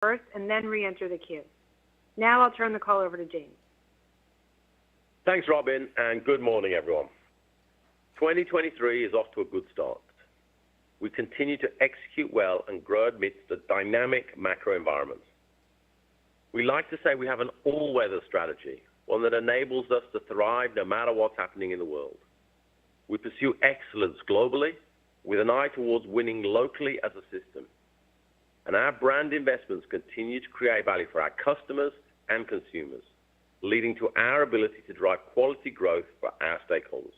first and then re-enter the queue. Now I'll turn the call over to James. Thanks, Robin, and good morning, everyone. 2023 is off to a good start. We continue to execute well and grow amidst a dynamic macro environment. We like to say we have an all-weather strategy, one that enables us to thrive no matter what's happening in the world. We pursue excellence globally with an eye towards winning locally as a system. And our brand investments continue to create value for our customers and consumers, leading to our ability to drive quality growth for our stakeholders.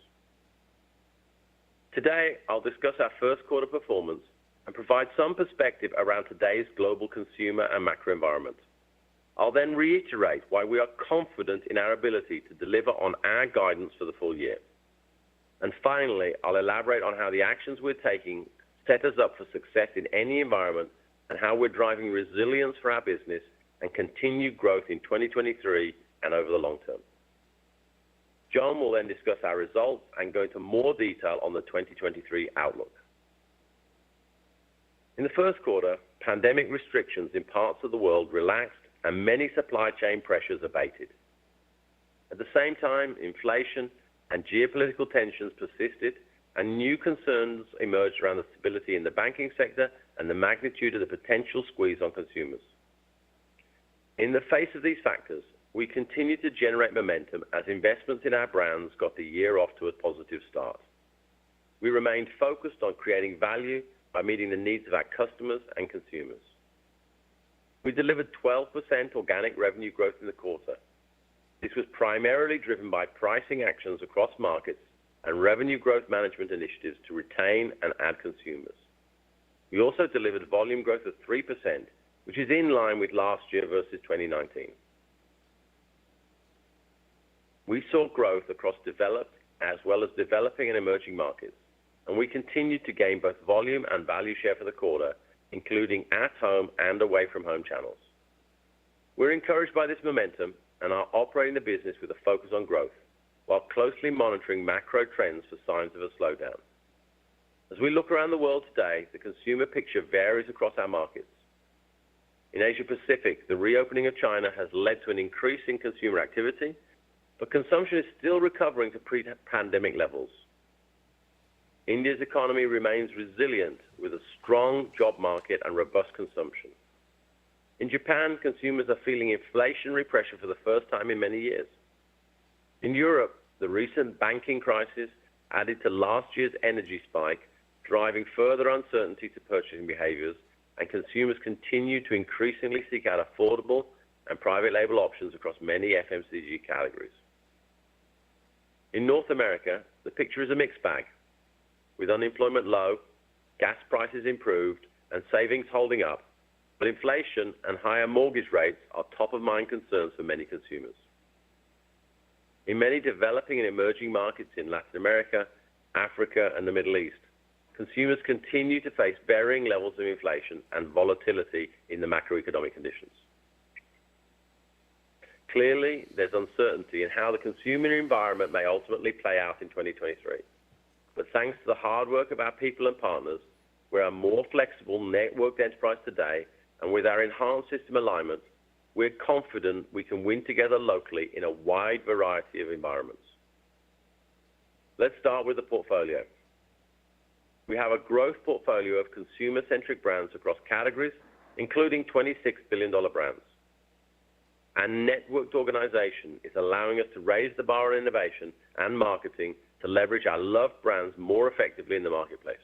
Today, I'll discuss our first quarter performance and provide some perspective around today's global consumer and macro environment. I'll then reiterate why we are confident in our ability to deliver on our guidance for the full year. And finally, I'll elaborate on how the actions we're taking set us up for success in any environment and how we're driving resilience for our business and continued growth in 2023 and over the long term. John will then discuss our results and go into more detail on the 2023 outlook. In the first quarter, pandemic restrictions in parts of the world relaxed and many supply chain pressures abated. At the same time, inflation and geopolitical tensions persisted, and new concerns emerged around the stability in the banking sector and the magnitude of the potential squeeze on consumers. In the face of these factors, we continue to generate momentum as investments in our brands got the year off to a positive start. We remained focused on creating value by meeting the needs of our customers and consumers. We delivered 12% organic revenue growth in the quarter. This was primarily driven by pricing actions across markets and revenue growth management initiatives to retain and add consumers. We also delivered volume growth of 3%, which is in line with last year versus 2019. We saw growth across developed as well as developing and emerging markets, and we continued to gain both volume and value share for the quarter, including at home and away from home channels. We're encouraged by this momentum and are operating the business with a focus on growth, while closely monitoring macro trends for signs of a slowdown. As we look around the world today, the consumer picture varies across our markets. In Asia Pacific, the reopening of China has led to an increase in consumer activity, but consumption is still recovering to pre-pandemic levels. India's economy remains resilient with a strong job market and robust consumption. In Japan, consumers are feeling inflationary pressure for the first time in many years. In Europe, the recent banking crisis added to last year's energy spike, driving further uncertainty to purchasing behaviors, and consumers continue to increasingly seek out affordable and private label options across many FMCG categories. In North America, the picture is a mixed bag. With unemployment low, gas prices improved, and savings holding up, but inflation and higher mortgage rates are top-of-mind concerns for many consumers. In many developing and emerging markets in Latin America, Africa, and the Middle East, consumers continue to face varying levels of inflation and volatility in the macroeconomic conditions. Clearly, there's uncertainty in how the consumer environment may ultimately play out in 2023. But thanks to the hard work of our people and partners, we're a more flexible, networked enterprise today, and with our enhanced system alignment, we're confident we can win together locally in a wide variety of environments. Let's start with the portfolio. We have a growth portfolio of consumer-centric brands across categories, including $26 billion brands. Our networked organization is allowing us to raise the bar on innovation and marketing to leverage our loved brands more effectively in the marketplace.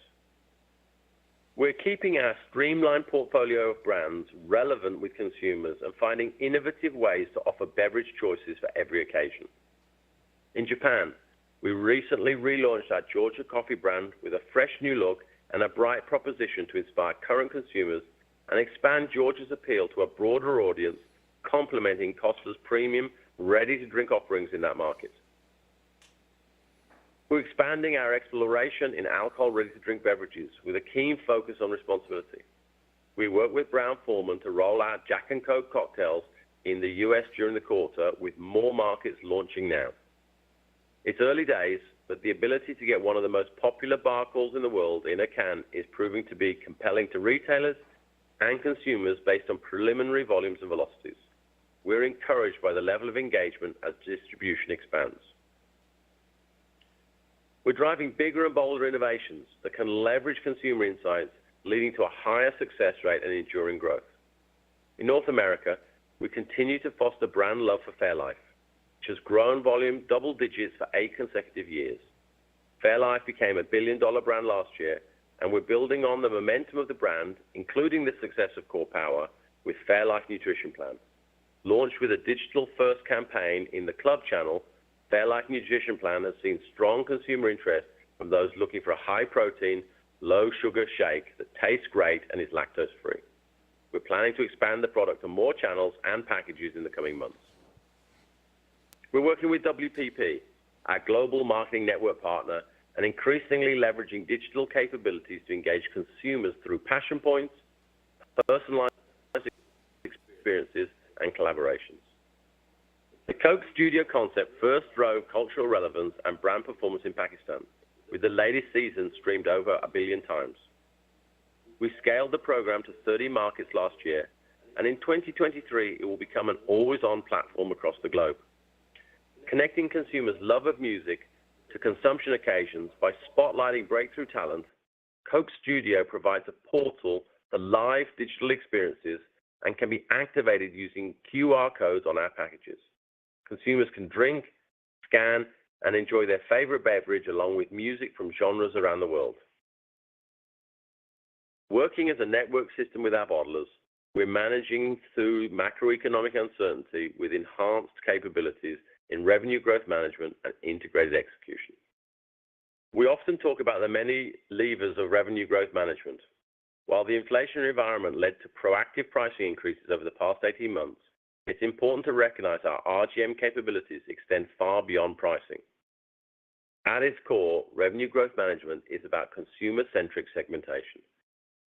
We're keeping our streamlined portfolio of brands relevant with consumers and finding innovative ways to offer beverage choices for every occasion. In Japan, we recently relaunched our Georgia coffee brand with a fresh new look and a bright proposition to inspire current consumers and expand Georgia's appeal to a broader audience, complementing Costa's premium, ready-to-drink offerings in that market. We're expanding our exploration in alcohol ready-to-drink beverages with a keen focus on responsibility. We worked with Brown-Forman to roll out Jack and Coke cocktails in the U.S. during the quarter, with more markets launching now. It's early days, but the ability to get one of the most popular bar calls in the world in a can is proving to be compelling to retailers and consumers based on preliminary volumes and velocities. We're encouraged by the level of engagement as distribution expands. We're driving bigger and bolder innovations that can leverage consumer insights, leading to a higher success rate and enduring growth. In North America, we continue to foster brand love for Fairlife, which has grown volume double digits for 8 consecutive years. Fairlife became a billion-dollar brand last year, and we're building on the momentum of the brand, including the success of Core Power, with Fairlife Nutrition Plan. Launched with a digital-first campaign in the club channel, Fairlife Nutrition Plan has seen strong consumer interest from those looking for a high-protein, low-sugar shake that tastes great and is lactose-free. We're planning to expand the product to more channels and packages in the coming months. We're working with WPP, our global marketing network partner, and increasingly leveraging digital capabilities to engage consumers through passion points, personalized experiences, and collaborations. The Coke Studio concept first drove cultural relevance and brand performance in Pakistan, with the latest season streamed over 1 billion times. We scaled the program to 30 markets last year, and in 2023, it will become an always-on platform across the globe. Connecting consumers' love of music to consumption occasions by spotlighting breakthrough talent, Coke Studio provides a portal for live digital experiences and can be activated using QR codes on our packages. Consumers can drink, scan, and enjoy their favorite beverage along with music from genres around the world. Working as a network system with our bottlers, we're managing through macroeconomic uncertainty with enhanced capabilities in revenue growth management and integrated execution. We often talk about the many levers of revenue growth management. While the inflationary environment led to proactive pricing increases over the past 18 months, it's important to recognize our RGM capabilities extend far beyond pricing. At its core, revenue growth management is about consumer-centric segmentation,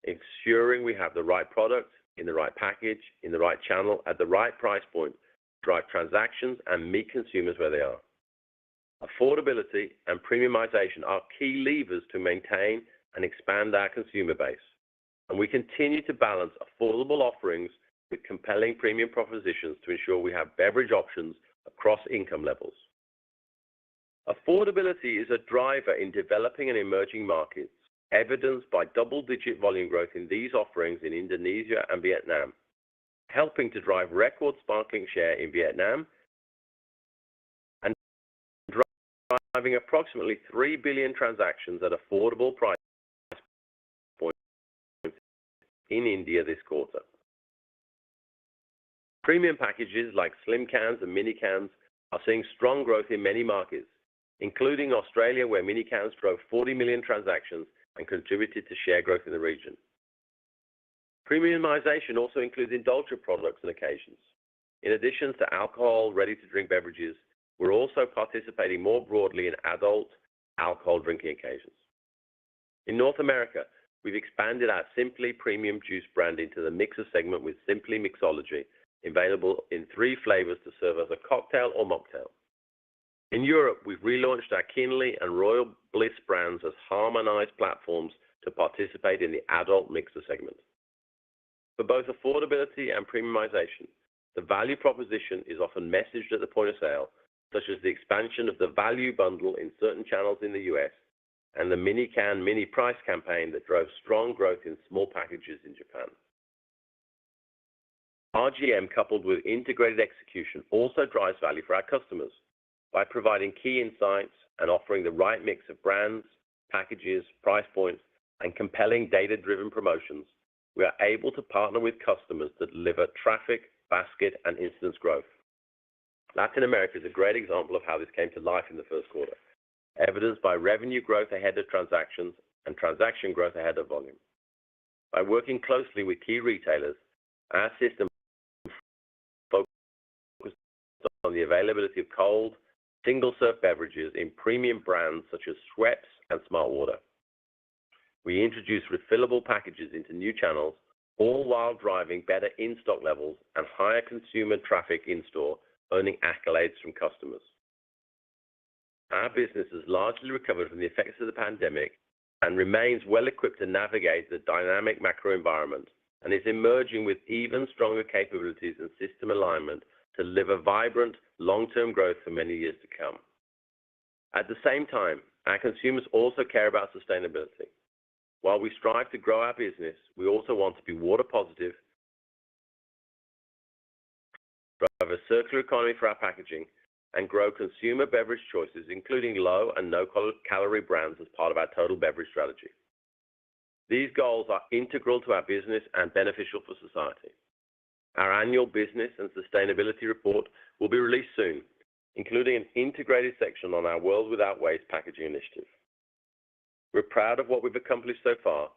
ensuring we have the right product in the right package, in the right channel, at the right price point, drive transactions, and meet consumers where they are. Affordability and premiumization are key levers to maintain and expand our consumer base, and we continue to balance affordable offerings with compelling premium propositions to ensure we have beverage options across income levels. Affordability is a driver in developing and emerging markets, evidenced by double-digit volume growth in these offerings in Indonesia and Vietnam, helping to drive record sparkling share in Vietnam and driving approximately 3 billion transactions at affordable price points in India this quarter. Premium packages like slim cans and mini cans are seeing strong growth in many markets, including Australia, where mini cans drove 40 million transactions and contributed to share growth in the region. Premiumization also includes indulgent products and occasions. In addition to alcohol ready-to-drink beverages, we're also participating more broadly in adult alcohol drinking occasions. In North America, we've expanded our Simply Premium Juice brand into the mixer segment with Simply Mixology, available in 3 flavors to serve as a cocktail or mocktail. In Europe, we've relaunched our Kinley and Royal Bliss brands as harmonized platforms to participate in the adult mixer segment. For both affordability and premiumization, the value proposition is often messaged at the point of sale, such as the expansion of the value bundle in certain channels in the US and the mini can, mini price campaign that drove strong growth in small packages in Japan. RGM coupled with integrated execution also drives value for our customers by providing key insights and offering the right mix of brands, packages, price points, and compelling data-driven promotions. We are able to partner with customers that deliver traffic, basket, and instance growth. Latin America is a great example of how this came to life in the first quarter, evidenced by revenue growth ahead of transactions and transaction growth ahead of volume. By working closely with key retailers, our system focused on the availability of cold, single-serve beverages in premium brands such as Schweppes and Smartwater. We introduced refillable packages into new channels, all while driving better in-stock levels and higher consumer traffic in-store, earning accolades from customers. Our business has largely recovered from the effects of the pandemic and remains well-equipped to navigate the dynamic macro environment and is emerging with even stronger capabilities and system alignment to deliver vibrant, long-term growth for many years to come. At the same time, our consumers also care about sustainability. While we strive to grow our business, we also want to be water positive, drive a circular economy for our packaging, and grow consumer beverage choices, including low and no-calorie brands as part of our total beverage strategy. These goals are integral to our business and beneficial for society. Our annual business and sustainability report will be released soon, including an integrated section on our World Without Waste packaging initiative. We're proud of what we've accomplished so far,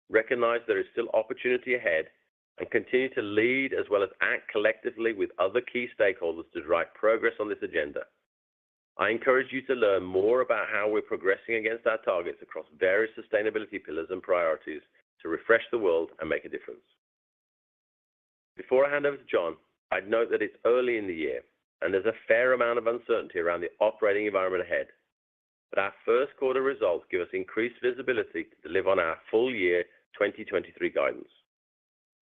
recognize there is still opportunity ahead, and continue to lead as well as act collectively with other key stakeholders to drive progress on this agenda. I encourage you to learn more about how we're progressing against our targets across various sustainability pillars and priorities to refresh the world and make a difference. Before I hand over to John, I'd note that it's early in the year and there's a fair amount of uncertainty around the operating environment ahead. But our first quarter results give us increased visibility to deliver on our full year 2023 guidance.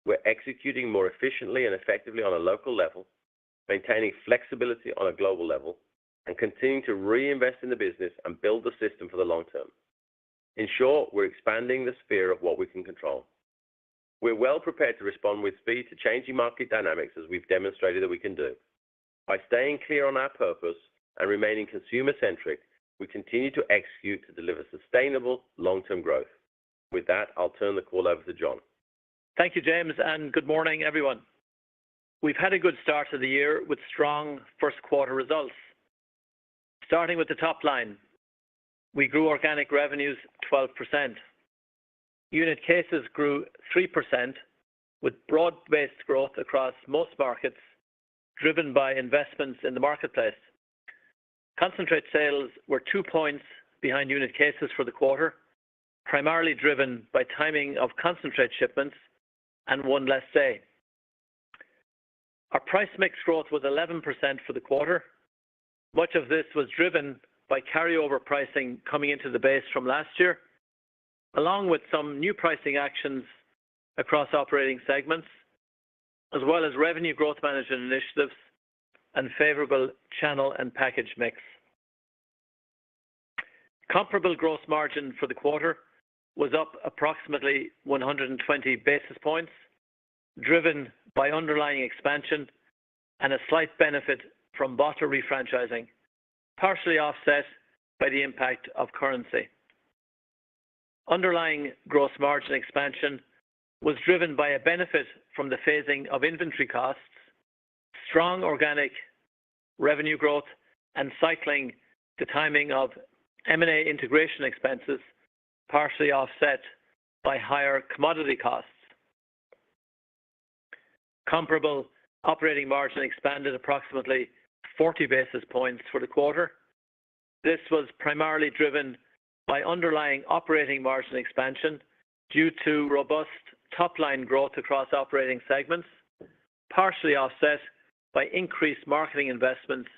We're executing more efficiently and effectively on a local level, maintaining flexibility on a global level, and continuing to reinvest in the business and build the system for the long term. In short, we're expanding the sphere of what we can control. We're well prepared to respond with speed to changing market dynamics as we've demonstrated that we can do. By staying clear on our purpose and remaining consumer-centric, we continue to execute to deliver sustainable long-term growth. With that, I'll turn the call over to John. Thank you, James, and good morning, everyone. We've had a good start to the year with strong first quarter results. Starting with the top line, we grew organic revenues 12%. Unit cases grew 3% with broad-based growth across most markets, driven by investments in the marketplace. Concentrate sales were 2 points behind unit cases for the quarter, primarily driven by timing of concentrate shipments and one less day. Our price mix growth was 11% for the quarter. Much of this was driven by carryover pricing coming into the base from last year, along with some new pricing actions across operating segments, as well as revenue growth management initiatives and favorable channel and package mix. Comparable gross margin for the quarter was up approximately 120 basis points, driven by underlying expansion and a slight benefit from bottler refranchising, partially offset by the impact of currency. Underlying gross margin expansion was driven by a benefit from the phasing of inventory costs, strong organic revenue growth, and cycling the timing of M&A integration expenses, partially offset by higher commodity costs. Comparable operating margin expanded approximately 40 basis points for the quarter. This was primarily driven by underlying operating margin expansion due to robust top-line growth across operating segments, partially offset by increased marketing investments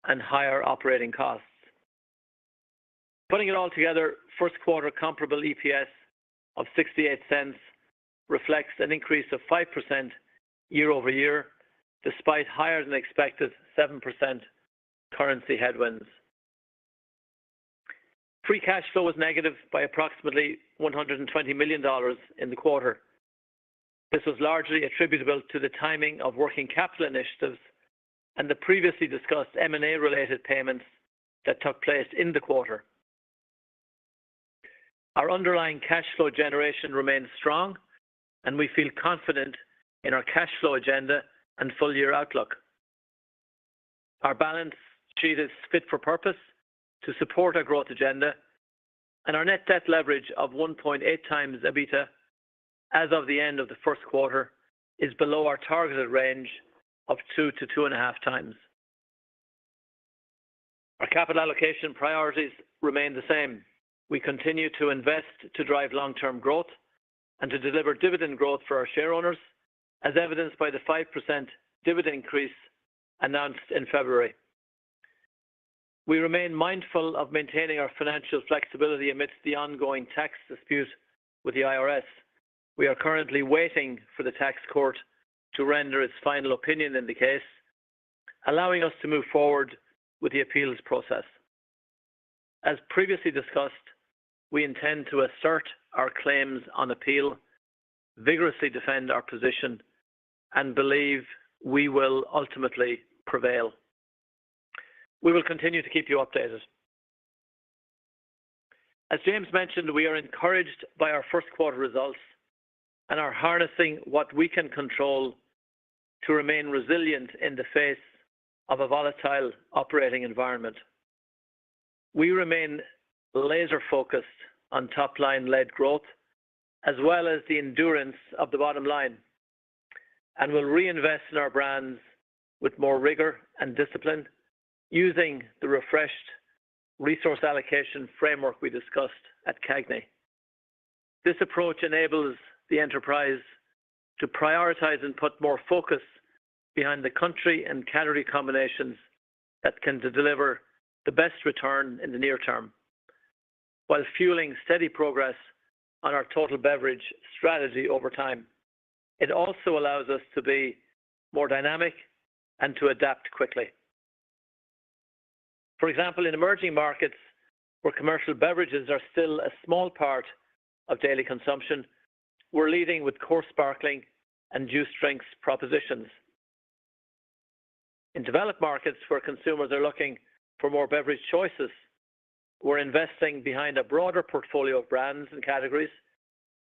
and higher operating costs. Putting it all together, first quarter comparable EPS of 68 cents reflects an increase of 5% year-over-year, despite higher than expected 7% currency headwinds. Free cash flow was negative by approximately $120 million in the quarter. This was largely attributable to the timing of working capital initiatives and the previously discussed M&A-related payments that took place in the quarter. Our underlying cash flow generation remains strong, and we feel confident in our cash flow agenda and full-year outlook. Our balance sheet is fit for purpose to support our growth agenda, and our net debt leverage of 1.8 times EBITDA as of the end of the first quarter is below our targeted range of 2 to 2.5 times. Our capital allocation priorities remain the same. We continue to invest to drive long-term growth and to deliver dividend growth for our shareowners, as evidenced by the 5% dividend increase announced in February. We remain mindful of maintaining our financial flexibility amidst the ongoing tax dispute with the IRS, We are currently waiting for the tax court to render its final opinion in the case, allowing us to move forward with the appeals process. As previously discussed, we intend to assert our claims on appeal, vigorously defend our position, and believe we will ultimately prevail. We will continue to keep you updated. As James mentioned, we are encouraged by our first quarter results and are harnessing what we can control to remain resilient in the face of a volatile operating environment. We remain laser-focused on top-line-led growth, as well as the endurance of the bottom line, and will reinvest in our brands with more rigor and discipline, using the refreshed resource allocation framework we discussed at CAGNY. This approach enables the enterprise to prioritize and put more focus behind the country and category combinations that can deliver the best return in the near term, while fueling steady progress on our total beverage strategy over time. It also allows us to be more dynamic and to adapt quickly. For example, in emerging markets where commercial beverages are still a small part of daily consumption, we're leading with core sparkling and juice drinks propositions. In developed markets where consumers are looking for more beverage choices, we're investing behind a broader portfolio of brands and categories,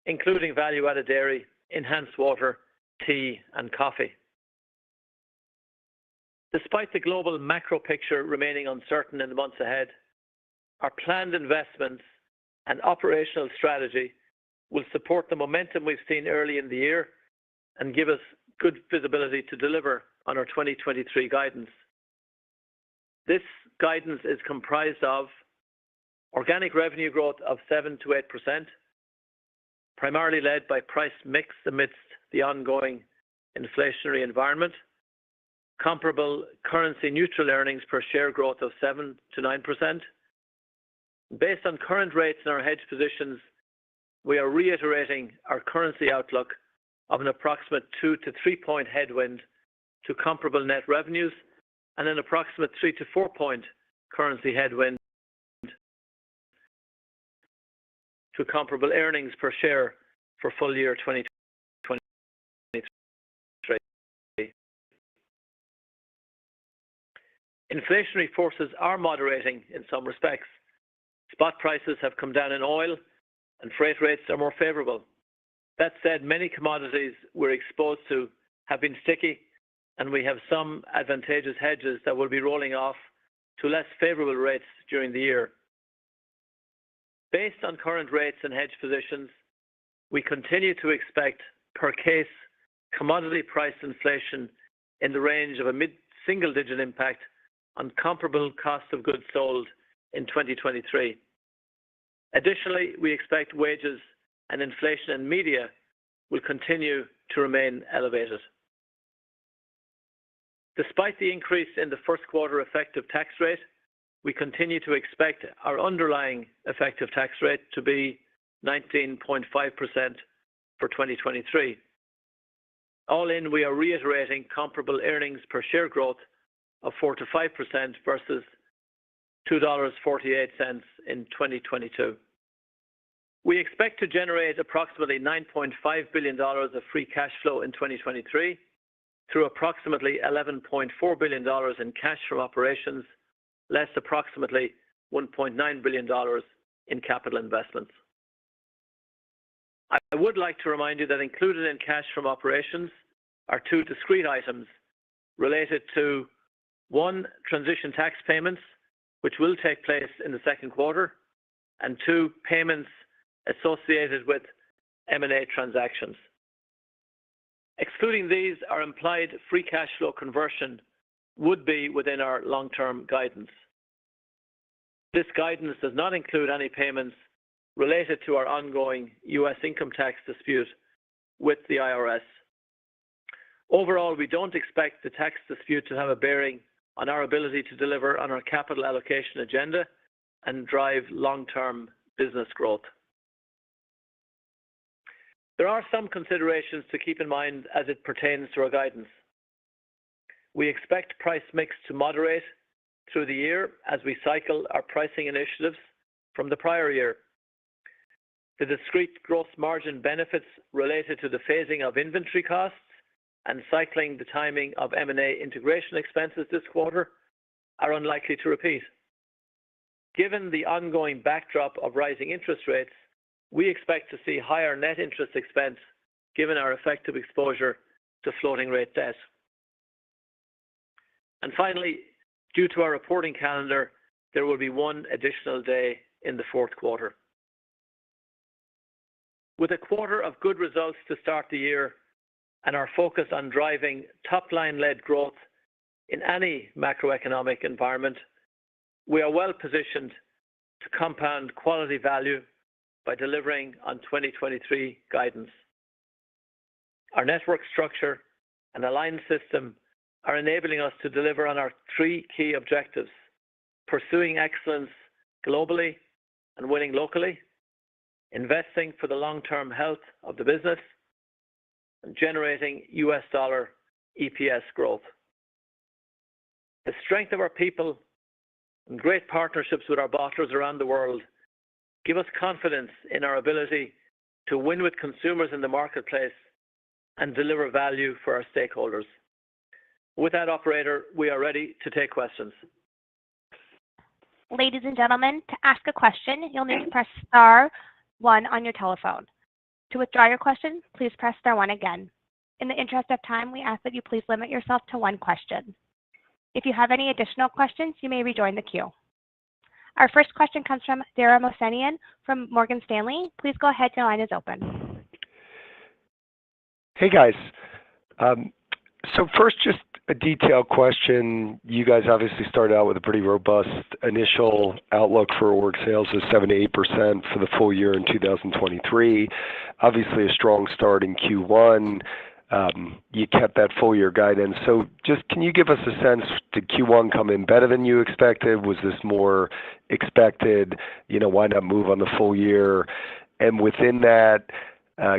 including value-added dairy, enhanced water, tea, and coffee. Despite the global macro picture remaining uncertain in the months ahead, our planned investments and operational strategy will support the momentum we've seen early in the year and give us good visibility to deliver on our 2023 guidance. This guidance is comprised of organic revenue growth of 7 to 8%, primarily led by price mix amidst the ongoing inflationary environment, comparable currency-neutral earnings per share growth of 7 to 9%. Based on current rates and our hedge positions, we are reiterating our currency outlook of an approximate 2 to 3 point headwind to comparable net revenues and an approximate 3 to 4 point currency headwind to comparable earnings per share for full year 2023. Inflationary forces are moderating in some respects. Spot prices have come down in oil and freight rates are more favorable. That said, many commodities we're exposed to have been sticky, and we have some advantageous hedges that will be rolling off to less favorable rates during the year. Based on current rates and hedge positions, we continue to expect per case commodity price inflation in the range of a mid-single-digit impact on comparable cost of goods sold in 2023. Additionally, we expect wages and inflation in media will continue to remain elevated. Despite the increase in the first quarter effective tax rate, we continue to expect our underlying effective tax rate to be 19.5% for 2023. All in, we are reiterating comparable earnings per share growth of 4 to 5% versus $2.48 in 2022. We expect to generate approximately $9.5 billion of free cash flow in 2023 through approximately $11.4 billion in cash from operations, less approximately $1.9 billion in capital investments. I would like to remind you that included in cash from operations are two discrete items related to, one, transition tax payments, which will take place in the second quarter, and two, payments associated with M&A transactions. Excluding these, our implied free cash flow conversion would be within our long-term guidance. This guidance does not include any payments related to our ongoing U.S. income tax dispute with the IRS. Overall, we don't expect the tax dispute to have a bearing on our ability to deliver on our capital allocation agenda and drive long-term business growth. There are some considerations to keep in mind as it pertains to our guidance. We expect price mix to moderate through the year as we cycle our pricing initiatives from the prior year. The discrete gross margin benefits related to the phasing of inventory costs and cycling the timing of M&A integration expenses this quarter are unlikely to repeat. Given the ongoing backdrop of rising interest rates, we expect to see higher net interest expense given our effective exposure to floating rate debt. And finally, due to our reporting calendar, there will be one additional day in the fourth quarter. With a quarter of good results to start the year and our focus on driving top-line-led growth in any macroeconomic environment, we are well positioned to compound quality value by delivering on 2023 guidance. Our network structure and aligned system are enabling us to deliver on our three key objectives: pursuing excellence globally and winning locally, investing for the long-term health of the business, and generating US dollar EPS growth. The strength of our people and great partnerships with our bottlers around the world give us confidence in our ability to win with consumers in the marketplace and deliver value for our stakeholders. With that, operator, we are ready to take questions. Ladies and gentlemen, to ask a question, you'll need to press star one on your telephone. To withdraw your question, please press star one again. In the interest of time, we ask that you please limit yourself to one question. If you have any additional questions, you may rejoin the queue. Our first question comes from Dara Mohsenian from Morgan Stanley. Please go ahead. Your line is open. Hey, guys. So first, just a detailed question. You guys obviously started out with a pretty robust initial outlook for org sales of 7-8% for the full year in 2023. Obviously, a strong start in Q1. You kept that full year guidance. So just can you give us a sense, did Q1 come in better than you expected? Was this more expected? Why not move on the full year? And within that,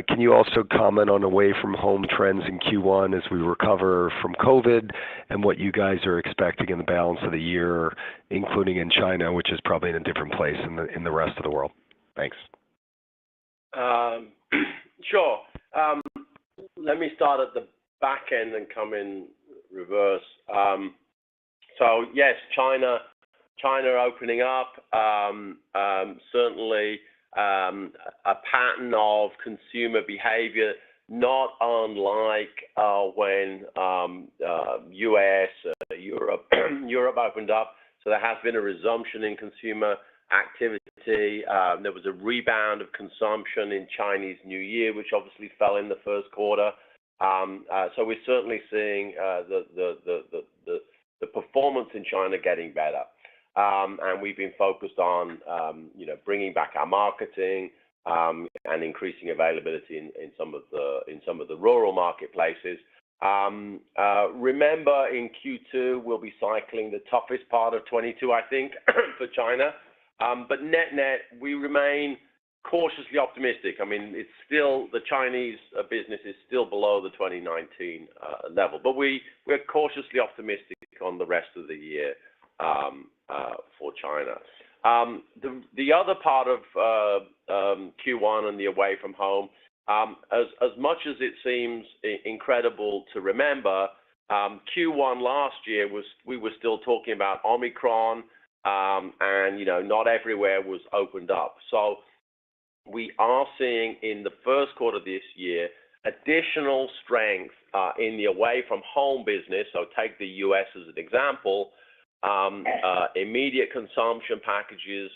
can you also comment on away from home trends in Q1 as we recover from COVID and what you guys are expecting in the balance of the year, including in China, which is probably in a different place in the rest of the world? Thanks. Sure. Let me start at the back end and come in reverse. So yes, China opening up, certainly a pattern of consumer behavior, not unlike when US, Europe opened up. So there has been a resumption in consumer activity. There was a rebound of consumption in Chinese New Year, which obviously fell in the first quarter. So we're certainly seeing the performance in China getting better. And we've been focused on, bringing back our marketing and increasing availability in some of the rural marketplaces. Remember, in Q2 we'll be cycling the toughest part of 22, I think, for China. But net, we remain cautiously optimistic. I mean, it's still the Chinese business is still below the 2019 level, but we're cautiously optimistic on the rest of the year for China. The other part of Q1 and the away from home, as much as it seems incredible to remember, Q1 last year we were still talking about Omicron, and not everywhere was opened up. So we are seeing in the first quarter of this year additional strength in the away from home business. So take the US as an example. Immediate consumption packages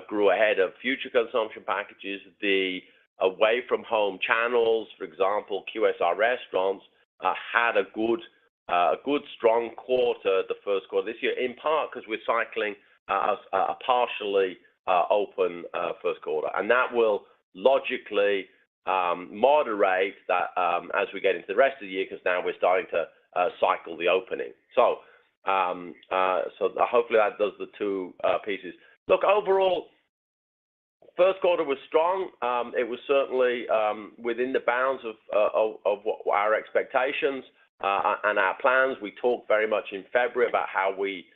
grew ahead of future consumption packages. The away from home channels, for example, QSR restaurants, had a good strong quarter, the first quarter this year, in part because we're cycling a partially open first quarter. And that will logically moderate that as we get into the rest of the year, because now we're starting to cycle the opening. So hopefully that does the two pieces. Look, overall, first quarter was strong. It was certainly within the bounds of what our expectations and our plans. We talked very much in February about how we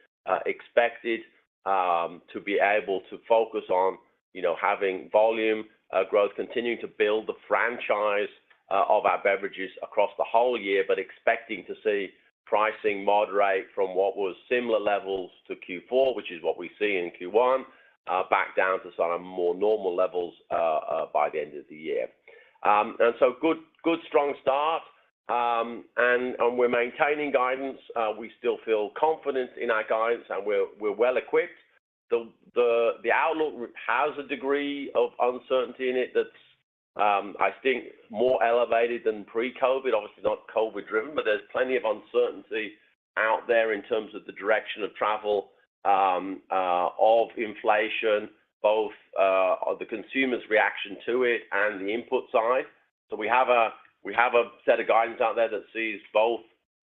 expected to be able to focus on, having volume growth, continuing to build the franchise of our beverages across the whole year, but expecting to see pricing moderate from what was similar levels to Q4, which is what we see in Q1, back down to sort of more normal levels by the end of the year. And so good strong start, and we're maintaining guidance. We still feel confident in our guidance, and we're well equipped. The outlook has a degree of uncertainty in it that's, I think, more elevated than pre-COVID. Obviously not COVID-driven, but there's plenty of uncertainty out there in terms of the direction of travel, of inflation, both the consumer's reaction to it and the input side. So we have a set of guidance out there that sees both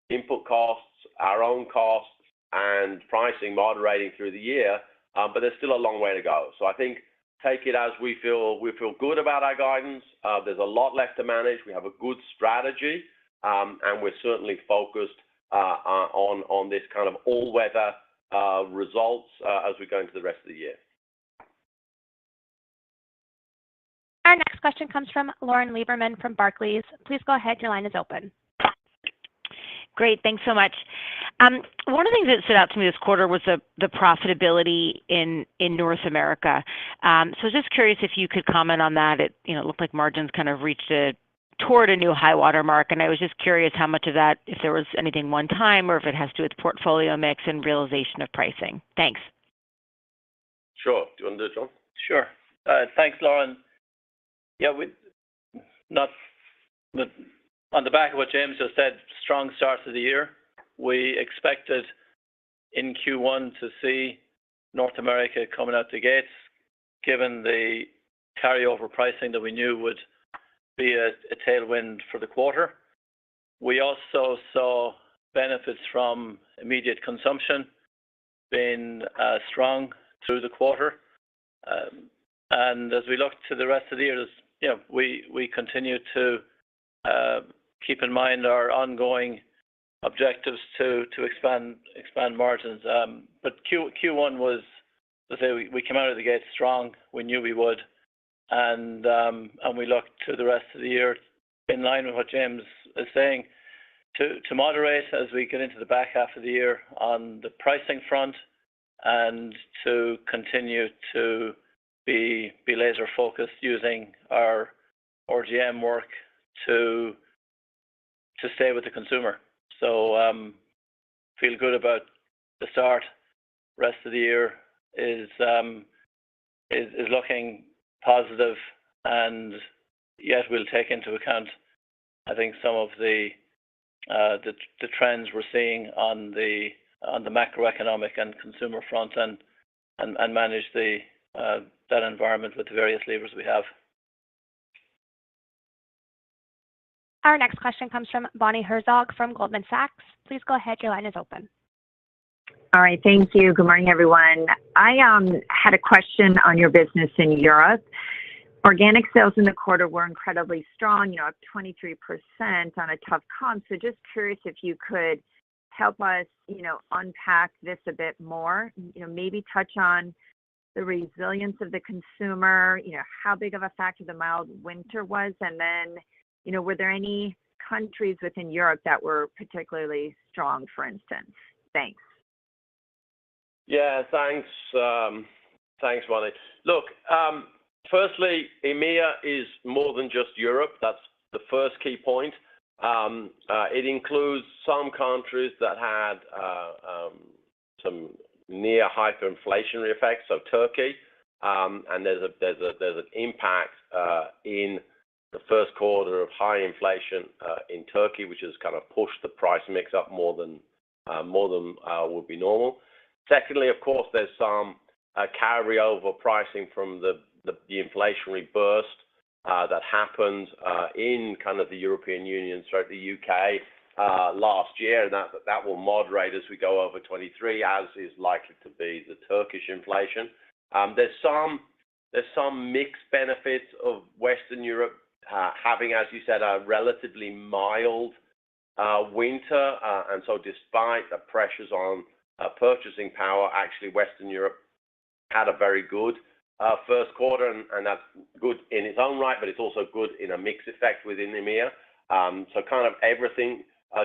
input costs, our own costs, and pricing moderating through the year, but there's still a long way to go. So I think take it as we feel good about our guidance. There's a lot left to manage. We have a good strategy, and we're certainly focused on this kind of all-weather results as we go into the rest of the year. Our next question comes from Lauren Lieberman from Barclays. Please go ahead. Your line is open. Great. Thanks so much. One of the things that stood out to me this quarter was the profitability in North America. So I was just curious if you could comment on that. It looked like margins kind of reached toward a new high water mark, and I was just curious how much of that, if there was anything one time or if it has to do with portfolio mix and realization of pricing. Thanks. Sure. Do you want to do it, John? Sure. Thanks, Lauren. Yeah, on the back of what James just said, strong start to the year. We expected in Q1 to see North America coming out the gates, given the carryover pricing that we knew would be a tailwind for the quarter. We also saw benefits from immediate consumption being strong through the quarter. And as we look to the rest of the year, we continue to keep in mind our ongoing objectives to expand margins. But Q1 was, let's say, we came out of the gate strong. We knew we would, and we look to the rest of the year in line with what James is saying, to moderate as we get into the back half of the year on the pricing front, and to continue to be laser focused using our RGM work to stay with the consumer. So feel good about the start. Rest of the year is looking positive, and yet we'll take into account, I think, some of the trends we're seeing on the macroeconomic and consumer front, and manage that environment with the various levers we have. Our next question comes from Bonnie Herzog from Goldman Sachs. Please go ahead. Your line is open. All right. Thank you. Good morning, everyone. I had a question on your business in Europe. Organic sales in the quarter were incredibly strong, up 23% on a tough comp. So just curious if you could help us, unpack this a bit more, maybe touch on the resilience of the consumer, how big of a factor the mild winter was, and then, were there any countries within Europe that were particularly strong, for instance? Thanks. Yeah, thanks. Thanks, Bonnie. Look, firstly, EMEA is more than just Europe. That's the first key point. It includes some countries that had some near hyperinflationary effects, so Turkey, and there's an impact in the first quarter of high inflation in Turkey, which has kind of pushed the price mix up more than would be normal. Secondly, of course, there's some carryover pricing from the inflationary burst that happened in kind of the European Union, throughout the UK last year, and that will moderate as we go over 23, as is likely to be the Turkish inflation. There's some There's some mixed benefits of Western Europe having, as you said, a relatively mild winter. And so despite the pressures on purchasing power, actually Western Europe had a very good first quarter, and that's good in its own right, but it's also good in a mix effect within EMEA. So kind of everything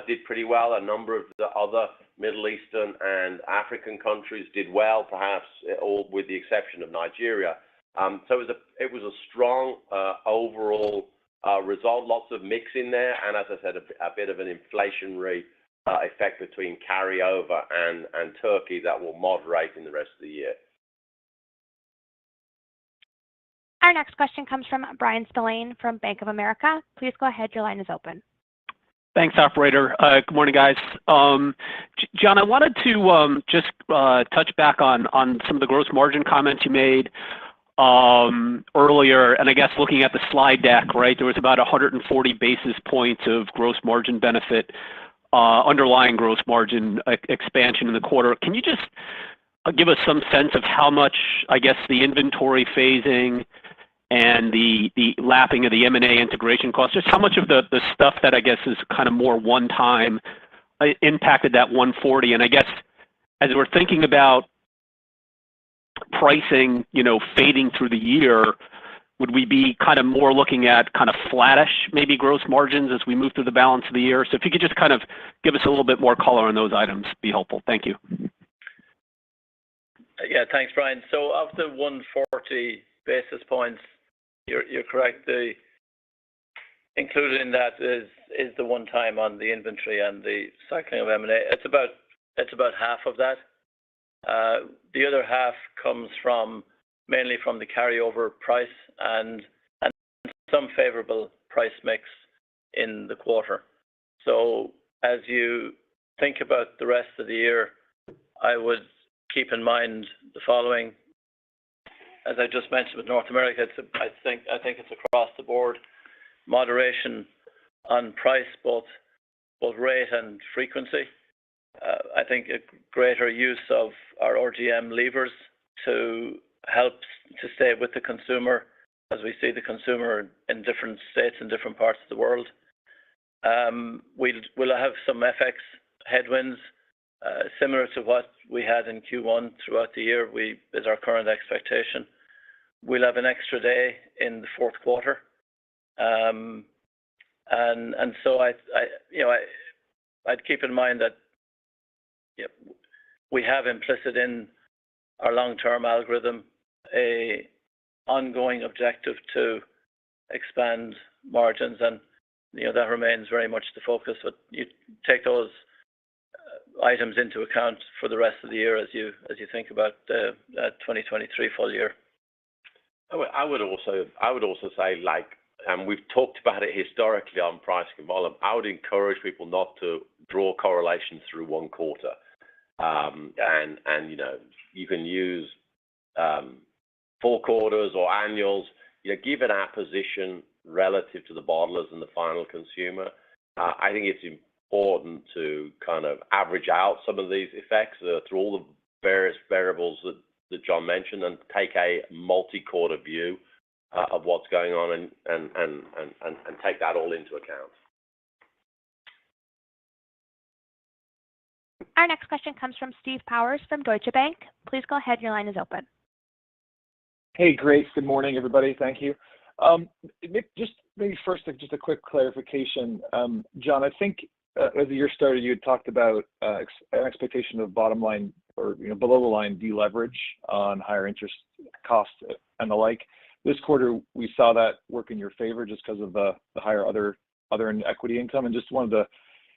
did pretty well. A number of the other Middle Eastern and African countries did well, perhaps all with the exception of Nigeria. So it was a strong overall result, lots of mix in there, and as I said, a bit of an inflationary effect between carryover and turkey that will moderate in the rest of the year. Our next question comes from Bryan Spillane from Bank of America. Please go ahead. Your line is open. Thanks, operator. Good morning, guys. John, I wanted to just touch back on some of the gross margin comments you made earlier, and I guess looking at the slide deck, right, there was about 140 basis points of gross margin benefit, underlying gross margin expansion in the quarter. Can you just give us some sense of how much, I guess, the inventory phasing and the lapping of the M&A integration costs, just how much of the stuff that I guess is kind of more one-time impacted that 140? And I guess as we're thinking about pricing, fading through the year, would we be kind of more looking at kind of flattish, maybe gross margins as we move through the balance of the year? So if you could just kind of give us a little bit more color on those items, be helpful. Thank you. Yeah, thanks, Brian. So of the 140 basis points, you're correct. The included in that is the one time on the inventory and the cycling of M&A. It's about half of that. The other half comes mainly from the carryover price and some favorable price mix in the quarter. So as you think about the rest of the year, I would keep in mind the following. As I just mentioned with North America, I think it's across the board moderation on price, both rate and frequency. I think a greater use of our RGM levers to help to stay with the consumer as we see the consumer in different states and different parts of the world. We'll have some FX headwinds similar to what we had in Q1 throughout the year. Is our current expectation. We'll have an extra day in the fourth quarter, and so I'd keep in mind that we have implicit in our long-term algorithm a ongoing objective to expand margins, and that remains very much the focus. But you take those items into account for the rest of the year as you think about 2023 full year. I would also say, and we've talked about it historically on pricing and volume, I would encourage people not to draw correlations through one quarter. And you can use 4 quarters or annuals, given our position relative to the bottlers and the final consumer. I think it's important to kind of average out some of these effects through all the various variables that John mentioned, and take a multi-quarter view of what's going on and take that all into account. Our next question comes from Steve Powers from Deutsche Bank. Please go ahead. Your line is open. Hey, great. Good morning, everybody. Thank you. Maybe first, just a quick clarification. John, I think as the year started, you had talked about an expectation of bottom line or below the line deleverage on higher interest costs and the like. This quarter, we saw that work in your favor just because of the higher other equity income, and just wanted to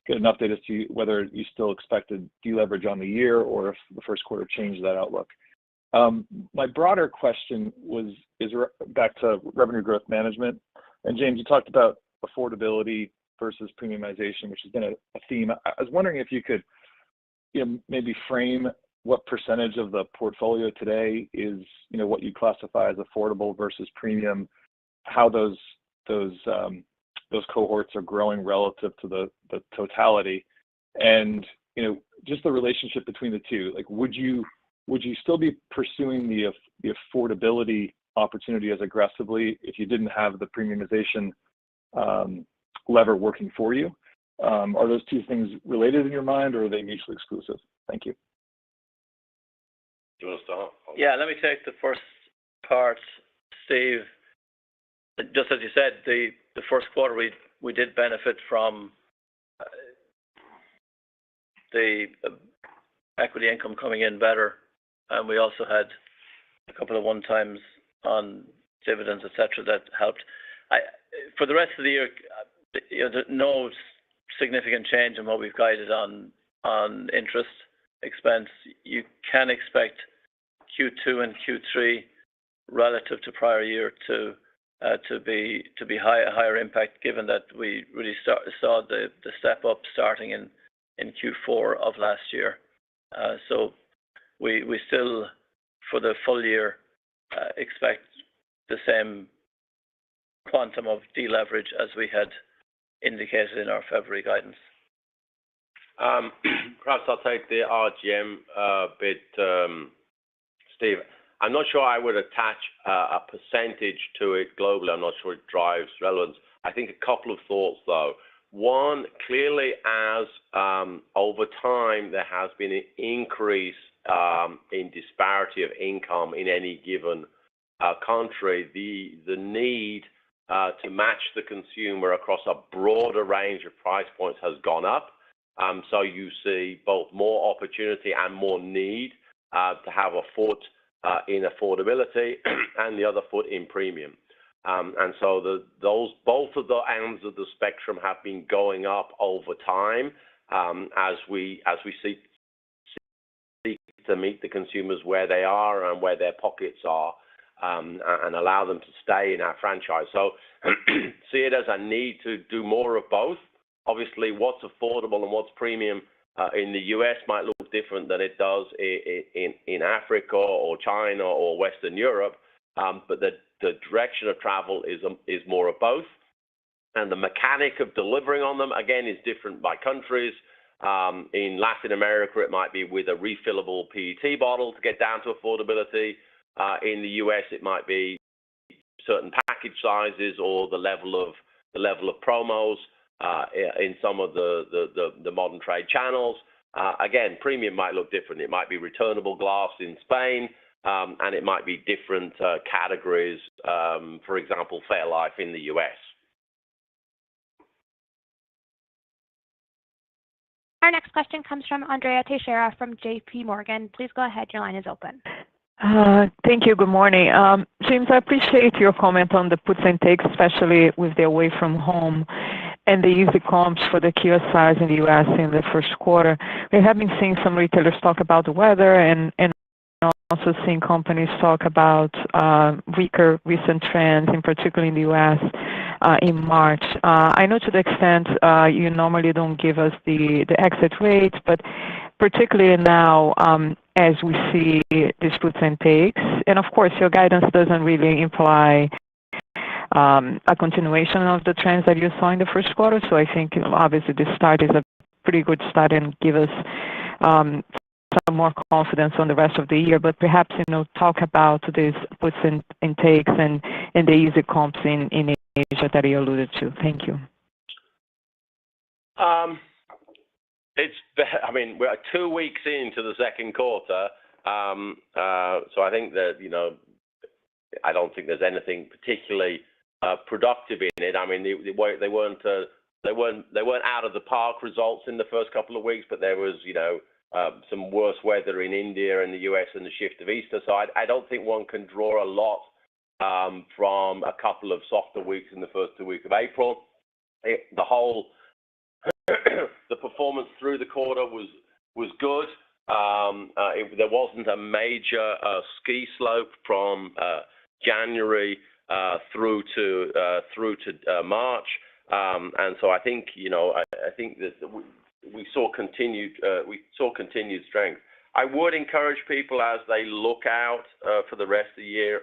get an update as to whether you still expected deleverage on the year or if the first quarter changed that outlook. My broader question is back to revenue growth management. And James, you talked about affordability versus premiumization, which has been a theme. I was wondering if you could maybe frame what percentage of the portfolio today is what you classify as affordable versus premium, how those cohorts are growing relative to the totality, and just the relationship between the two. Like, would you still be pursuing the affordability opportunity as aggressively if you didn't have the premiumization lever working for you? Are those two things related in your mind, or are they mutually exclusive? Thank you. Do you want to start? Yeah, let me take the first part, Steve. Just as you said, the first quarter we did benefit from the equity income coming in better, and we also had a couple of one-times on dividends, etc., that helped. For the rest of the year, there's no significant change in what we've guided on interest expense. You can expect Q2 and Q3 relative to prior year to be higher impact, given that we really saw the step up starting in Q4 of last year. So we still, for the full year, expect the same quantum of deleverage as we had indicated in our February guidance. Perhaps I'll take the RGM bit, Steve. I'm not sure I would attach a percentage to it globally. I'm not sure it drives relevance. I think a couple of thoughts, though. One, clearly, as over time there has been an increase in disparity of income in any given country, the need to match the consumer across a broader range of price points has gone up. So you see both more opportunity and more need to have a foot in affordability and the other foot in premium. And so both of the ends of the spectrum have been going up over time as we seek to meet the consumers where they are and where their pockets are, and allow them to stay in our franchise. So see it as a need to do more of both. Obviously, what's affordable and what's premium in the US might look different than it does in Africa or China or Western Europe, but the direction of travel is more of both. And the mechanic of delivering on them, again, is different by countries. In Latin America, it might be with a refillable PET bottle to get down to affordability. In the US, it might be certain package sizes or the level of promos in some of the modern trade channels. Again, premium might look different. It might be returnable glass in Spain, and it might be different categories, for example, Fairlife in the US. Our next question comes from Andrea Teixeira from JP Morgan. Please go ahead. Your line is open. Thank you. Good morning. James, I appreciate your comment on the puts and takes, especially with the away from home and the easy comps for the QSRs in the U.S. in the first quarter. We have been seeing some retailers talk about the weather and also seeing companies talk about weaker recent trends, in particular in the U.S. In March. I know to the extent you normally don't give us the exit rate, but particularly now as we see these puts and takes, and of course your guidance doesn't really imply a continuation of the trends that you saw in the first quarter. So I think obviously this start is a pretty good start and give us some more confidence on the rest of the year. But perhaps talk about these puts and takes and the easy comps in Asia that you alluded to. Thank you. We're 2 weeks into the second quarter, so I think that I don't think there's anything particularly productive in it. I mean, they weren't out of the park results in the first couple of weeks, but there was some worse weather in India and the US and the shift of Easter. So I don't think one can draw a lot from a couple of softer weeks in the first 2 weeks of April. The performance through the quarter was good. There wasn't a major ski slope from January through to March, and so I think I think that we saw continued strength. I would encourage people as they look out for the rest of the year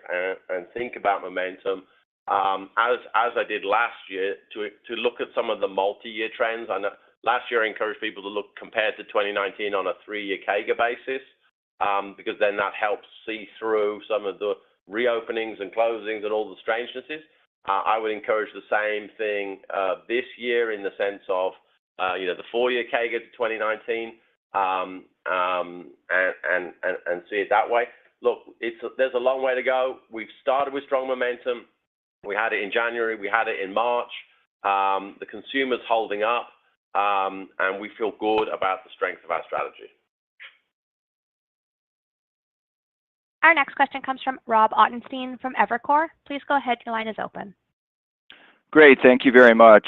and think about momentum, as I did last year, to look at some of the multi-year trends. I know last year I encouraged people to look compared to 2019 on a 3-year CAGR basis, because then that helps see through some of the reopenings and closings and all the strangenesses. I would encourage the same thing this year in the sense of, the 4-year CAGR to 2019, and see it that way. Look, there's a long way to go. We've started with strong momentum. We had it in January. We had it in March. The consumer's holding up, and we feel good about the strength of our strategy. Our next question comes from Rob Ottenstein from Evercore. Please go ahead. Your line is open. Great. Thank you very much.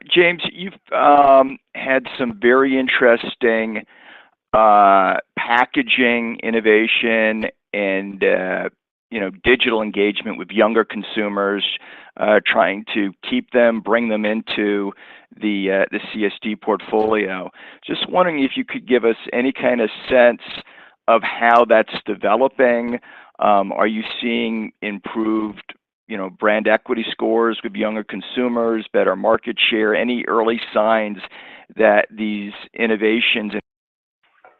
James, you've had some very interesting packaging innovation and digital engagement with younger consumers, trying to keep them, bring them into the CSD portfolio. Just wondering if you could give us any kind of sense of how that's developing. Are you seeing improved, brand equity scores with younger consumers, better market share? Any early signs that these innovations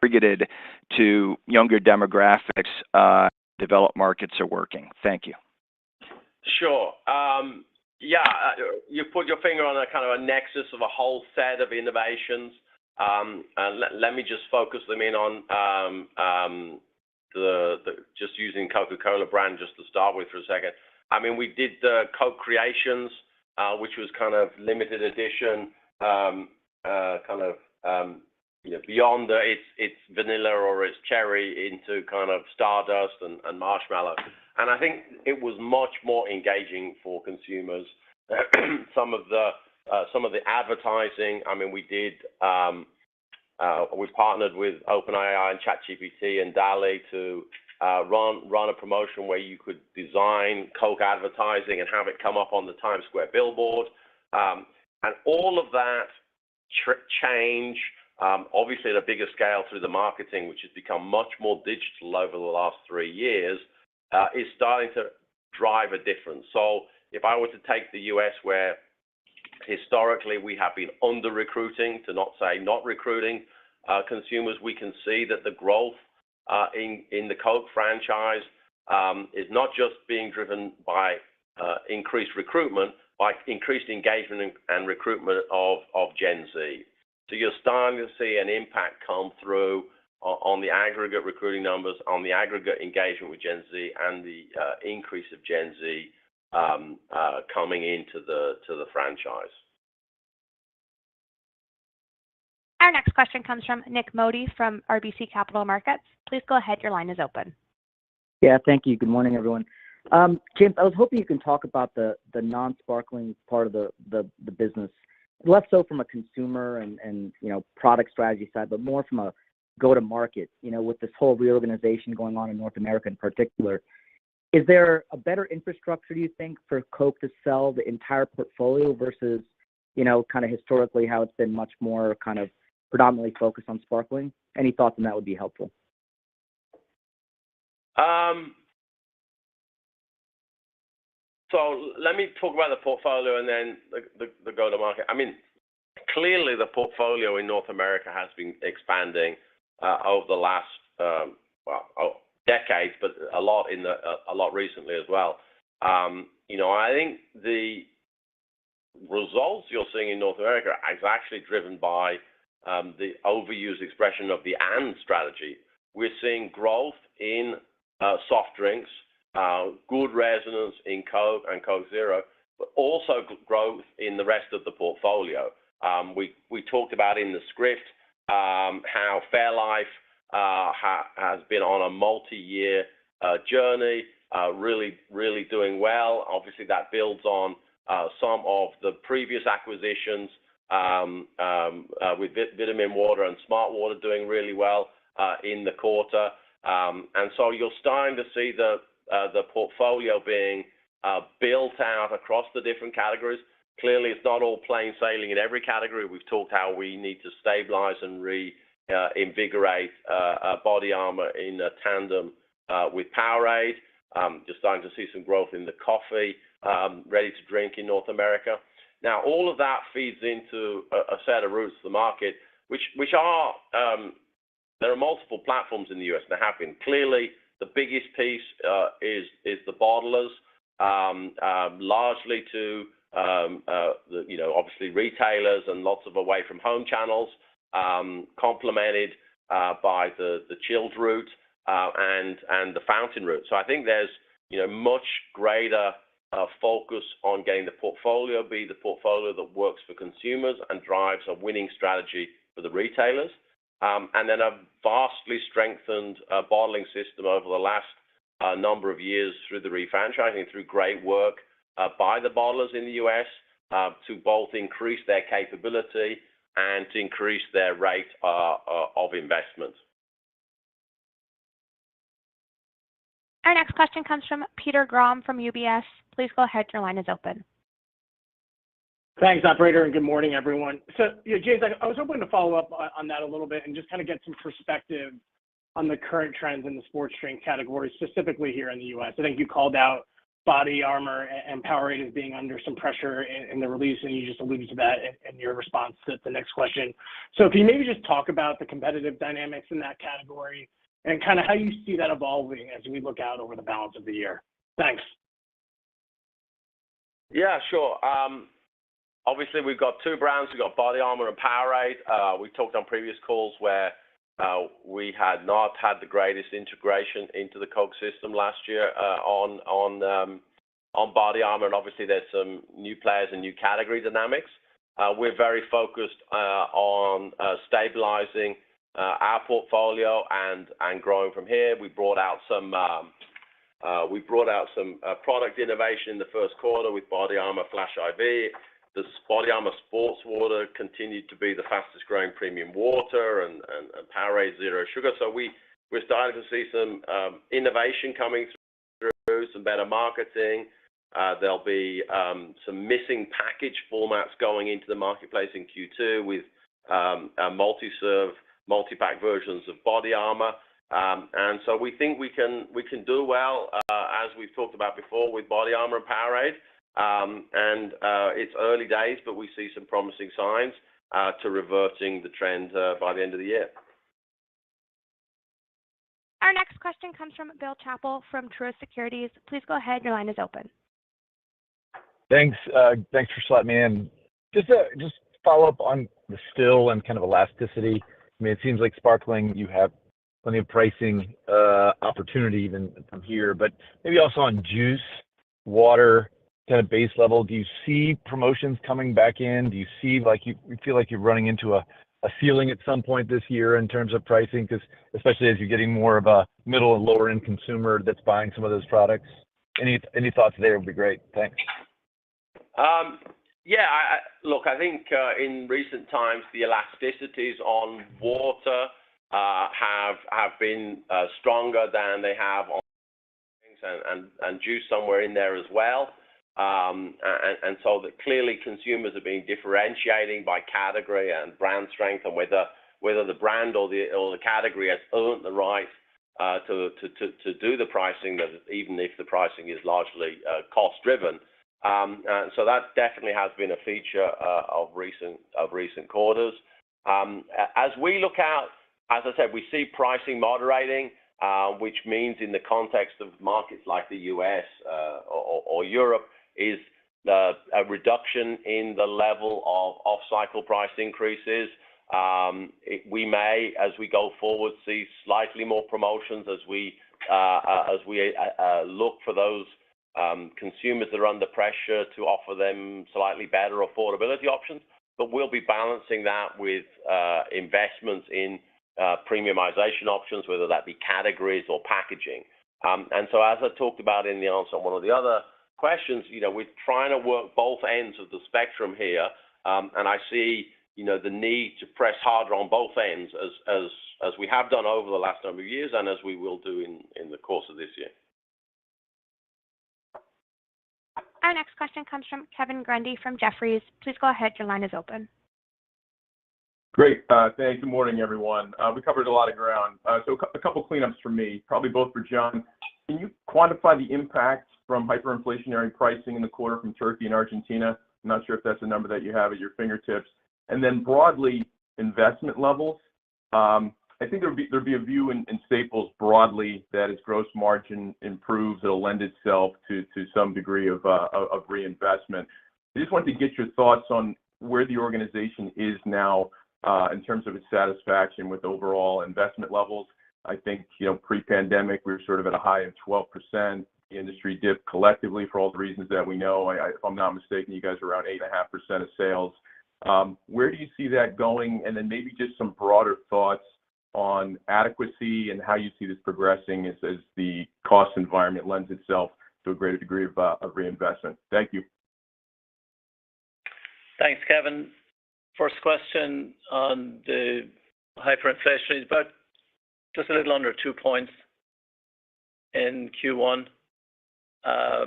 targeted to younger demographics, developed markets are working? Thank you. Sure. You put your finger on a kind of a nexus of a whole set of innovations. Let me just focus them in on just using Coca-Cola brand just to start with for a second. I mean, we did the Coke Creations, which was kind of limited edition, beyond its vanilla or its cherry into kind of stardust and marshmallow. And I think it was much more engaging for consumers. Some of the advertising. I mean, we partnered with OpenAI and ChatGPT and DALL-E to run a promotion where you could design Coke advertising and have it come up on the Times Square billboard. And all of that change, obviously at a bigger scale through the marketing, which has become much more digital over the last 3 years, is starting to drive a difference. So if I were to take the US, where historically we have been under-recruiting, to not say not recruiting consumers, we can see that the growth in the Coke franchise is not just being driven by increased recruitment, by increased engagement and recruitment of Gen Z. So you're starting to see an impact come through on the aggregate recruiting numbers, on the aggregate engagement with Gen Z, and the increase of Gen Z coming into the franchise. Our next question comes from Nik Modi from RBC Capital Markets. Please go ahead. Your line is open. Yeah, thank you. Good morning, everyone. James, I was hoping you can talk about the non-sparkling part of the business, less so from a consumer and product strategy side, but more from a go-to-market. With this whole reorganization going on in North America in particular, is there a better infrastructure, do you think, for Coke to sell the entire portfolio versus kind of historically how it's been much more kind of predominantly focused on sparkling? Any thoughts on that would be helpful. So let me talk about the portfolio and then the go-to-market. I mean, clearly the portfolio in North America has been expanding over the last decades, but a lot recently as well. I think the results you're seeing in North America is actually driven by the overused expression of the "and" strategy. We're seeing growth in soft drinks, good resonance in Coke and Coke Zero, but also growth in the rest of the portfolio. We talked about in the script how Fairlife has been on a multi-year journey, really doing well. Obviously, that builds on some of the previous acquisitions with Vitamin Water and Smart Water doing really well in the quarter. And so you're starting to see the portfolio being built out across the different categories. Clearly, it's not all plain sailing in every category. We've talked how we need to stabilize and reinvigorate Body Armor in tandem with Powerade. You're starting to see some growth in the coffee, ready to drink in North America. Now, all of that feeds into a set of routes to the market, which are there are multiple platforms in the US. There have been. Clearly, The biggest piece is the bottlers, largely to obviously retailers and lots of away from home channels, complemented by the chilled route and the fountain route. So I think there's much greater focus on getting the portfolio be the portfolio that works for consumers and drives a winning strategy for the retailers. And then a vastly strengthened bottling system over the last number of years through the refranchising, through great work by the bottlers in the U.S. To both increase their capability and to increase their rate of investment. Our next question comes from Peter Grom from UBS. Please go ahead. Your line is open. Thanks, operator, and good morning, everyone. So, James, I was hoping to follow up on that a little bit and just kind of get some perspective on the current trends in the sports drink category, specifically here in the U.S. I think you called out Body Armor and Powerade as being under some pressure in the release, and you just alluded to that in your response to the next question. So can you maybe just talk about the competitive dynamics in that category and kind of how you see that evolving as we look out over the balance of the year? Thanks. Yeah, sure. Obviously, we've got two brands. We've got Body Armor and Powerade. We talked on previous calls where we had not had the greatest integration into the Coke system last year on Body Armor, and obviously there's some new players and new category dynamics. We're very focused on stabilizing our portfolio and growing from here. We brought out some product innovation in the first quarter with Body Armor Flash IV. The Body Armor Sports Water continued to be the fastest growing premium water, and Powerade Zero Sugar. So we're starting to see some innovation coming through, some better marketing. There'll be some missing package formats going into the marketplace in Q2 with multi-serve, multi-pack versions of Body Armor. And so we think we can do well, as we've talked about before, with Body Armor and Powerade. It's early days, but we see some promising signs to reverting the trend by the end of the year. Our next question comes from Bill Chappell from Truist Securities. Please go ahead. Your line is open. Thanks. Thanks for slotting me in. Just follow up on the still and kind of elasticity. I mean, it seems like sparkling, you have plenty of pricing opportunity even from here, but maybe also on juice, water, kind of base level. Do you see promotions coming back in? Do you see you feel like you're running into a ceiling at some point this year in terms of pricing? Because especially as you're getting more of a middle and lower end consumer that's buying some of those products. Any thoughts there would be great. Thanks. Look, I think in recent times the elasticities on water have been stronger than they have on drinks and juice somewhere in there as well. And so that clearly consumers are being differentiating by category and brand strength, and whether the brand or the category has earned the right to do the pricing, that even if the pricing is largely cost driven. So that definitely has been a feature of recent quarters. As we look out, as I said, we see pricing moderating, which means in the context of markets like the US or Europe, is a reduction in the level of off-cycle price increases. We may, as we go forward, see slightly more promotions as we look for those consumers that are under pressure to offer them slightly better affordability options. But we'll be balancing that with investments in premiumization options, whether that be categories or packaging. And so as I talked about in the answer on one of the other questions, we're trying to work both ends of the spectrum here. And I see, the need to press harder on both ends as we have done over the last number of years and as we will do in the course of this year. Our next question comes from Kevin Grundy from Jefferies. Please go ahead. Your line is open. Great. Thanks. Good morning, everyone. We covered a lot of ground. So a couple cleanups from me, probably both for John. Can you quantify the impact from hyperinflationary pricing in the quarter from Turkey and Argentina? I'm not sure if that's a number that you have at your fingertips. And then broadly, investment levels. I think there'd be a view in staples broadly that as gross margin improves, it'll lend itself to some degree of reinvestment. I just wanted to get your thoughts on where the organization is now in terms of its satisfaction with overall investment levels. I think, pre-pandemic, we were sort of at a high of 12%. The industry dipped collectively for all the reasons that we know. If I'm not mistaken, you guys are around 8.5% of sales. Where do you see that going? And then maybe just some broader thoughts on adequacy and how you see this progressing as the cost environment lends itself to a greater degree of reinvestment. Thank you. Thanks, Kevin. First question on the hyperinflation is about just a little under 2 points in Q1. I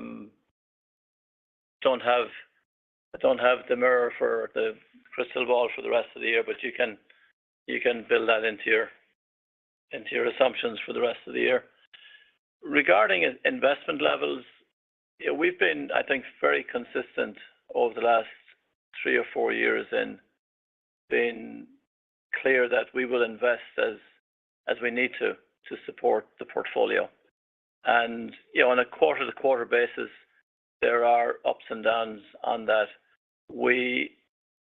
don't have the mirror for the crystal ball for the rest of the year, but you can build that into your assumptions for the rest of the year. Regarding investment levels, we've been, I think, very consistent over the last 3 or 4 years in being clear that we will invest as we need to support the portfolio. And on a quarter-to-quarter basis, there are ups and downs on that. We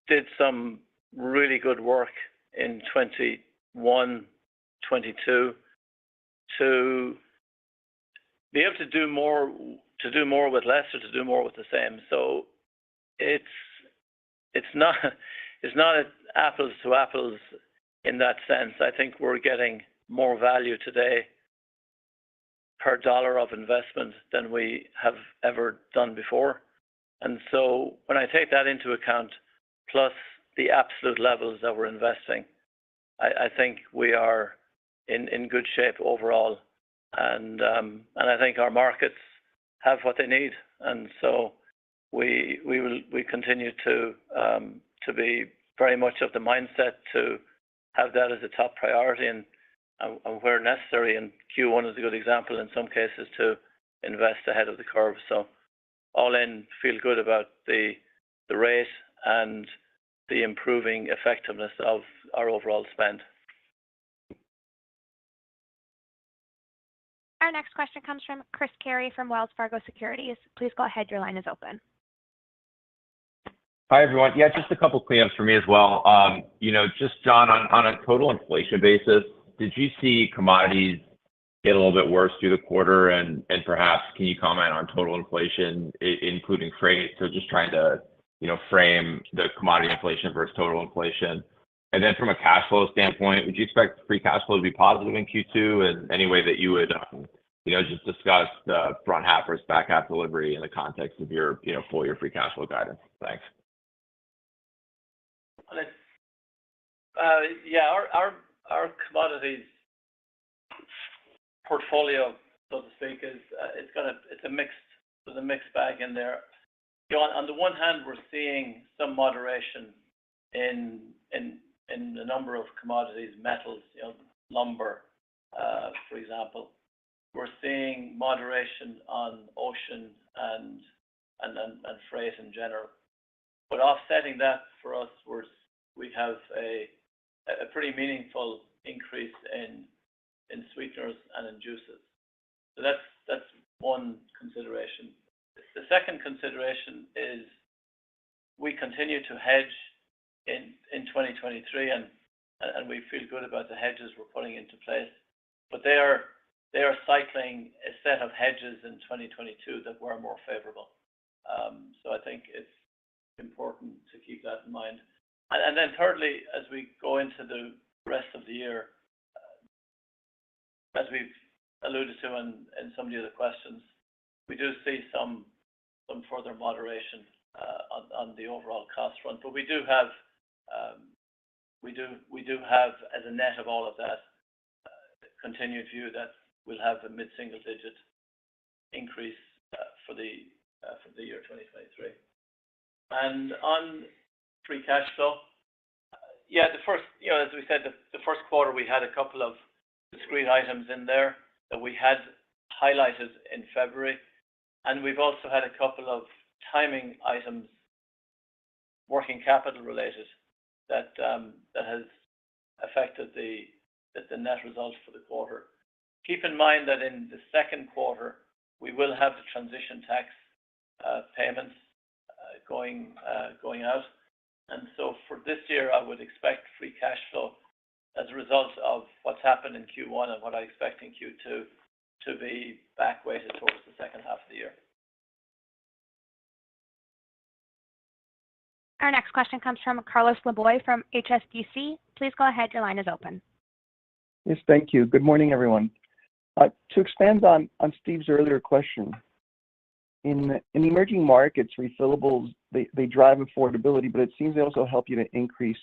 did some really good work in 21, 22 to be able to do more with less or to do more with the same. So it's not apples to apples in that sense. I think we're getting more value today per dollar of investment than we have ever done before. And so when I take that into account, plus the absolute levels that we're investing, I think we are in good shape overall. And I think our markets have what they need. And so we continue to be very much of the mindset to have that as a top priority and where necessary, and Q1 is a good example in some cases to invest ahead of the curve. So all in, feel good about the rate and the improving effectiveness of our overall spend. Our next question comes from Chris Carey from Wells Fargo Securities. Please go ahead. Your line is open. Hi, everyone. Yeah, just a couple cleanups for me as well. Just John, on a total inflation basis, did you see commodities get a little bit worse through the quarter? And perhaps can you comment on total inflation, including freight? So just trying to, frame the commodity inflation versus total inflation. And then from a cash flow standpoint, would you expect free cash flow to be positive in Q2? And any way that you would, just discuss the front half versus back half delivery in the context of your, full year free cash flow guidance? Thanks. Our commodities portfolio, so to speak, it's a mixed bag in there. On the one hand, we're seeing some moderation in the number of commodities, metals, lumber, for example. We're seeing moderation on ocean and freight in general. But offsetting that for us, we have a pretty meaningful increase in sweeteners and in juices. So that's one consideration. The second consideration is we continue to hedge in 2023, and we feel good about the hedges we're putting into place. But they are cycling a set of hedges in 2022 that were more favorable. So I think it's important to keep that in mind. And then thirdly, as we go into the rest of the year, as we've alluded to in some of the other questions, we do see some further moderation on the overall cost front. But we do have as a net of all of that continued view that we'll have a mid-single digit increase for the year 2023. And on free cash flow, the first, as we said, the first quarter we had a couple of discrete items in there that we had highlighted in February, and we've also had a couple of timing items, working capital related, that has affected the the net result for the quarter. Keep in mind that in the second quarter, we will have the transition tax payments going out. And so for this year, I would expect free cash flow as a result of what's happened in Q1 and what I expect in Q2 to be back weighted towards the second half of the year. Our next question comes from Carlos Laboy from HSBC. Please go ahead. Your line is open. Yes, thank you. Good morning, everyone. To expand on Steve's earlier question, in emerging markets, refillables, they drive affordability, but it seems they also help you to increase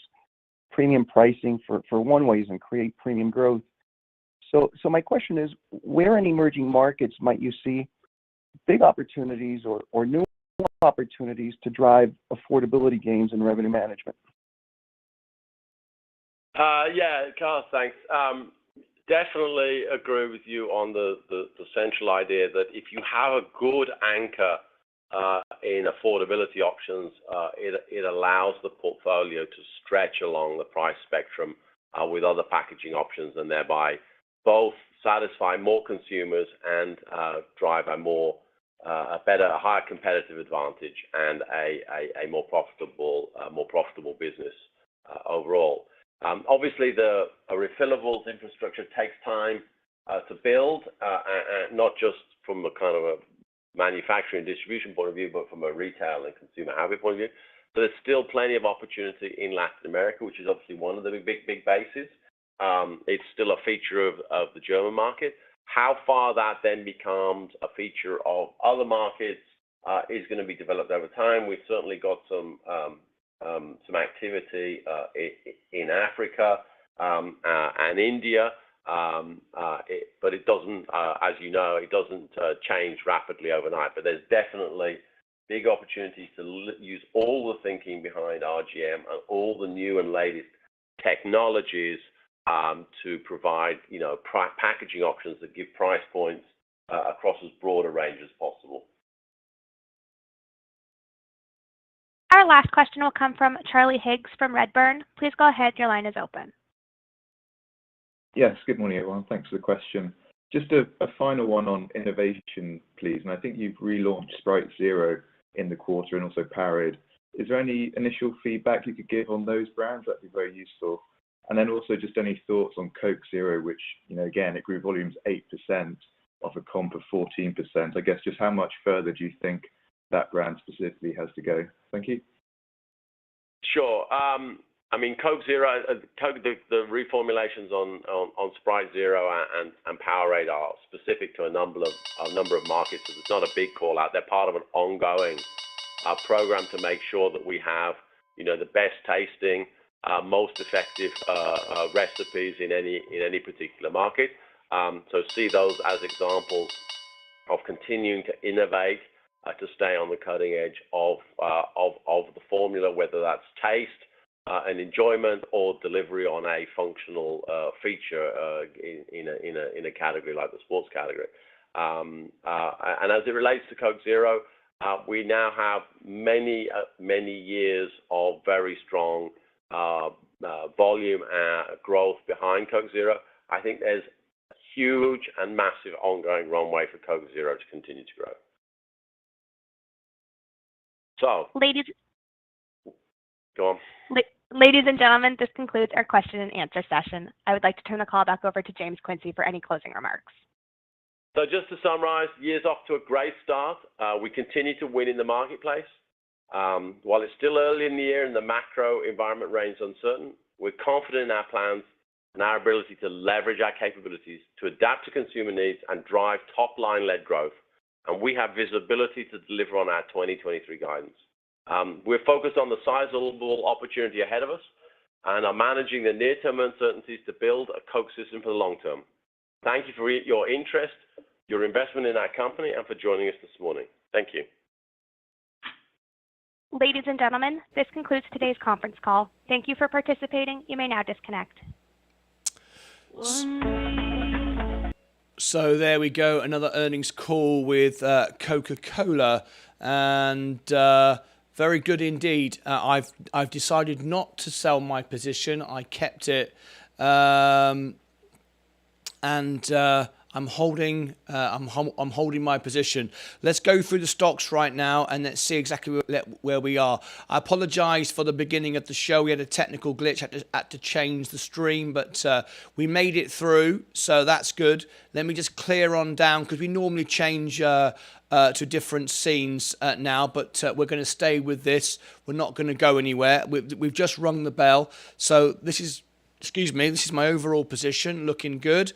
premium pricing for one ways and create premium growth. So my question is, where in emerging markets might you see big opportunities or new opportunities to drive affordability gains in revenue management? Yeah, Carlos, thanks. Definitely agree with you on the central idea that if you have a good anchor in affordability options, it allows the portfolio to stretch along the price spectrum with other packaging options, and thereby both satisfy more consumers and drive a better, higher competitive advantage and a more profitable business overall. Obviously, the refillables infrastructure takes time to build, not just from a kind of a manufacturing distribution point of view, but from a retail and consumer habit point of view. So there's still plenty of opportunity in Latin America, which is obviously one of the big bases. It's still a feature of the German market. How far that then becomes a feature of other markets is going to be developed over time. We've certainly got some activity in Africa and India, but it doesn't, as you know, it doesn't change rapidly overnight. But there's definitely big opportunities to use all the thinking behind RGM and all the new and latest technologies to provide, packaging options that give price points across as broad a range as possible. Our last question will come from Charlie Higgs from Redburn. Please go ahead. Your line is open. Yes, good morning, everyone. Thanks for the question. Just a final one on innovation, please. And I think you've relaunched Sprite Zero in the quarter and also Powerade. Is there any initial feedback you could give on those brands? That'd be very useful. And then also just any thoughts on Coke Zero, which, again, it grew volumes 8% off a comp of 14%. I guess just how much further do you think that brand specifically has to go? Thank you. Sure. Coke Zero, the reformulations on Sprite Zero and Powerade are specific to a number of markets. So it's not a big call out. They're part of an ongoing program to make sure that we have, the best tasting, most effective recipes in any particular market. So see those as examples of continuing to innovate to stay on the cutting edge of the formula, whether that's taste and enjoyment or delivery on a functional feature in a category like the sports category. And as it relates to Coke Zero, we now have many years of very strong volume growth behind Coke Zero. I think there's a huge and massive ongoing runway for Coke Zero to continue to grow. So, go on. Ladies and gentlemen, this concludes our question and answer session. I would like to turn the call back over to James Quincey for any closing remarks. So just to summarize, year's off to a great start. We continue to win in the marketplace. While it's still early in the year and the macro environment remains uncertain, we're confident in our plans and our ability to leverage our capabilities to adapt to consumer needs and drive top-line-led growth. And we have visibility to deliver on our 2023 guidance. We're focused on the sizable opportunity ahead of us and are managing the near-term uncertainties to build a Coke system for the long term. Thank you for your interest, your investment in our company, and for joining us this morning. Thank you. Ladies and gentlemen, this concludes today's conference call. Thank you for participating. You may now disconnect. So there we go, another earnings call with Coca-Cola, and very good indeed. I've decided not to sell my position. I kept it and I'm holding my position. Let's go through the stocks right now and let's see exactly where we are. I apologize for the beginning of the show. We had a technical glitch, had to change the stream, but we made it through, so that's good. Let me just clear on down because we normally change to different scenes now, but we're going to stay with this. We're not going to go anywhere. We've just rung the bell. So this is my overall position, looking good.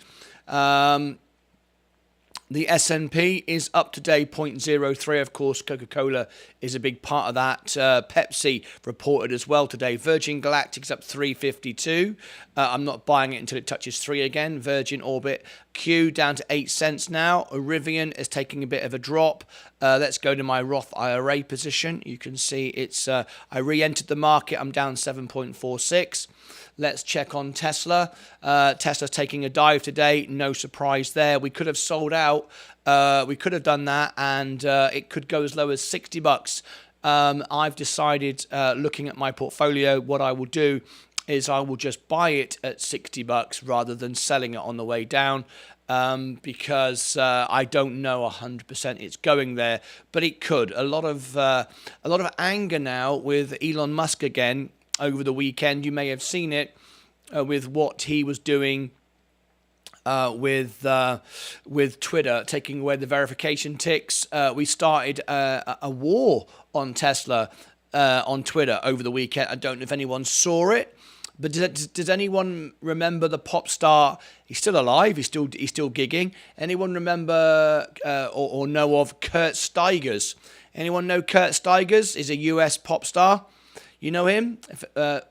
The S&P is up today 0.03. Of course, Coca-Cola is a big part of that. Pepsi reported as well today. Virgin Galactic's up 352. I'm not buying it until it touches 3 again. Virgin Orbit Q down to 8 cents now. Rivian is taking a bit of a drop. Let's go to my Roth IRA position. You can see it's I re-entered the market. I'm down 7.46. Let's check on Tesla. Tesla's taking a dive today. No surprise there. We could have sold out. We could have done that, and it could go as low as $60. I've decided, looking at my portfolio, what I will do is I will just buy it at $60 rather than selling it on the way down. Because I don't know 100% it's going there, but it could. A lot of anger now with Elon Musk again over the weekend. You may have seen it with what he was doing with Twitter, taking away the verification ticks. We started a war on Tesla on Twitter over the weekend. I don't know if anyone saw it. But does anyone remember the pop star? He's still alive. He's still gigging. Anyone remember or know of Kurt Steigers? Anyone know Kurt Steigers? Is a US pop star. You know him?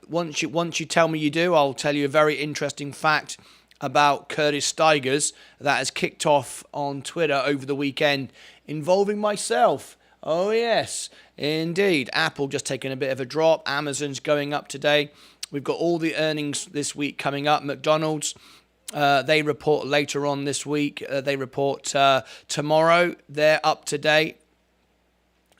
Once you tell me you do, I'll tell you a very interesting fact about Curtis Steigers that has kicked off on Twitter over the weekend involving myself. Oh yes, indeed. Apple just taking a bit of a drop. Amazon's going up today. We've got all the earnings this week coming up. McDonald's, they report later on this week. They report tomorrow. They're up to date.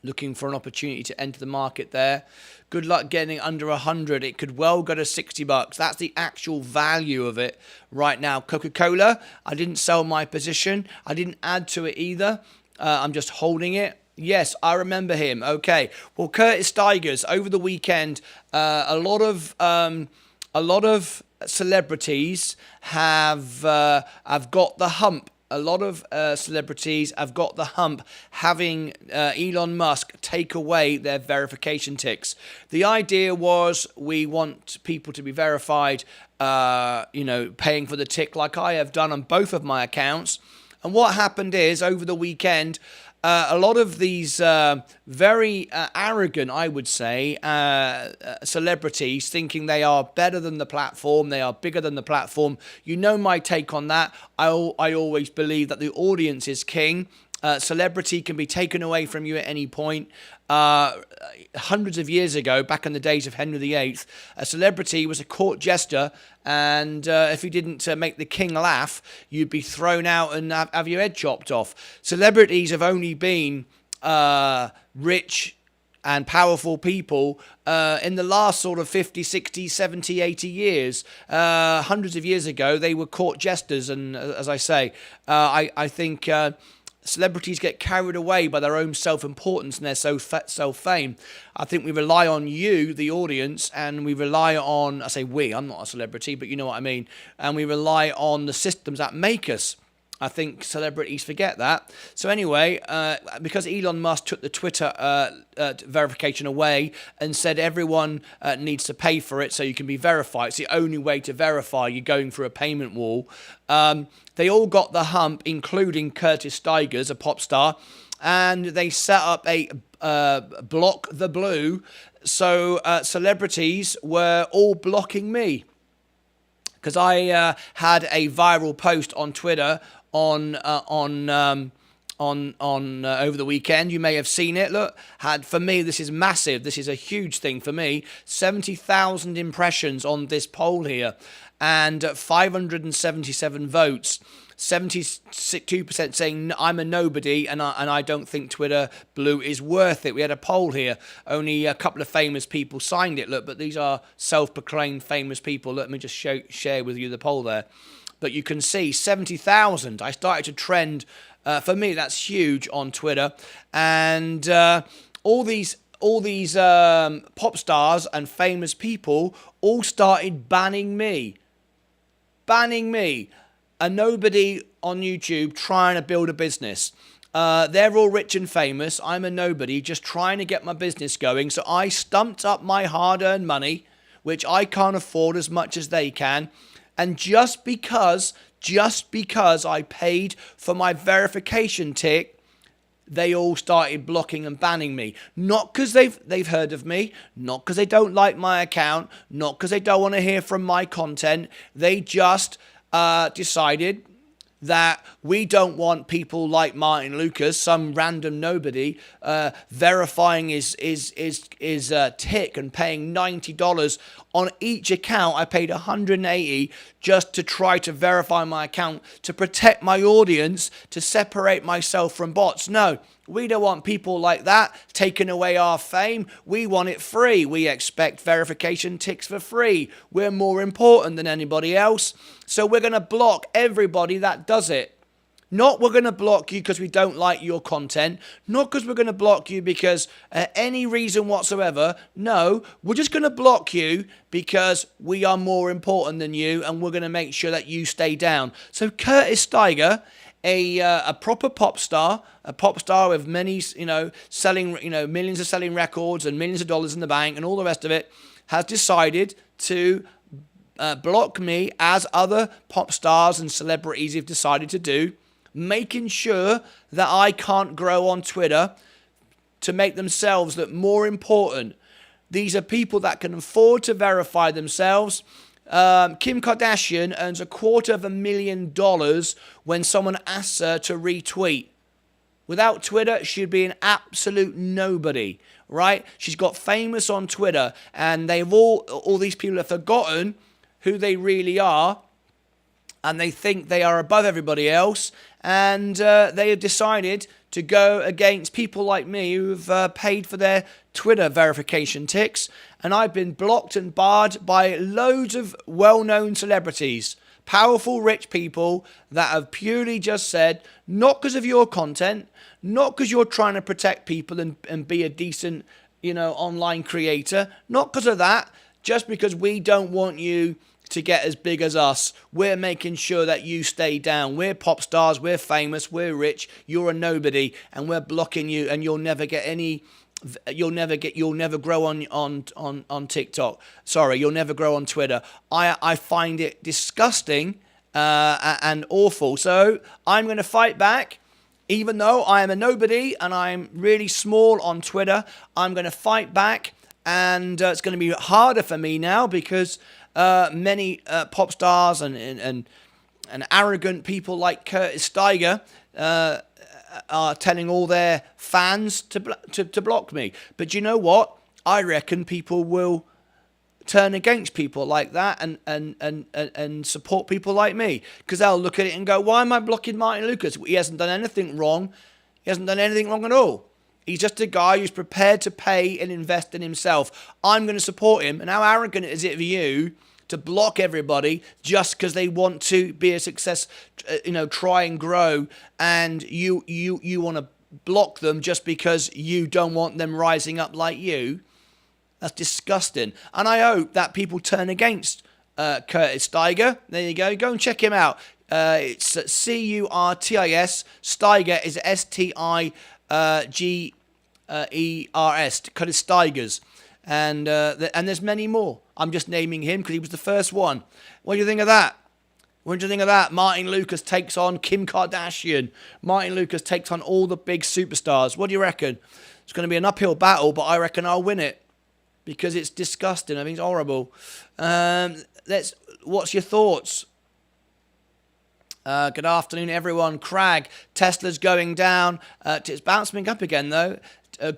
Looking for an opportunity to enter the market there. Good luck getting under 100. It could well go to $60. That's the actual value of it right now. Coca-Cola, I didn't sell my position. I didn't add to it either. I'm just holding it. Yes, I remember him. Okay. Well, Curtis Steigers over the weekend. A lot of celebrities have got the hump. A lot of celebrities have got the hump having Elon Musk take away their verification ticks. The idea was we want people to be verified, paying for the tick like I have done on both of my accounts. And what happened is over the weekend, a lot of these very arrogant, I would say, celebrities thinking they are better than the platform, they are bigger than the platform. You know my take on that. I always believe that the audience is king. Celebrity can be taken away from you at any point. Hundreds of years ago, back in the days of Henry VIII, a celebrity was a court jester, and if you didn't make the king laugh, you'd be thrown out and have your head chopped off. Celebrities have only been rich and powerful people in the last sort of 50, 60, 70, 80 years. Hundreds of years ago, they were court jesters, and as I say, I think celebrities get carried away by their own self-importance and their self-fame. I think we rely on you, the audience, and we rely on, I say we, I'm not a celebrity, but you know what I mean, and we rely on the systems that make us. I think celebrities forget that. So anyway, because Elon Musk took the Twitter verification away and said everyone needs to pay for it so you can be verified. It's the only way to verify. You're going through a payment wall. They all got the hump, including Curtis Steigers, a pop star, and they set up a block the blue. So celebrities were all blocking me because I had a viral post on Twitter on over the weekend. You may have seen it. Look, for me, this is massive. This is a huge thing for me. 70,000 impressions on this poll here and 577 votes. 72% saying I'm a nobody and I don't think Twitter Blue is worth it. We had a poll here. Only a couple of famous people signed it. Look, but these are self-proclaimed famous people. Let me just share with you the poll there. But you can see 70,000. I started to trend. For me, that's huge on Twitter. And all these pop stars and famous people all started banning me. A nobody on YouTube trying to build a business. They're all rich and famous. I'm a nobody just trying to get my business going. So I stumped up my hard-earned money, which I can't afford as much as they can. And just because I paid for my verification tick, they all started blocking and banning me. Not because they've heard of me, not because they don't like my account, not because they don't want to hear from my content. They just decided that we don't want people like Martyn Lucas, some random nobody, verifying his tick and paying $90 on each account. I paid $180 just to try to verify my account, to protect my audience, to separate myself from bots. No, we don't want people like that taking away our fame. We want it free. We expect verification ticks for free. We're more important than anybody else. So we're going to block everybody that does it. Not we're going to block you because we don't like your content. Not because we're going to block you because any reason whatsoever. No, we're just going to block you because we are more important than you, and we're going to make sure that you stay down. So Curtis Steiger, a proper pop star, a pop star with many, selling, millions of selling records and millions of dollars in the bank and all the rest of it, has decided to block me, as other pop stars and celebrities have decided to do, making sure that I can't grow on Twitter to make themselves look more important. These are people that can afford to verify themselves. Kim Kardashian earns $250,000 when someone asks her to retweet. Without Twitter, she'd be an absolute nobody, right? She's got famous on Twitter, and they've all these people have forgotten who they really are, and they think they are above everybody else, and they have decided to go against people like me who've paid for their Twitter verification ticks, and I've been blocked and barred by loads of well-known celebrities, powerful rich people that have purely just said, not because of your content, not because you're trying to protect people and be a decent, online creator, not because of that, just because we don't want you to get as big as us. We're making sure that you stay down. We're pop stars, we're famous, we're rich, you're a nobody, and we're blocking you, and you'll never get any, you'll never grow on TikTok. Sorry, you'll never grow on Twitter. I find it disgusting and awful. So I'm going to fight back. Even though I am a nobody and I'm really small on Twitter, I'm going to fight back, and it's going to be harder for me now because many pop stars and arrogant people like Curtis Steiger are telling all their fans to block me. But you know what? I reckon people will turn against people like that and support people like me, because they'll look at it and go, why am I blocking Martyn Lucas? He hasn't done anything wrong. He hasn't done anything wrong at all. He's just a guy who's prepared to pay and invest in himself. I'm going to support him. And how arrogant is it of you to block everybody just because they want to be a success, try and grow, and you want to block them just because you don't want them rising up like you? That's disgusting. And I hope that people turn against Curtis Steiger. There you go. Go and check him out. It's Curtis. Steiger is Stigers. Curtis Steigers. And there's many more. I'm just naming him because he was the first one. What do you think of that? What do you think of that? Martyn Lucas takes on Kim Kardashian. Martyn Lucas takes on all the big superstars. What do you reckon? It's going to be an uphill battle, but I reckon I'll win it because it's disgusting. I think it's horrible. What's your thoughts? Good afternoon, everyone. Crag, Tesla's going down. It's bouncing up again, though.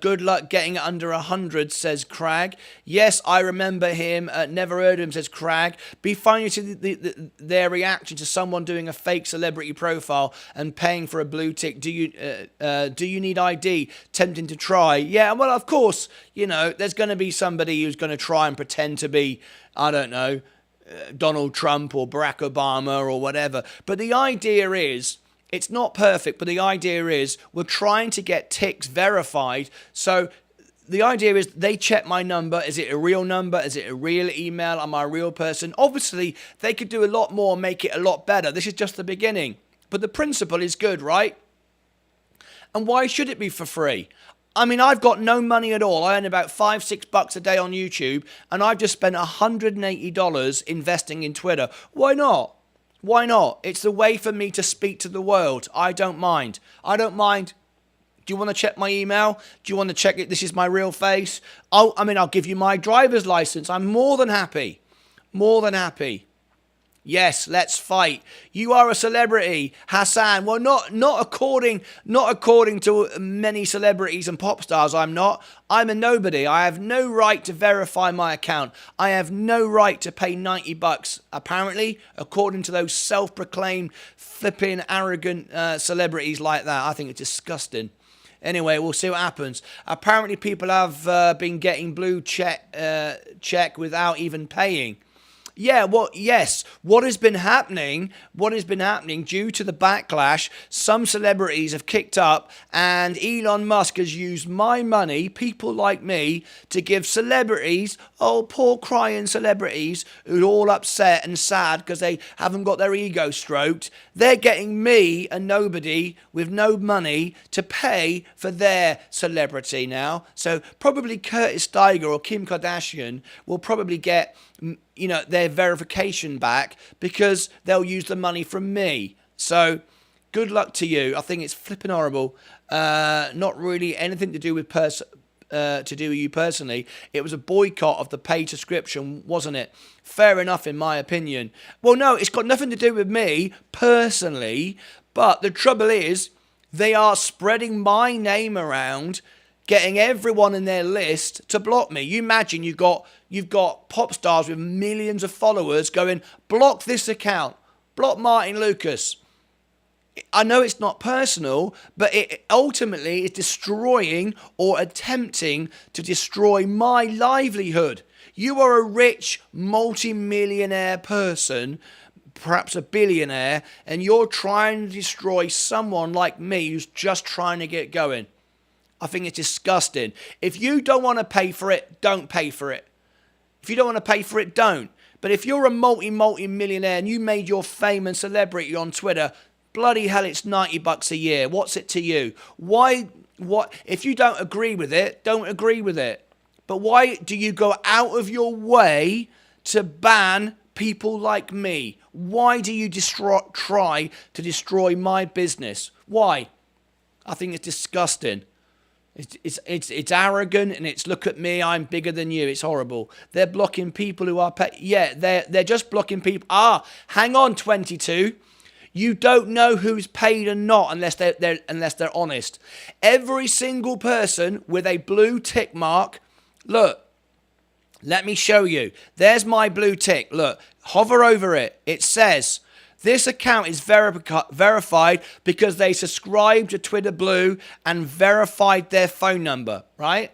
Good luck getting it under 100, says Crag. Yes, I remember him. Never heard of him, says Crag. Be funny to see their reaction to someone doing a fake celebrity profile and paying for a blue tick. Do you need ID? Tempting to try. Yeah, well, of course, there's going to be somebody who's going to try and pretend to be, I don't know, Donald Trump or Barack Obama or whatever. But the idea is, it's not perfect, but the idea is we're trying to get ticks verified. So the idea is they check my number. Is it a real number? Is it a real email? Am I a real person? Obviously, they could do a lot more, make it a lot better. This is just the beginning. But the principle is good, right? And why should it be for free? I mean, I've got no money at all. I earn about $5-6 a day on YouTube, and I've just spent $180 investing in Twitter. Why not? Why not? It's the way for me to speak to the world. I don't mind. I don't mind. Do you want to check my email? Do you want to check it? This is my real face. I'll give you my driver's license. I'm more than happy. More than happy. Yes, let's fight. You are a celebrity, Hassan. Well, not according to many celebrities and pop stars. I'm not. I'm a nobody. I have no right to verify my account. I have no right to pay $90. Apparently, according to those self-proclaimed, flipping, arrogant celebrities like that. I think it's disgusting. Anyway, we'll see what happens. Apparently, people have been getting blue check without even paying. Yeah, well, yes. What has been happening due to the backlash, some celebrities have kicked up, and Elon Musk has used my money, people like me, to give celebrities, poor crying celebrities, who are all upset and sad because they haven't got their ego stroked. They're getting me, a nobody with no money, to pay for their celebrity now. So probably Curtis Steiger or Kim Kardashian will probably get their verification back because they'll use the money from me. So good luck to you. I think it's flipping horrible. Not really anything to do with you personally. It was a boycott of the paid subscription, wasn't it? Fair enough, in my opinion. Well, no, it's got nothing to do with me personally. But the trouble is, they are spreading my name around, getting everyone in their list to block me. You imagine you've got pop stars with millions of followers going, block this account, block Martyn Lucas. I know it's not personal, but it ultimately is destroying or attempting to destroy my livelihood. You are a rich, multi-millionaire person, perhaps a billionaire, and you're trying to destroy someone like me who's just trying to get going. I think it's disgusting. If you don't want to pay for it, don't pay for it. If you don't want to pay for it, don't. But if you're a multi-millionaire and you made your fame and celebrity on Twitter, bloody hell, it's $90 a year. What's it to you? If you don't agree with it, don't agree with it. But why do you go out of your way to ban people like me? Why do you try to destroy my business? Why? I think it's disgusting. It's arrogant, and it's look at me, I'm bigger than you. It's horrible. They're blocking people who are paid. Yeah, they're just blocking people. Hang on, 22. You don't know who's paid and not unless they're honest. Every single person with a blue tick mark. Look, let me show you. There's my blue tick. Look, hover over it. It says, this account is verified because they subscribed to Twitter Blue and verified their phone number, right?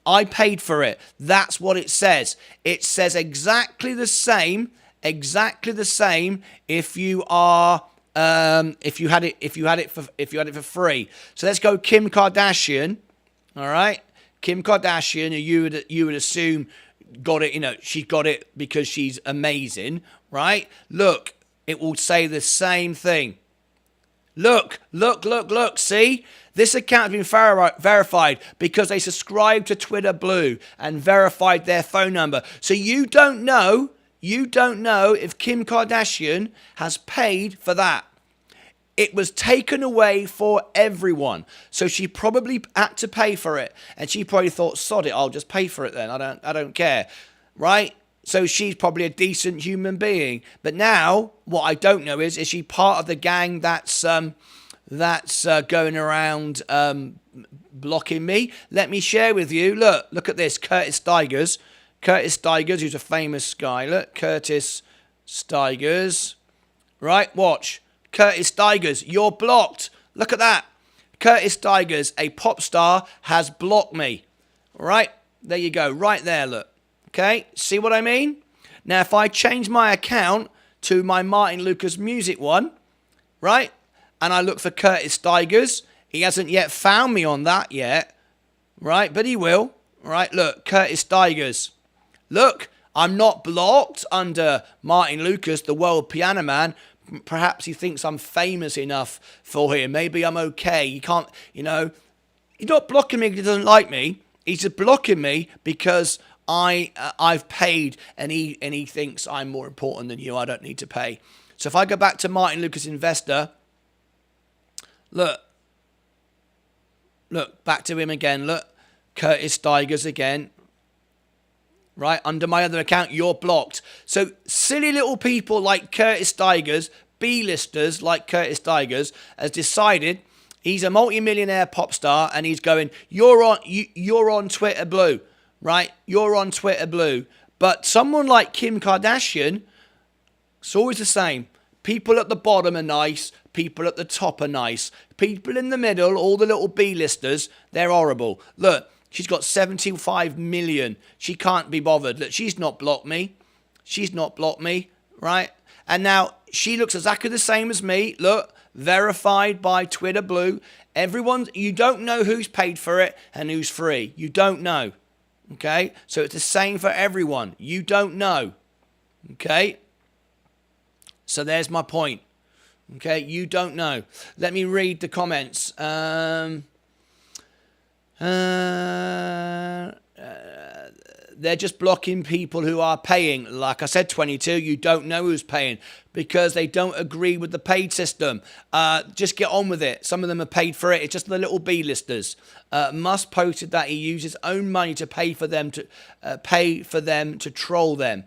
I paid for it. That's what it says. It says exactly the same if you are if you had it for free. So let's go Kim Kardashian. All right? Kim Kardashian, who you would assume got it, she got it because she's amazing, right? Look, it will say the same thing. Look. See? This account has been verified because they subscribed to Twitter Blue and verified their phone number. So you don't know if Kim Kardashian has paid for that. It was taken away for everyone. So she probably had to pay for it. And she probably thought, sod it, I'll just pay for it then. I don't care. Right? So she's probably a decent human being. But now, what I don't know is she part of the gang that's going around blocking me? Let me share with you. Look at this. Curtis Steigers, who's a famous guy. Look, Curtis Steigers. Right, watch. Curtis Steigers, you're blocked. Look at that. Curtis Steigers, a pop star, has blocked me. Right, there you go. Right there, look. Okay, see what I mean? Now, if I change my account to my Martyn Lucas Music one, right, and I look for Curtis Stigers, he hasn't yet found me on that yet, right, but he will, right, look, Curtis Stigers. Look, I'm not blocked under Martyn Lucas, the world piano man. Perhaps he thinks I'm famous enough for him. Maybe I'm okay. He can't, he's not blocking me because he doesn't like me. He's just blocking me because I've paid and he thinks I'm more important than you. I don't need to pay. So if I go back to Martyn Lucas Investor, look, back to him again. Look, Curtis Stigers again. Right, under my other account, you're blocked. So silly little people like Curtis Stigers, B-listers like Curtis Stigers, has decided he's a multi-millionaire pop star and he's going, you're on Twitter Blue, right? You're on Twitter Blue. But someone like Kim Kardashian, it's always the same. People at the bottom are nice. People at the top are nice. People in the middle, all the little B-listers, they're horrible. Look. She's got 75 million. She can't be bothered. Look, she's not blocked me. She's not blocked me, right? And now she looks exactly the same as me. Look, verified by Twitter Blue. You don't know who's paid for it and who's free. You don't know, okay? So it's the same for everyone. You don't know, okay? So there's my point, okay? You don't know. Let me read the comments. They're just blocking people who are paying. Like I said, 22, you don't know who's paying because they don't agree with the paid system. Just get on with it. Some of them are paid for it. It's just the little B-listers. Musk posted that he used his own money to pay for them to troll them.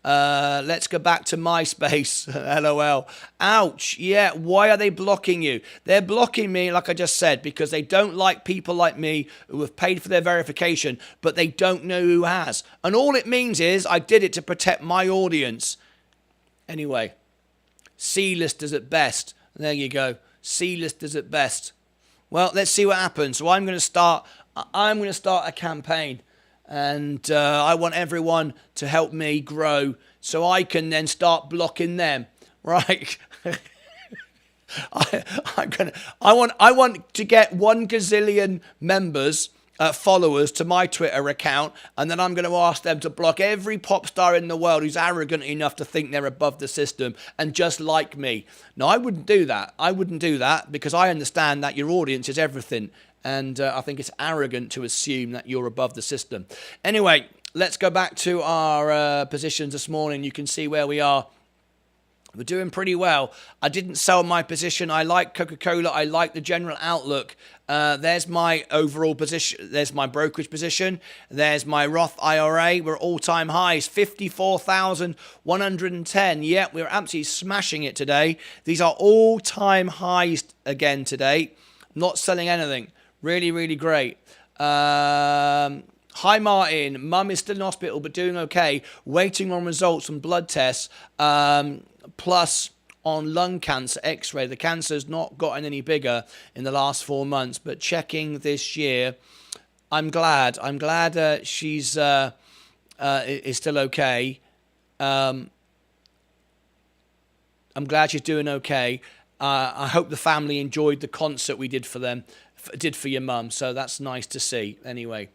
Let's go back to MySpace. LOL. Ouch. Yeah, why are they blocking you? They're blocking me, like I just said, because they don't like people like me who have paid for their verification, but they don't know who has. And all it means is I did it to protect my audience. Anyway, C-listers at best. There you go. C-listers at best. Well, let's see what happens. So I'm going to start a campaign. And I want everyone to help me grow so I can then start blocking them, right? I want to get 1 gazillion members, followers to my Twitter account, and then I'm going to ask them to block every pop star in the world who's arrogant enough to think they're above the system and just like me. No, I wouldn't do that. I wouldn't do that because I understand that your audience is everything. And I think it's arrogant to assume that you're above the system. Anyway, let's go back to our positions this morning. You can see where we are. We're doing pretty well. I didn't sell my position. I like Coca-Cola. I like the general outlook. There's my overall position. There's my brokerage position. There's my Roth IRA. We're all-time highs, 54,110. Yeah, we're absolutely smashing it today. These are all-time highs again today. Not selling anything. Really, really great. Hi, Martin. Mum is still in hospital, but doing okay. Waiting on results from blood tests, plus on lung cancer x-ray. The cancer's not gotten any bigger in the last 4 months, but checking this year. I'm glad she's is still okay. I'm glad she's doing okay. I hope the family enjoyed the concert we did for them. Did for your mum, so that's nice to see. Anyway,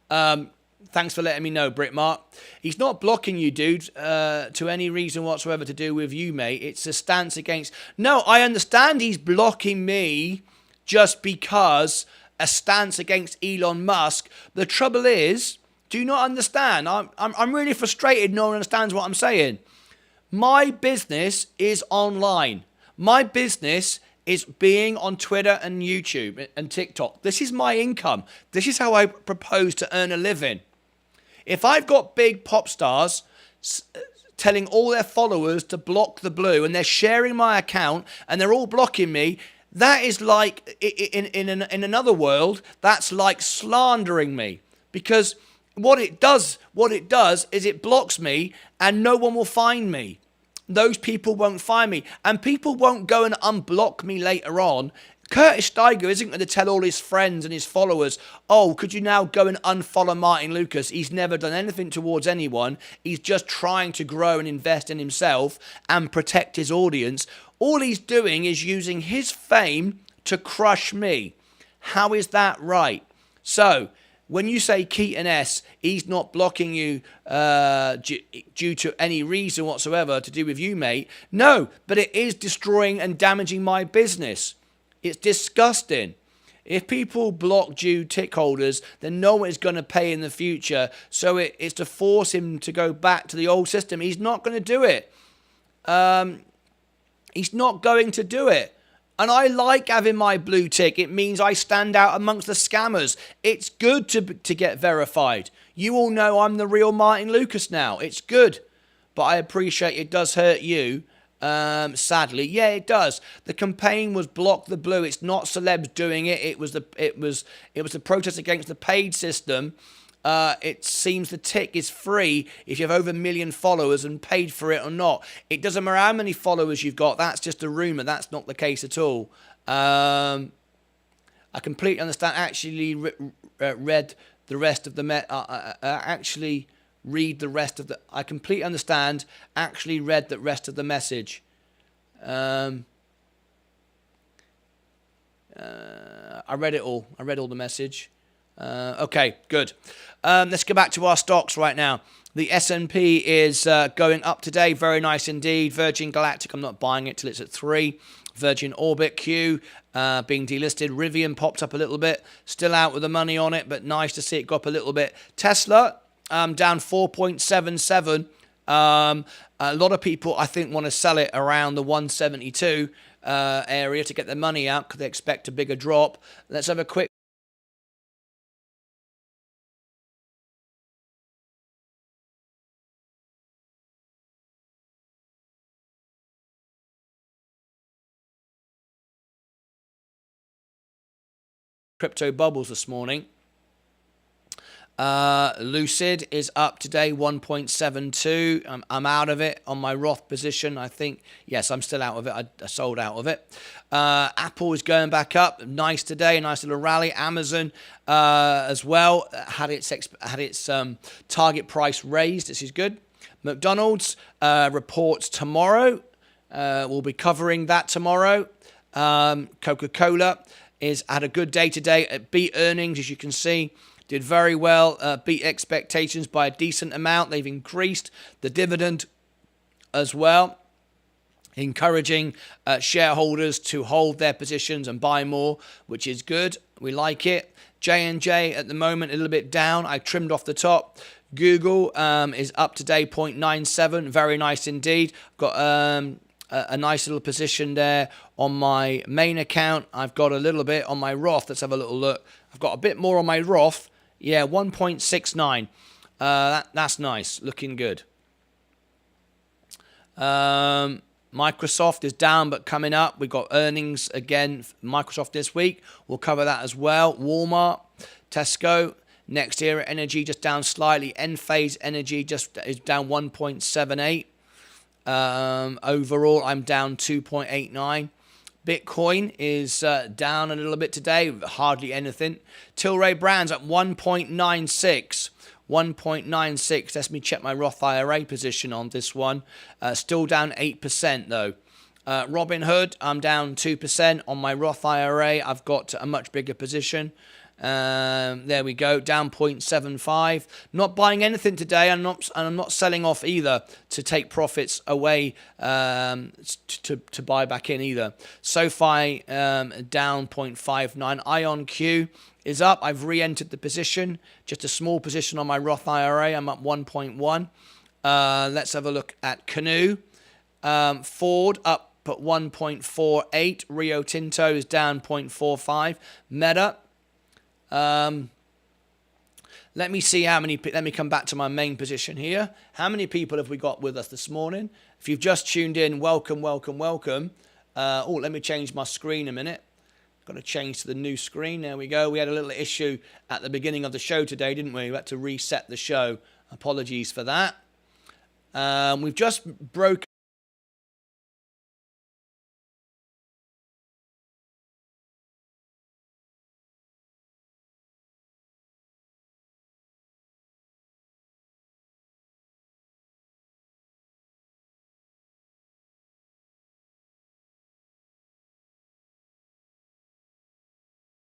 thanks for letting me know, Britmark. He's not blocking you, dude, to any reason whatsoever to do with you, mate. It's a stance against... No, I understand he's blocking me just because a stance against Elon Musk. The trouble is, do you not understand? I'm really frustrated no one understands what I'm saying. My business is online. My business is being on Twitter and YouTube and TikTok. This is my income. This is how I propose to earn a living. If I've got big pop stars telling all their followers to block the blue and they're sharing my account and they're all blocking me, that is like, in another world, that's like slandering me. Because what it does is it blocks me and no one will find me. Those people won't find me. And people won't go and unblock me later on Curtis Steiger isn't going to tell all his friends and his followers, oh, could you now go and unfollow Martyn Lucas? He's never done anything towards anyone. He's just trying to grow and invest in himself and protect his audience. All he's doing is using his fame to crush me. How is that right? So, when you say Keaton S, he's not blocking you due to any reason whatsoever to do with you, mate. No, but it is destroying and damaging my business. It's disgusting. If people block due tick holders, then no one is going to pay in the future. So it's to force him to go back to the old system. He's not going to do it. He's not going to do it. And I like having my blue tick. It means I stand out amongst the scammers. It's good to get verified. You all know I'm the real Martyn Lucas now. It's good. But I appreciate it does hurt you. Sadly, yeah, it does. The campaign was block the blue. It's not celebs doing it. It was the protest against the paid system. It seems the tick is free if you have over 1 million followers and paid for it or not. It doesn't matter how many followers you've got. That's just a rumor. That's not the case at all. I completely understand. Actually, read the rest of the actually read the rest of the. I completely understand. Actually, read the rest of the message. I read it all. I read all the message. Okay, good. Let's go back to our stocks right now. The S&P is going up today. Very nice indeed. Virgin Galactic, I'm not buying it till it's at 3. Virgin Orbit Q being delisted. Rivian popped up a little bit. Still out with the money on it, but nice to see it go up a little bit. Tesla down 4.77. A lot of people, I think, want to sell it around the 172 area to get their money out because they expect a bigger drop. Let's have a quick crypto bubbles this morning. Lucid is up today, 1.72. I'm out of it on my Roth position, I think. Yes, I'm still out of it. I sold out of it. Apple is going back up. Nice today, nice little rally. Amazon as well had its target price raised. This is good. McDonald's reports tomorrow. We'll be covering that tomorrow. Coca-Cola had a good day today. It beat earnings, as you can see. Did very well, beat expectations by a decent amount. They've increased the dividend as well, encouraging shareholders to hold their positions and buy more, which is good. We like it. J&J at the moment a little bit down. I trimmed off the top. Google is up today, 0.97. Very nice indeed. Got a nice little position there on my main account. I've got a little bit on my Roth. Let's have a little look. I've got a bit more on my Roth. Yeah, 1.69. That's nice. Looking good. Microsoft is down but coming up. We've got earnings again. Microsoft this week. We'll cover that as well. Walmart, Tesco, Next Era Energy just down slightly. Enphase Energy just is down 1.78. Overall, I'm down 2.89. Bitcoin is down a little bit today, hardly anything. Tilray Brands at 1.96. 1.96. Let me check my Roth IRA position on this one. Still down 8% though. Robinhood, I'm down 2% on my Roth IRA. I've got a much bigger position. There we go, down 0.75. Not buying anything today, and I'm not selling off either to take profits away to buy back in either. SoFi down 0.59. IonQ is up. I've re-entered the position, just a small position on my Roth IRA. I'm up 1.1. Let's have a look at Canoe. Ford up at 1.48. Rio Tinto is down 0.45. Meta. Let me see how many. Let me come back to my main position here. How many people have we got with us this morning? If you've just tuned in, welcome, welcome, welcome. Let me change my screen a minute. Got to change to the new screen. There we go. We had a little issue at the beginning of the show today, didn't we? We had to reset the show. Apologies for that. We've just broken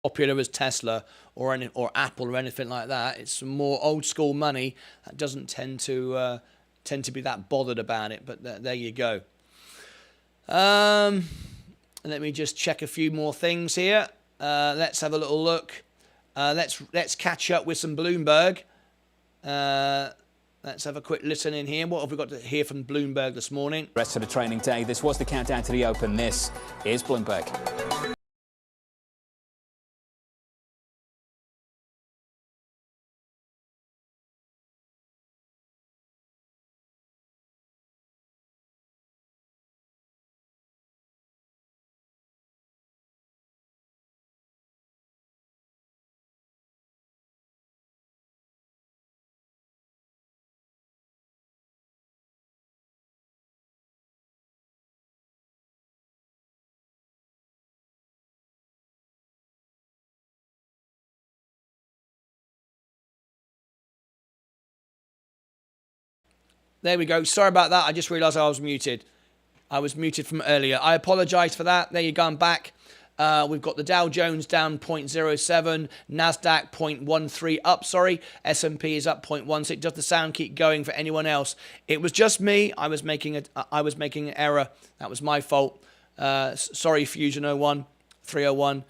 popular as Tesla or Apple or anything like that. It's some more old school money that doesn't tend to be that bothered about it. But there you go. Let me just check a few more things here. Let's have a little look. Let's catch up with some Bloomberg. Let's have a quick listen in here. What have we got to hear from Bloomberg this morning? Rest of the training day. This was the countdown to the Open. This is Bloomberg. There we go. Sorry about that. I just realised I was muted. I was muted from earlier. I apologise for that. There you go. I'm back. We've got the Dow Jones down 0.07, Nasdaq 0.13 up. Sorry, S&P is up 0.16. Does the sound keep going for anyone else? It was just me. I was making an error. That was my fault. Sorry, Fusion 01, 301.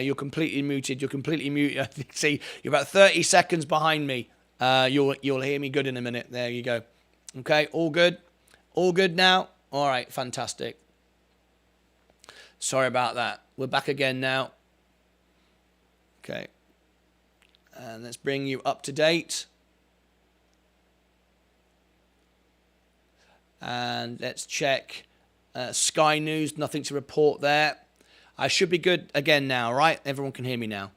You're completely muted. You're completely muted. See, you're about 30 seconds behind me. You'll hear me good in a minute. There you go. Okay, all good? All good now? All right, fantastic. Sorry about that. We're back again now. Okay. And let's bring you up to date. And let's check Sky News. Nothing to report there. I should be good again now, right? Everyone can hear me now.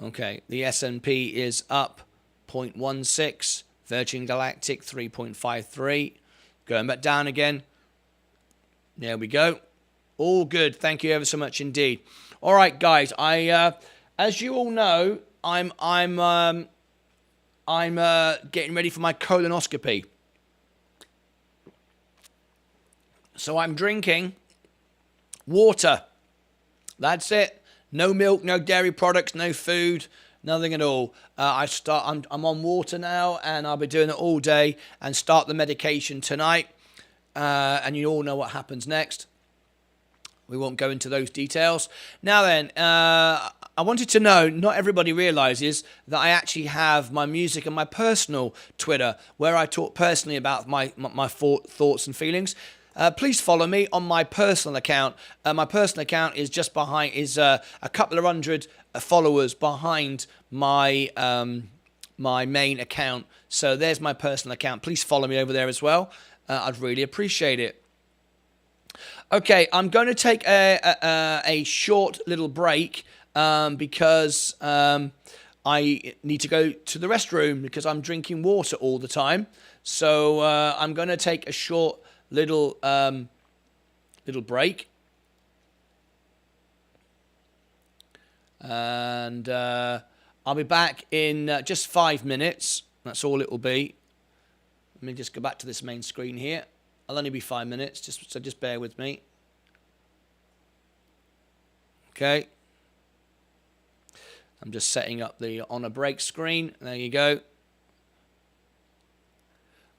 Okay. The S&P is up 0.16. Virgin Galactic 3.53. Going back down again. There we go. All good. Thank you ever so much indeed. All right, guys. As you all know, I'm getting ready for my colonoscopy. So I'm drinking water. That's it. No milk, no dairy products, no food. Nothing at all. I'm on water now, and I'll be doing it all day and start the medication tonight. And you all know what happens next. We won't go into those details. Now then, I wanted to know, not everybody realizes that I actually have my music and my personal Twitter, where I talk personally about my thoughts and feelings. Please follow me on my personal account. My personal account is just behind, a couple of hundred followers behind my my main account. So there's my personal account. Please follow me over there as well. I'd really appreciate it. Okay, I'm going to take a short little break because I need to go to the restroom because I'm drinking water all the time. So I'm going to take a short little break, and I'll be back in just 5 minutes. That's all it will be. Let me just go back to this main screen here. I'll only be 5 minutes, so just bear with me. Okay. I'm just setting up the on a break screen. There you go.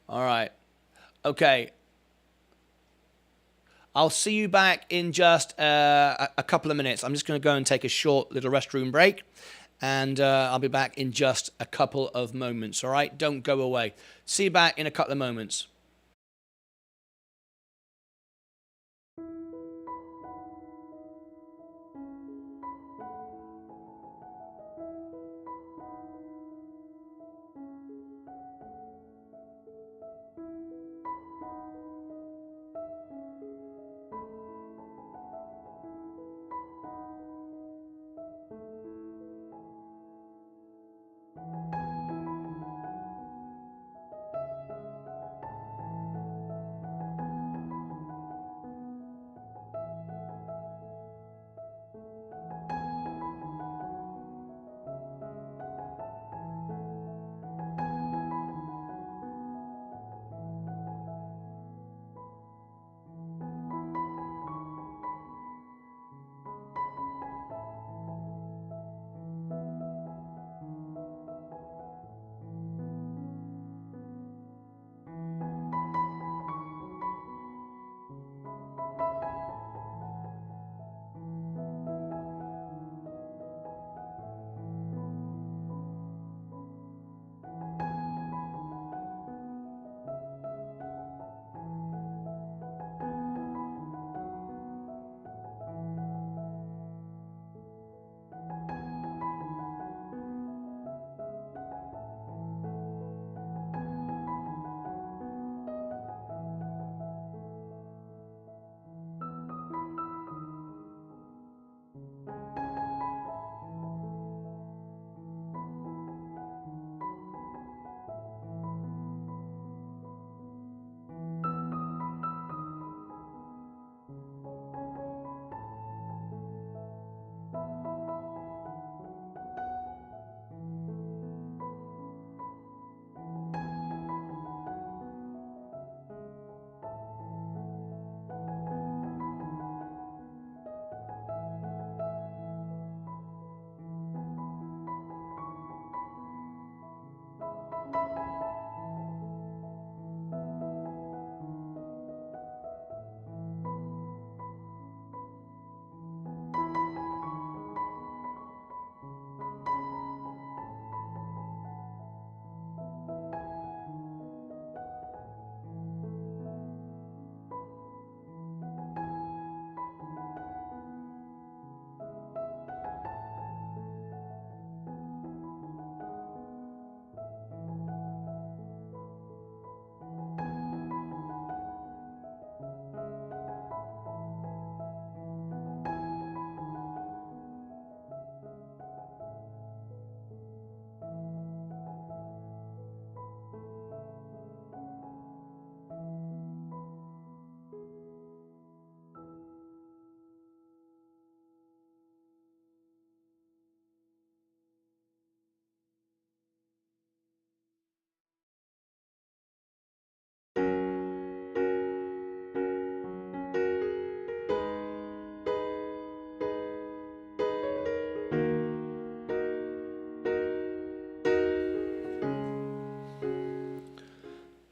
All right. Okay. I'll see you back in just a couple of minutes. I'm just going to go and take a short little restroom break, and I'll be back in just a couple of moments, all right? Don't go away. See you back in a couple of moments.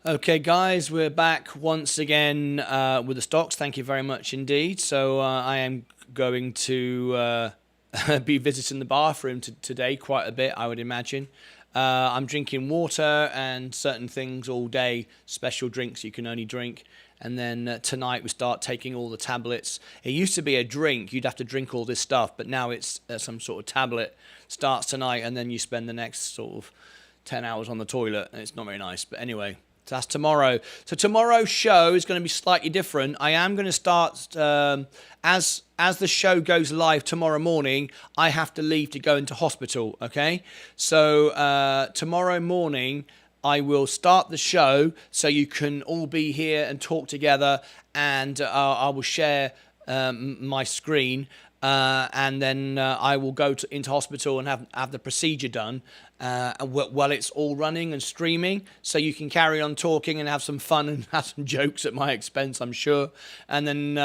Okay, guys, we're back once again with the stocks. Thank you very much indeed. So I am going to be visiting the bathroom today quite a bit, I would imagine. I'm drinking water and certain things all day, special drinks you can only drink. And then tonight we start taking all the tablets. It used to be a drink. You'd have to drink all this stuff, but now it's some sort of tablet. Starts tonight, and then you spend the next sort of 10 hours on the toilet, and it's not very nice. But anyway, so that's tomorrow. So tomorrow's show is going to be slightly different. I am going to start, as the show goes live tomorrow morning, I have to leave to go into hospital, okay? So tomorrow morning, I will start the show so you can all be here and talk together, and I will share my screen, and then I will go into hospital and have the procedure done while it's all running and streaming, so you can carry on talking and have some fun and have some jokes at my expense, I'm sure. And then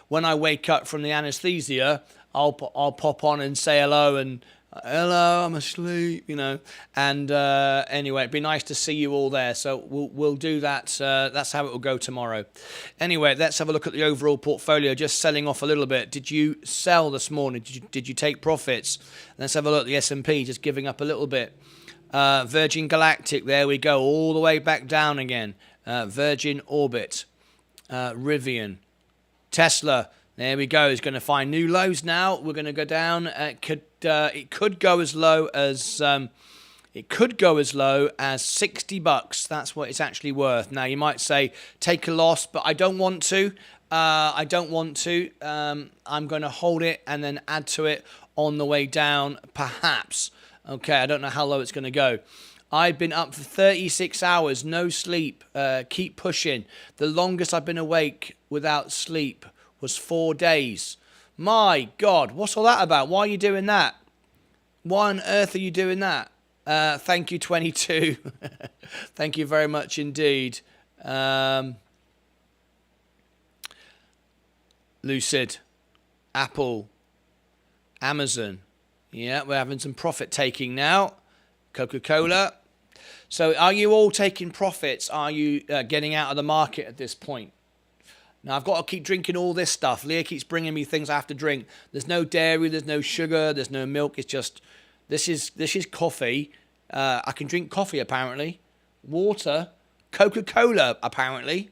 when I wake up from the anesthesia, I'll pop on and say hello and hello, I'm asleep, you know. And anyway, it'd be nice to see you all there. So we'll do that. That's how it will go tomorrow. Anyway, let's have a look at the overall portfolio. Just selling off a little bit. Did you sell this morning? Did you take profits? Let's have a look at the S&P, just giving up a little bit. Virgin Galactic, there we go, all the way back down again. Virgin Orbit, Rivian, Tesla. There we go. It's going to find new lows now. We're going to go down. It could go as low as $60. That's what it's actually worth. Now you might say take a loss, but I don't want to. I'm going to hold it and then add to it on the way down, perhaps. Okay, I don't know how low it's going to go. I've been up for 36 hours, no sleep. Keep pushing. The longest I've been awake without sleep was 4 days. My God, what's all that about? Why are you doing that? Why on earth are you doing that? Thank you, 22. Thank you very much indeed. Lucid, Apple, Amazon. Yeah, we're having some profit taking now. Coca-Cola. So are you all taking profits? Are you getting out of the market at this point? Now, I've got to keep drinking all this stuff. Leah keeps bringing me things I have to drink. There's no dairy, there's no sugar, there's no milk. It's just, this is coffee. I can drink coffee, apparently. Water. Coca-Cola, apparently.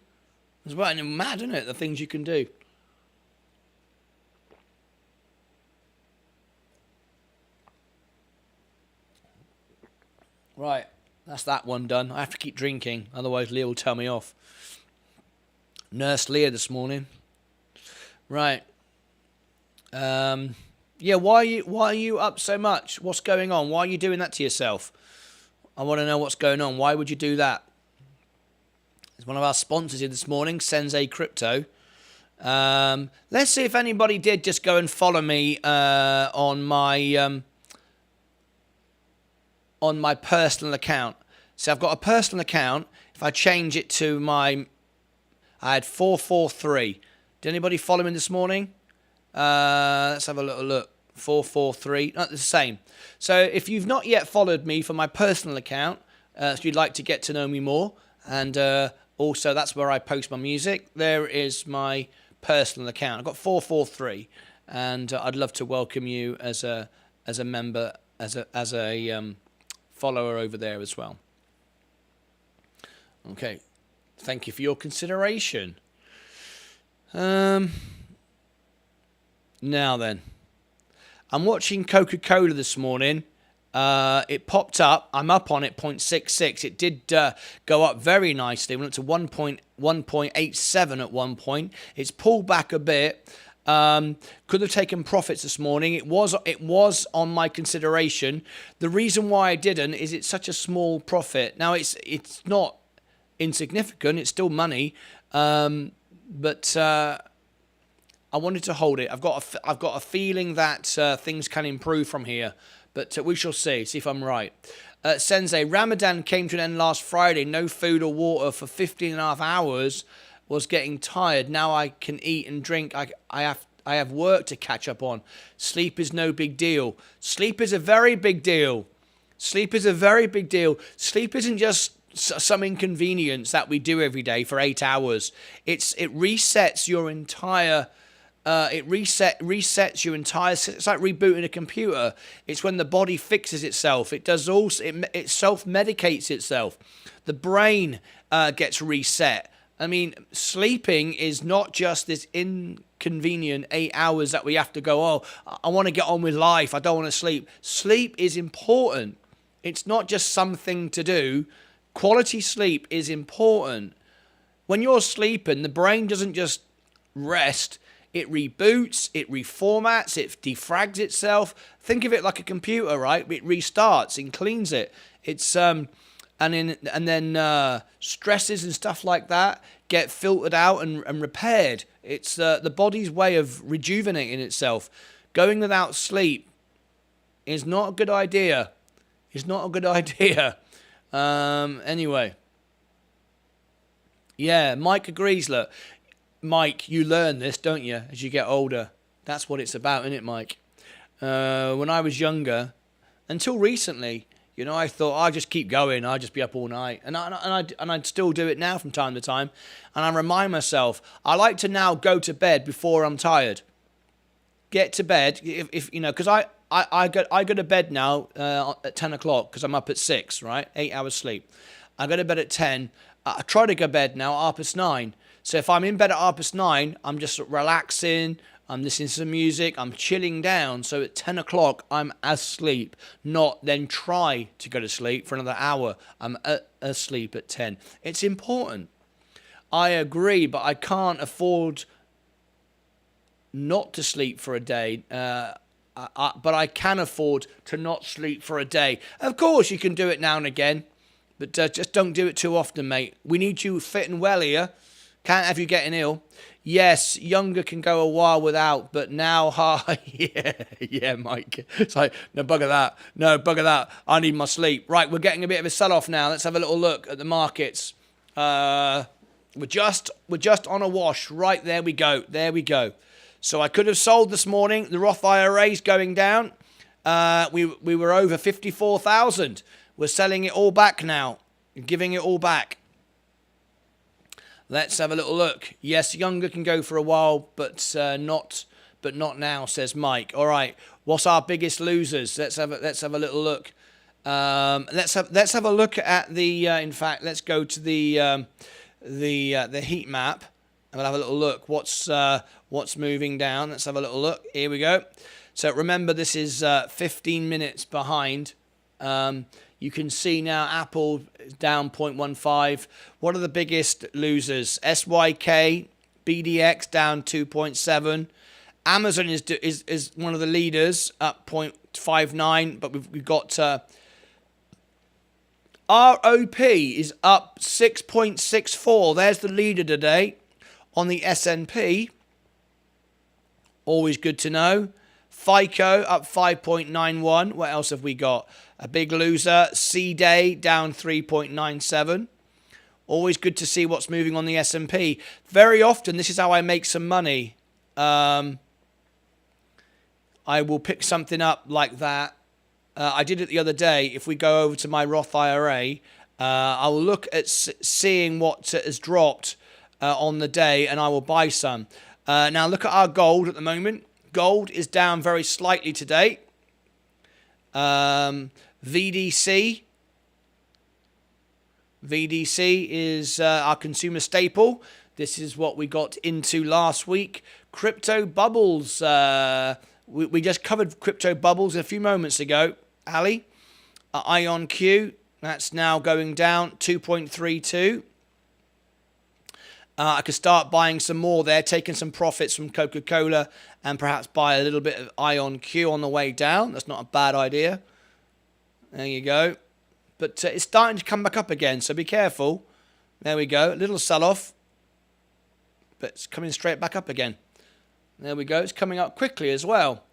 It's right mad, isn't it, the things you can do. Right, that's that one done. I have to keep drinking, otherwise Leah will tell me off. Nurse Leah this morning. Right. Yeah, why are you up so much? What's going on? Why are you doing that to yourself? I want to know what's going on. Why would you do that? It's one of our sponsors here this morning, Sensei Crypto. Let's see if anybody did just go and follow me on my personal account. So I've got a personal account. If I change it to I had 443. Did anybody follow me this morning? Let's have a little look. 443. Not the same. So if you've not yet followed me for my personal account, if you'd like to get to know me more, and also that's where I post my music, there is my personal account. I've got 443, and I'd love to welcome you as a member, as a follower over there as well. Okay. Thank you for your consideration. Now then, I'm watching Coca-Cola this morning. It popped up. I'm up on it, 0.66. It did go up very nicely. It went up to 1.87 at one point. It's pulled back a bit. Could have taken profits this morning. It was on my consideration. The reason why I didn't is it's such a small profit. Now it's not insignificant. It's still money, but I wanted to hold it. I've got a feeling that things can improve from here, but we shall see if I'm right. Sensei, Ramadan came to an end last Friday. No food or water for 15 and a half hours. Was getting tired. Now I can eat and drink. I have work to catch up on. Sleep is no big deal. Sleep is a very big deal. Sleep is a very big deal. Sleep isn't just some inconvenience that we do every day for 8 hours. It resets your entire. Resets your entire. It's like rebooting a computer. It's when the body fixes itself. It does also. It self-medicates itself. The brain gets reset. I mean, sleeping is not just this inconvenient 8 hours that we have to go, oh, I want to get on with life. I don't want to sleep. Sleep is important. It's not just something to do. Quality sleep is important. When you're sleeping, the brain doesn't just rest. It reboots, it reformats, it defrags itself. Think of it like a computer, right? It restarts and cleans it. It's and then stresses and stuff like that get filtered out and repaired. It's the body's way of rejuvenating itself. Going without sleep is not a good idea. It's not a good idea. Anyway. Yeah, Mike agrees. Look, Mike, you learn this, don't you, as you get older? That's what it's about, isn't it, Mike? When I was younger, until recently, you know, I thought I'd just keep going. I'd just be up all night, and I'd still do it now from time to time. And I remind myself, I like to now go to bed before I'm tired. Get to bed if you know, because I go to bed now at 10 o'clock because I'm up at 6, right? 8 hours sleep. I go to bed at 10. I try to go to bed now at 9:30. So if I'm in bed at 9:30, I'm just relaxing. I'm listening to some music. I'm chilling down. So at 10 o'clock, I'm asleep. Not then try to go to sleep for another hour. I'm asleep at 10. It's important. I agree, but I can't afford not to sleep for a day. But I can afford to not sleep for a day. Of course, you can do it now and again. But just don't do it too often, mate. We need you fit and well here. Can't have you getting ill. Yes, younger can go a while without, but now, yeah, Mike. It's like, no, bugger that. No, bugger that. I need my sleep. Right, we're getting a bit of a sell-off now. Let's have a little look at the markets. We're just on a wash. Right, there we go. There we go. So I could have sold this morning. The Roth IRA's going down. We were over 54,000. We're selling it all back now. Giving it all back. Let's have a little look. Yes, younger can go for a while, but not now, says Mike. All right. What's our biggest losers? Let's have a little look. Let's have a look at the. In fact, let's go to the heat map, and we'll have a little look. What's moving down? Let's have a little look. Here we go. So remember, this is 15 minutes behind. You can see now Apple is down 0.15. What are the biggest losers? SYK, BDX down 2.7. Amazon is one of the leaders, up 0.59. But we've got ROP is up 6.64. There's the leader today on the S&P. Always good to know. FICO up 5.91. What else have we got? A big loser. C-Day down 3.97. Always good to see what's moving on the S&P. Very often, this is how I make some money. I will pick something up like that. I did it the other day. If we go over to my Roth IRA, I will look at seeing what has dropped on the day, and I will buy some. Now, look at our gold at the moment. Gold is down very slightly today. VDC is our consumer staple. This is what we got into last week. Crypto bubbles. We just covered crypto bubbles a few moments ago. Ali, IonQ, that's now going down 2.32. I could start buying some more there, taking some profits from Coca-Cola and perhaps buy a little bit of IonQ on the way down. That's not a bad idea. There you go. But it's starting to come back up again, so be careful. There we go. A little sell-off. But it's coming straight back up again. There we go. It's coming up quickly as well.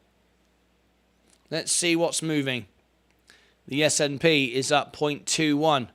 Let's see what's moving. The S&P is up 0.21.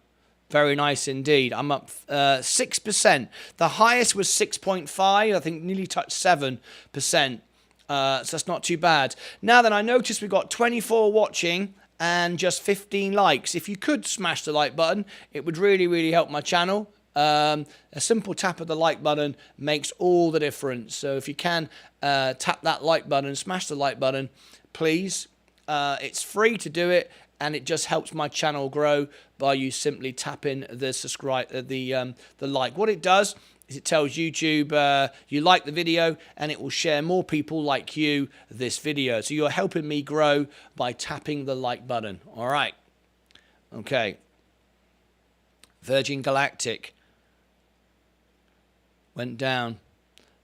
Very nice indeed. I'm up 6%. The highest was 6.5. I think nearly touched 7%. So that's not too bad. Now then, I noticed we've got 24 watching and just 15 likes. If you could smash the like button, it would really, really help my channel. A simple tap of the like button makes all the difference. So if you can tap that like button, smash the like button, please. It's free to do it, and it just helps my channel grow by you simply tapping the subscribe, the like. What it does is it tells YouTube you like the video, and it will share more people like you this video. So you're helping me grow by tapping the like button. All right. Okay. Virgin Galactic went down.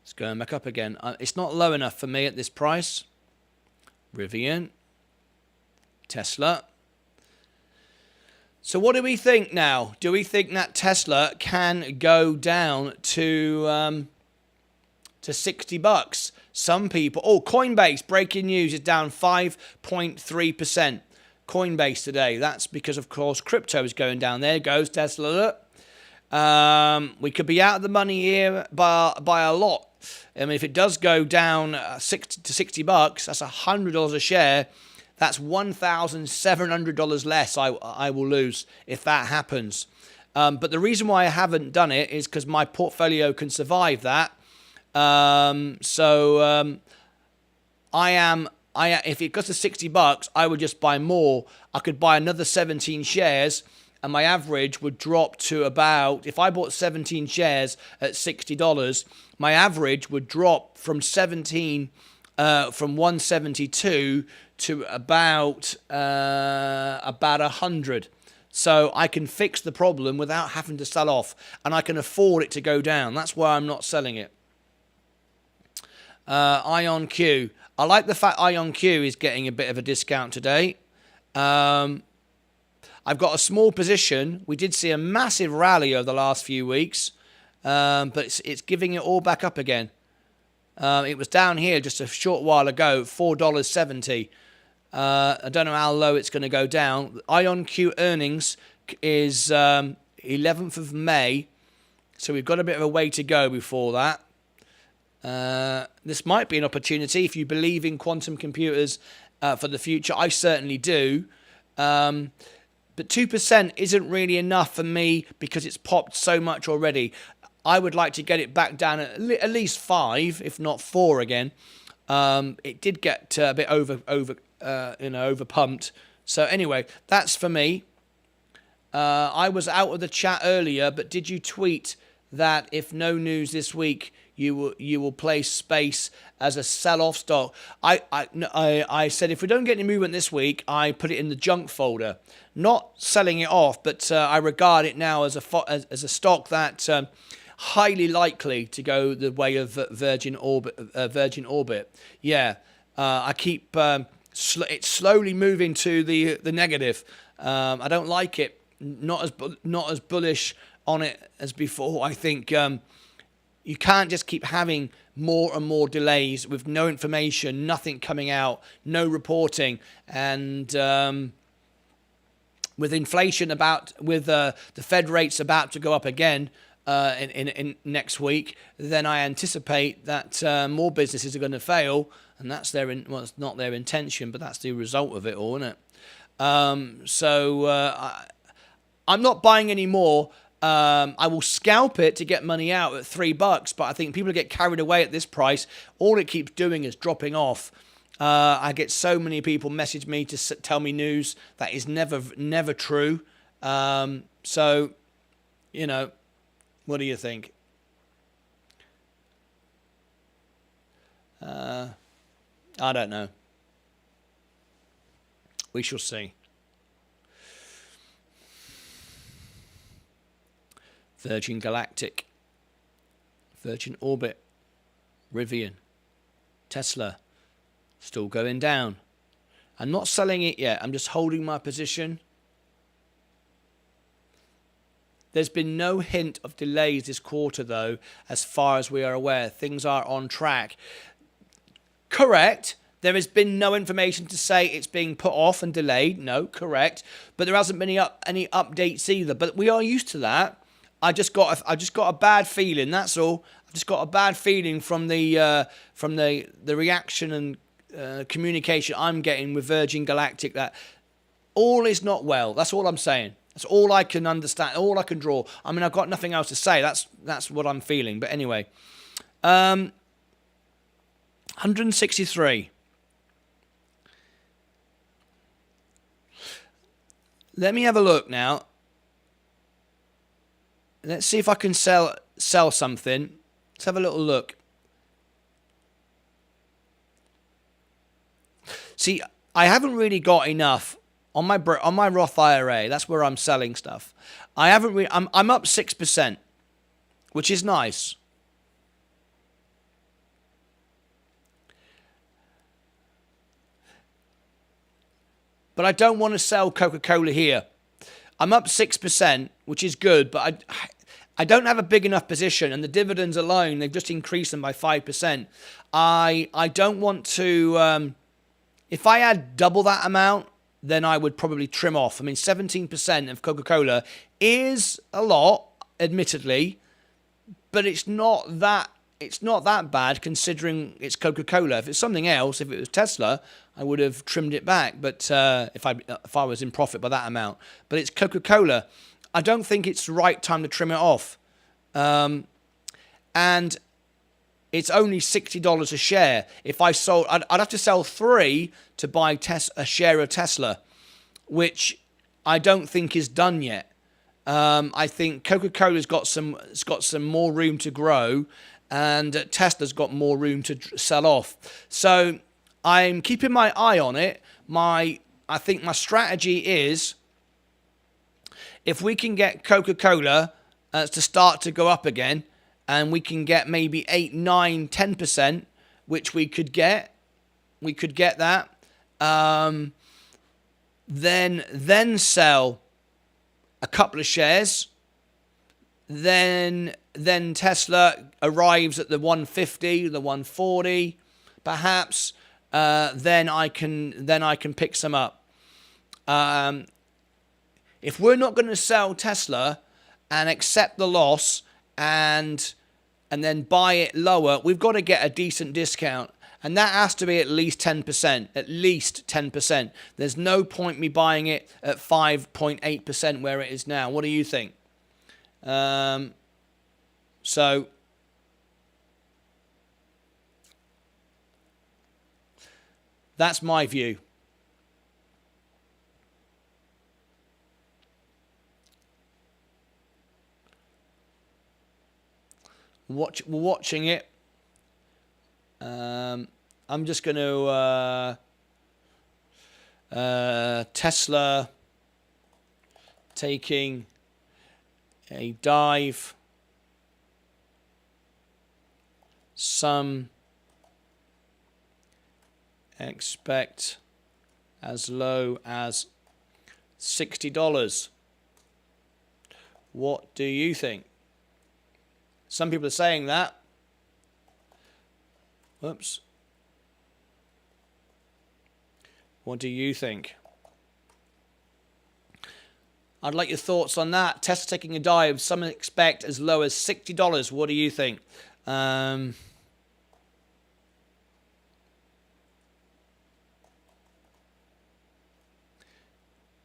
It's going back up again. It's not low enough for me at this price. Rivian. Tesla. So what do we think now? Do we think that Tesla can go down to $60? Some people... Oh, Coinbase, breaking news, is down 5.3%. Coinbase today. That's because, of course, crypto is going down. There goes Tesla. We could be out of the money here by a lot. I mean, if it does go down to $60, that's $100 a share. That's $1,700 less I will lose if that happens. But the reason why I haven't done it is because my portfolio can survive that. If it goes to $60, I would just buy more. I could buy another 17 shares, and my average would drop to about, if I bought 17 shares at $60, my average would drop from 172 to about 100. So I can fix the problem without having to sell off, and I can afford it to go down. That's why I'm not selling it. IonQ. I like the fact IonQ is getting a bit of a discount today. I've got a small position. We did see a massive rally over the last few weeks, but it's giving it all back up again. It was down here just a short while ago, $4.70. I don't know how low it's going to go down. IonQ earnings is 11th of May, so we've got a bit of a way to go before that. This might be an opportunity if you believe in quantum computers for the future. I certainly do. But 2% isn't really enough for me because it's popped so much already. I would like to get it back down at least 5, if not 4 again. It did get a bit over pumped. So anyway, that's for me. I was out of the chat earlier, but did you tweet that if no news this week, you will place space as a sell-off stock? I said if we don't get any movement this week, I put it in the junk folder. Not selling it off, but I regard it now as a stock that highly likely to go the way of Virgin Orbit. Yeah, I keep it's slowly moving to the negative. I don't like it. Not as bullish on it as before. I think you can't just keep having more and more delays with no information, nothing coming out, no reporting, and with inflation with the Fed rates about to go up again in next week, then I anticipate that more businesses are going to fail, and that's it's not their intention, but that's the result of it all, isn't it? I'm not buying any more. I will scalp it to get money out at $3, but I think people get carried away at this price. All it keeps doing is dropping off. I get so many people message me to tell me news that is never true. So, what do you think? I don't know. We shall see. Virgin Galactic, Virgin Orbit, Rivian, Tesla, still going down. I'm not selling it yet. I'm just holding my position. There's been no hint of delays this quarter, though, as far as we are aware. Things are on track. Correct. There has been no information to say it's being put off and delayed. No, correct. But there hasn't been any updates either. But we are used to that. I just got a bad feeling. That's all. I just got a bad feeling from the reaction and communication I'm getting with Virgin Galactic that all is not well. That's all I'm saying. That's all I can understand, all I can draw. I mean, I've got nothing else to say. That's what I'm feeling. But anyway, 163. Let me have a look now. Let's see if I can sell something. Let's have a little look. See, I haven't really got enough on my Roth IRA. That's where I'm selling stuff. I haven't really. I'm up 6%, which is nice. But I don't want to sell Coca-Cola here. I'm up 6%, which is good, but I don't have a big enough position, and the dividends alone, they've just increased them by 5%. I don't want to. If I had double that amount, then I would probably trim off. I mean, 17% of Coca-Cola is a lot, admittedly, but it's not that bad considering it's Coca-Cola. If it's something else, if it was Tesla, I would have trimmed it back. But if I was in profit by that amount, but it's Coca-Cola, I don't think it's the right time to trim it off. And it's only $60 a share. If I sold, I'd have to sell 3 to buy a share of Tesla, which I don't think is done yet. I think Coca-Cola's got some more room to grow, and Tesla's got more room to sell off. So I'm keeping my eye on it. I think my strategy is, if we can get Coca-Cola to start to go up again, and we can get maybe 8, 9, 10%, which we could get that. Then sell a couple of shares. Then Tesla arrives at the 150, the 140, perhaps. Then I can pick some up. If we're not going to sell Tesla and accept the loss and then buy it lower, we've got to get a decent discount. And that has to be at least 10%. At least 10%. There's no point me buying it at 5.8% where it is now. What do you think? So that's my view. We're watching it. I'm just going to Tesla taking a dive. Some expect as low as $60. What do you think? Some people are saying that. Whoops. What do you think? I'd like your thoughts on that. Tesla taking a dive. Some expect as low as $60. What do you think?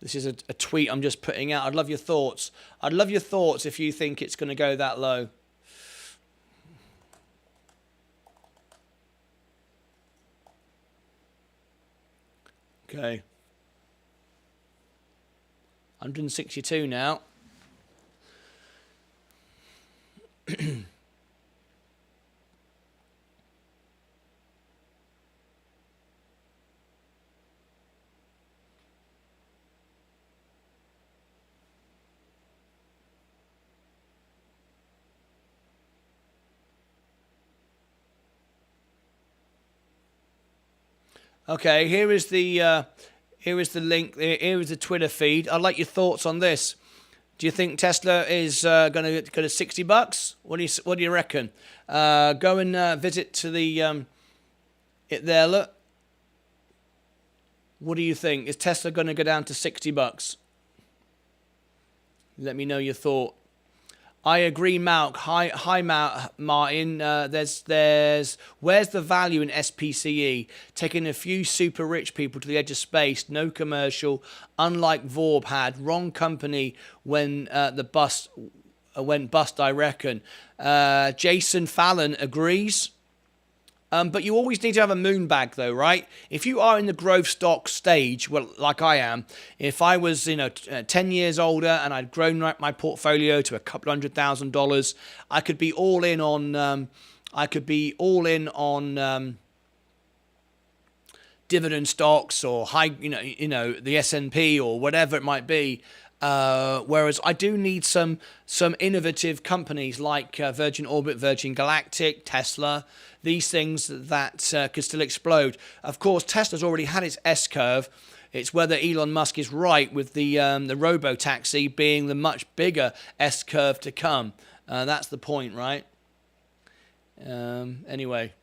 This is a tweet I'm just putting out. I'd love your thoughts. I'd love your thoughts if you think it's going to go that low. Okay. 162 now. Okay, here is the link. Here is the Twitter feed. I'd like your thoughts on this. Do you think Tesla is going to go to $60? What do you reckon? Go and visit to the it there. Look. What do you think? Is Tesla going to go down to $60? Let me know your thought. I agree, Malk. Hi, Martin. Where's the value in SPCE? Taking a few super rich people to the edge of space, no commercial, unlike Vorb had. Wrong company when the bust went bust, I reckon. Jason Fallon agrees. But you always need to have a moon bag, though, right? If you are in the growth stock stage, well, like I am, if I was, 10 years older and I'd grown my portfolio to a couple $100,000, I could be all in on, dividend stocks or high, the S&P or whatever it might be. Whereas I do need some innovative companies like Virgin Orbit, Virgin Galactic, Tesla, these things that could still explode. Of course, Tesla's already had its S-curve. It's whether Elon Musk is right with the robo-taxi being the much bigger S-curve to come. That's the point, right? Anyway.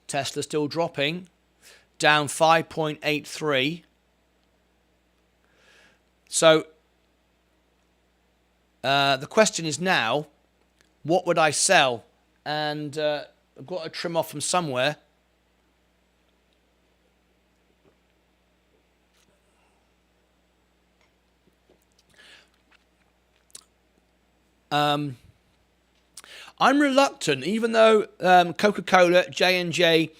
Tesla still dropping, down 5.83. So the question is now, what would I sell? And I've got to trim off from somewhere. I'm reluctant, even though Coca-Cola, J&J,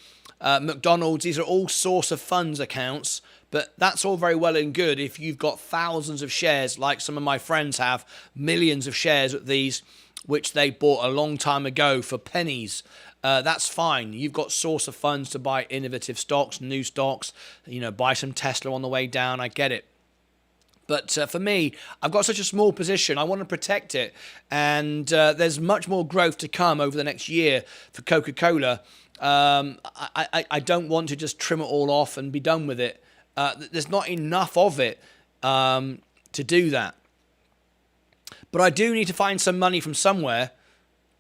McDonald's, these are all source of funds accounts, but that's all very well and good if you've got thousands of shares, like some of my friends have, millions of shares at these, which they bought a long time ago for pennies. That's fine. You've got source of funds to buy innovative stocks, new stocks, buy some Tesla on the way down. I get it. But for me, I've got such a small position. I want to protect it. And there's much more growth to come over the next year for Coca-Cola. I don't want to just trim it all off and be done with it. There's not enough of it to do that. But I do need to find some money from somewhere.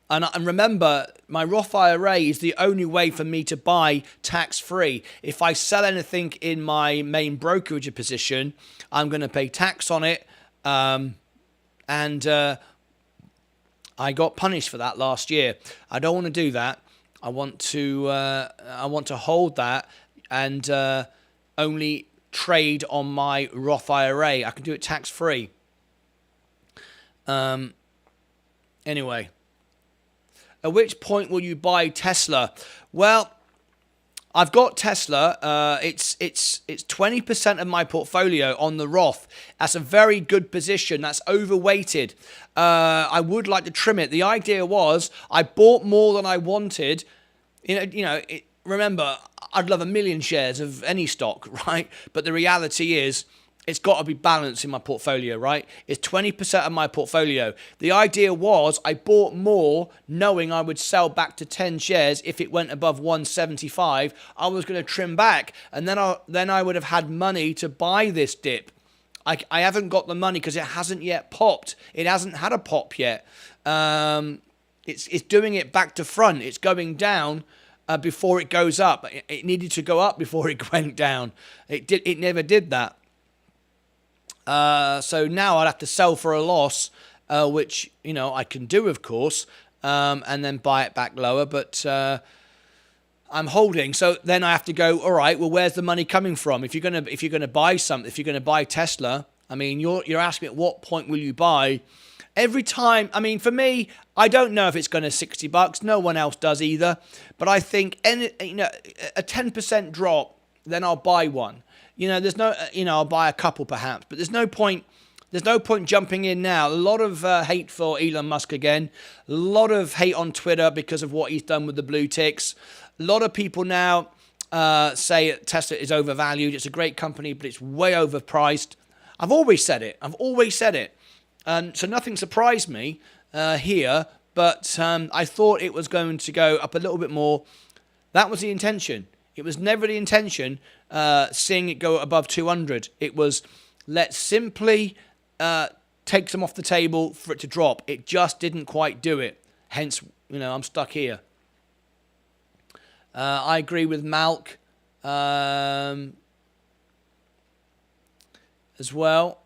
And remember, my Roth IRA is the only way for me to buy tax-free. If I sell anything in my main brokerage position, I'm going to pay tax on it. And I got punished for that last year. I don't want to do that. I want to hold that and only trade on my Roth IRA. I can do it tax-free. Anyway. At which point will you buy Tesla? Well, I've got Tesla. It's 20% of my portfolio on the Roth. That's a very good position. That's overweighted. I would like to trim it. The idea was I bought more than I wanted. Remember, I'd love 1 million shares of any stock, right? But the reality is, it's got to be balanced in my portfolio, right? It's 20% of my portfolio. The idea was I bought more knowing I would sell back to 10 shares if it went above 175. I was going to trim back, and then I would have had money to buy this dip. I haven't got the money because it hasn't yet popped. It hasn't had a pop yet. It's doing it back to front. It's going down before it goes up. It needed to go up before it went down. It never did that. So now I'd have to sell for a loss, which, I can do, of course, and then buy it back lower. But I'm holding. So then I have to go, all right, well, where's the money coming from? If you're gonna buy something, if you're going to buy Tesla, I mean, you're asking me at what point will you buy? Every time, I mean, for me, I don't know if it's going to $60. No one else does either. But I think a 10% drop, then I'll buy one. There's no, I'll buy a couple perhaps, but there's no point jumping in now. A lot of hate for Elon Musk again. A lot of hate on Twitter because of what he's done with the blue ticks. A lot of people now say Tesla is overvalued. It's a great company, but it's way overpriced. I've always said it. So nothing surprised me here, but I thought it was going to go up a little bit more. That was the intention. It was never the intention seeing it go above 200. It was, let's simply take some off the table for it to drop. It just didn't quite do it. Hence, I'm stuck here. I agree with Malk. as well.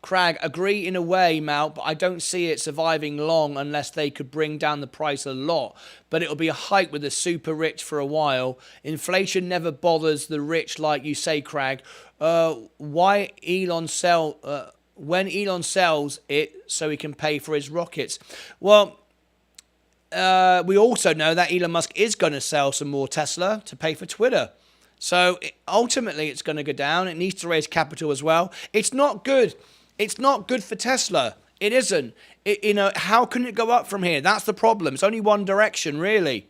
Crag, agree in a way, Mal, but I don't see it surviving long unless they could bring down the price a lot. But it'll be a hype with the super rich for a while. Inflation never bothers the rich, like you say, Crag. Why Elon sell? When Elon sells it so he can pay for his rockets? Well, we also know that Elon Musk is going to sell some more Tesla to pay for Twitter. So ultimately, it's going to go down. It needs to raise capital as well. It's not good. It's not good for Tesla. It isn't. How can it go up from here? That's the problem. It's only one direction, really.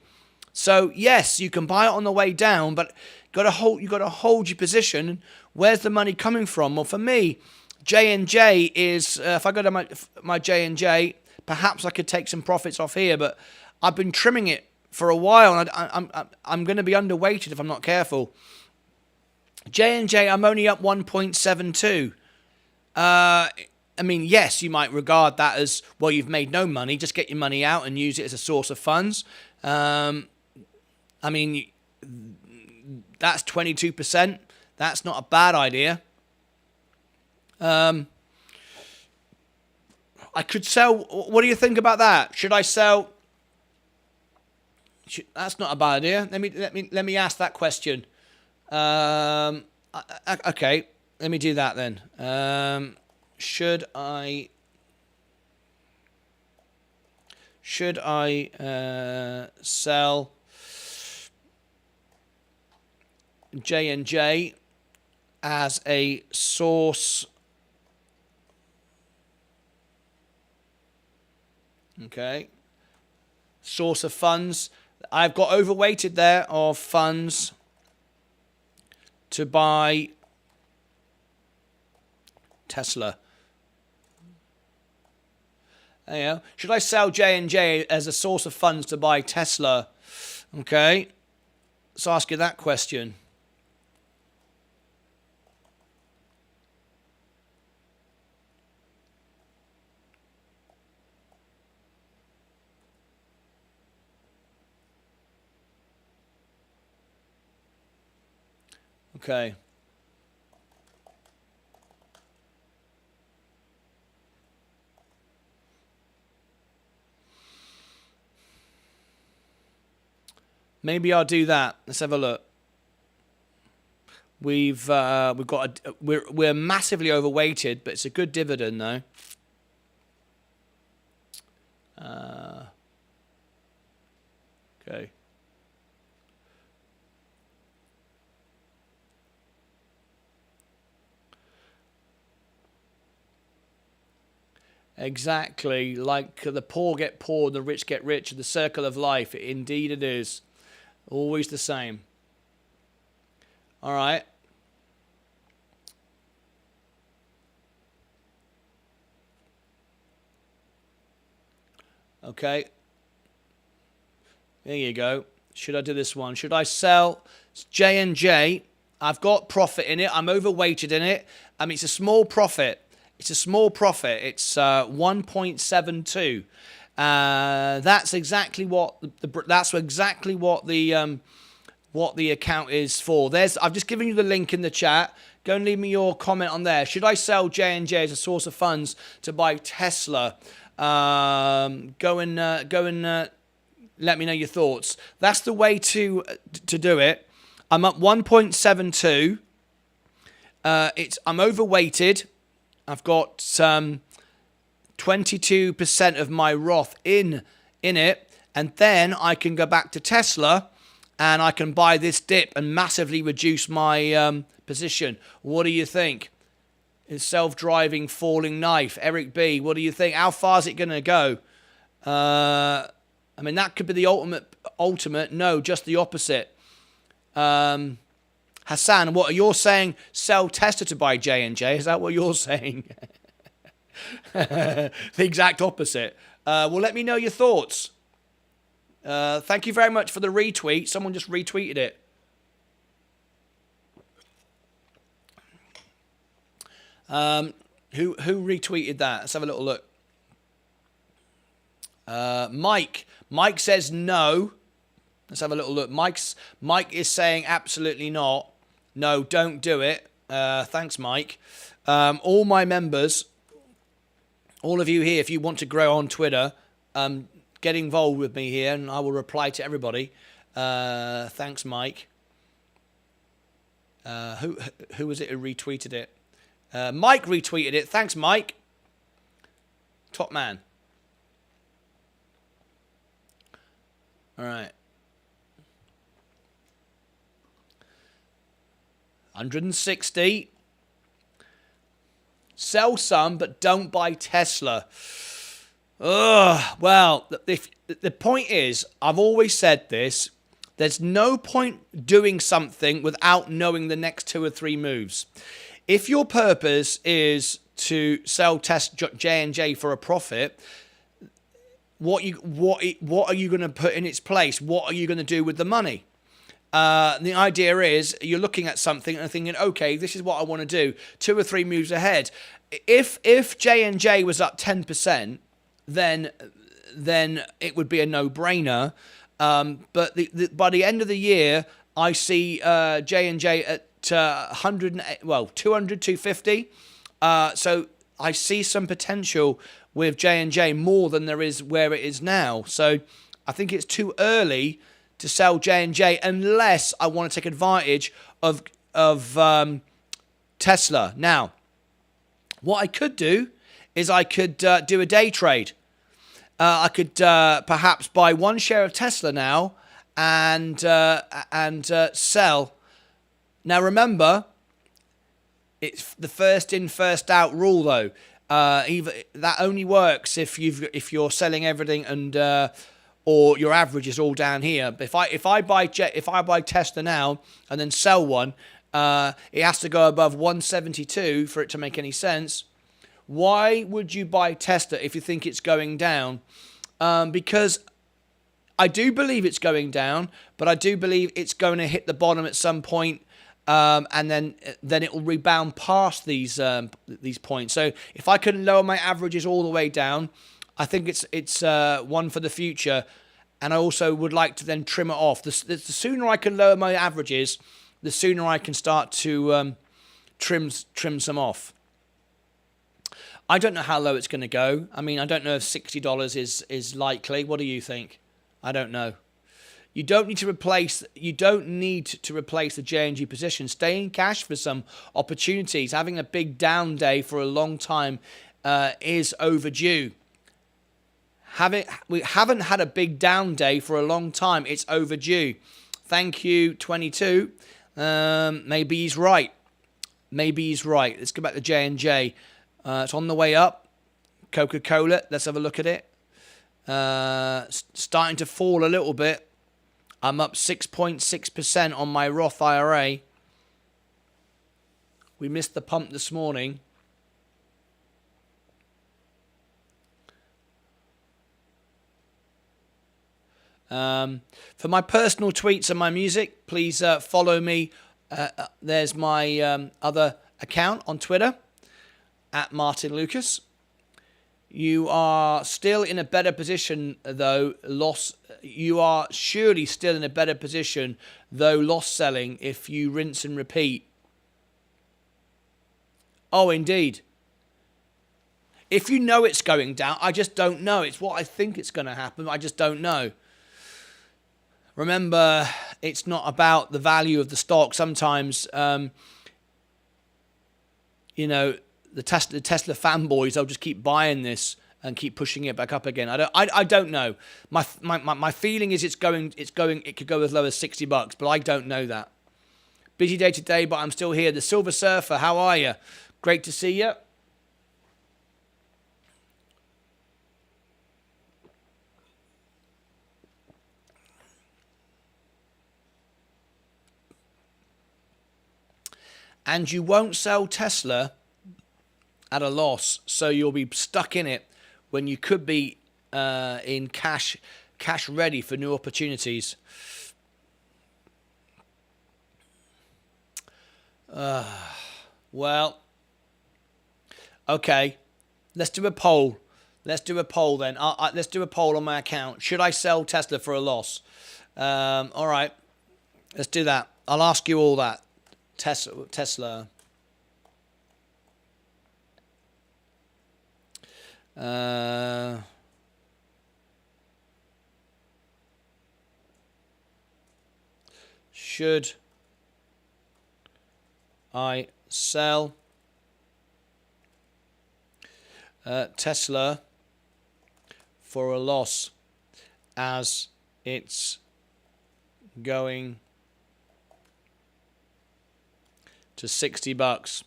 So yes, you can buy it on the way down, but you got to hold your position. Where's the money coming from? Well, for me, J&J is. If I go to my J&J, perhaps I could take some profits off here, but I've been trimming it for a while, and I'm going to be underweighted if I'm not careful. J&J, I'm only up 1.72. I mean, yes, you might regard that as, well, you've made no money, just get your money out and use it as a source of funds. I mean, that's 22%. That's not a bad idea. I could sell. What do you think about that? Should I sell? That's not a bad idea. Let me ask that question. Okay, let me do that then. Should I sell J&J as a source? Okay. Source of funds. I've got overweighted there of funds to buy Tesla. There you go. Should I sell J&J as a source of funds to buy Tesla? Okay. Let's ask you that question. Okay. Maybe I'll do that. Let's have a look. We're massively overweighted, but it's a good dividend though. Okay. Exactly, like the poor get poor, the rich get rich, the circle of life. Indeed it is. Always the same. All right. Okay. There you go. Should I do this one? Should I sell J&J? I've got profit in it. I'm overweighted in it. I mean, it's a small profit. It's a small profit. It's 1.72. That's exactly what the account is for. I've just given you the link in the chat. Go and leave me your comment on there. Should I sell J&J as a source of funds to buy Tesla? Go and let me know your thoughts. That's the way to do it. I'm up 1.72. I'm overweighted. I've got 22% of my Roth in it, and then I can go back to Tesla and I can buy this dip and massively reduce my position. What do you think? Is self-driving falling knife? Eric B, what do you think? How far is it going to go? I mean, that could be the ultimate. No, just the opposite. Hassan, what are you saying? Sell Tesla to buy J&J? Is that what you're saying? The exact opposite. Well, let me know your thoughts. Thank you very much for the retweet. Someone just retweeted it. Who retweeted that? Let's have a little look. Mike says no. Let's have a little look. Mike is saying absolutely not. No, don't do it. Thanks, Mike. All my members, all of you here, if you want to grow on Twitter, get involved with me here, and I will reply to everybody. Thanks, Mike. Who was it who retweeted it? Mike retweeted it. Thanks, Mike. Top man. All right. 160. Sell some, but don't buy Tesla. Well, the point is, I've always said this, there's no point doing something without knowing the next 2 or 3 moves. If your purpose is to sell J&J for a profit, what are you going to put in its place? What are you going to do with the money? The idea is you're looking at something and thinking, okay, this is what I want to do. 2 or 3 moves ahead. If J&J was up 10%, then it would be a no-brainer. But by the end of the year, I see J&J at 200, 250. So I see some potential with J&J more than there is where it is now. So I think it's too early to sell J&J unless I want to take advantage of Tesla. Now, what I could do is I could do a day trade. I could perhaps buy 1 share of Tesla now and sell. Now remember, it's the first in, first out rule though. That only works if you're selling everything and or your average is all down here. But if I buy Tesla now and then sell one, it has to go above 172 for it to make any sense. Why would you buy Tesla if you think it's going down? Because I do believe it's going down, but I do believe it's going to hit the bottom at some point, and then it will rebound past these points. So if I can lower my averages all the way down, I think it's one for the future. And I also would like to then trim it off. The sooner I can lower my averages, the sooner I can start to trim some off. I don't know how low it's going to go. I mean, I don't know if $60 is likely. What do you think? I don't know. You don't need to replace the J&G position. Stay in cash for some opportunities. Having a big down day for a long time is overdue. We haven't had a big down day for a long time. It's overdue. Thank you, 22. Maybe he's right. Let's go back to J&J. It's on the way up. Coca-Cola, let's have a look at it. Starting to fall a little bit. I'm up 6.6% on my Roth IRA. We missed the pump this morning. For my personal tweets and my music, please follow me. There's my other account on Twitter, at Martyn Lucas. You are still in a better position, though, you are surely still in a better position, though, loss selling if you rinse and repeat. Oh, indeed. If you know it's going down, I just don't know. It's what I think it's going to happen. I just don't know. Remember, it's not about the value of the stock. Sometimes, the Tesla fanboys, they'll just keep buying this and keep pushing it back up again. I don't know. My feeling is it could go as low as $60, but I don't know that. Busy day today, but I'm still here. The Silver Surfer, how are you? Great to see you. And you won't sell Tesla at a loss, so you'll be stuck in it when you could be in cash ready for new opportunities. Well, okay, let's do a poll. Let's do a poll then. Let's do a poll on my account. Should I sell Tesla for a loss? All right. Let's do that. I'll ask you all that. Tesla. Should I sell Tesla for a loss as it's going to $60?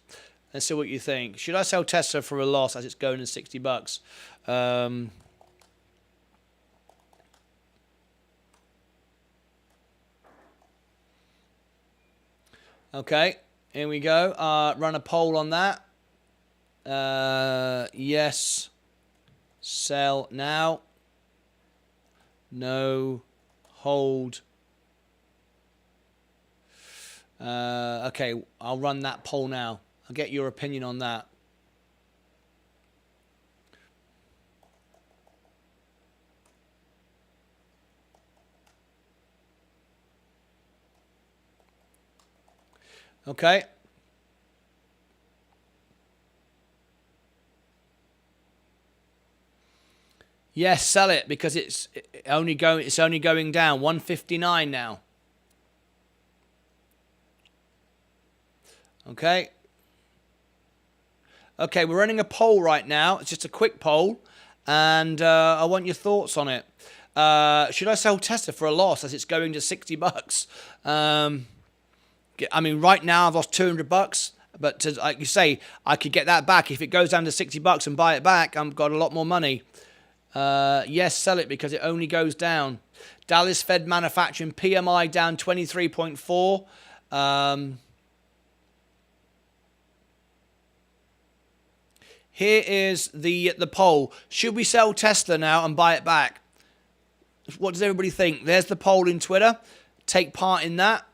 Let's see what you think. Should I sell Tesla for a loss as it's going to $60? Okay, here we go. Run a poll on that. Yes. Sell now. No. Hold. Okay, I'll run that poll now. I'll get your opinion on that. Okay. Yes, sell it because it's only going down. 159 now. Okay. Okay, we're running a poll right now. It's just a quick poll, and I want your thoughts on it. Should I sell Tesla for a loss as it's going to $60? I mean, right now I've lost $200, but like you say, I could get that back if it goes down to $60 and buy it back. I've got a lot more money. Yes, sell it because it only goes down. Dallas Fed manufacturing PMI down 23.4. Here is the poll. Should we sell Tesla now and buy it back? What does everybody think? There's the poll in Twitter. Take part in that.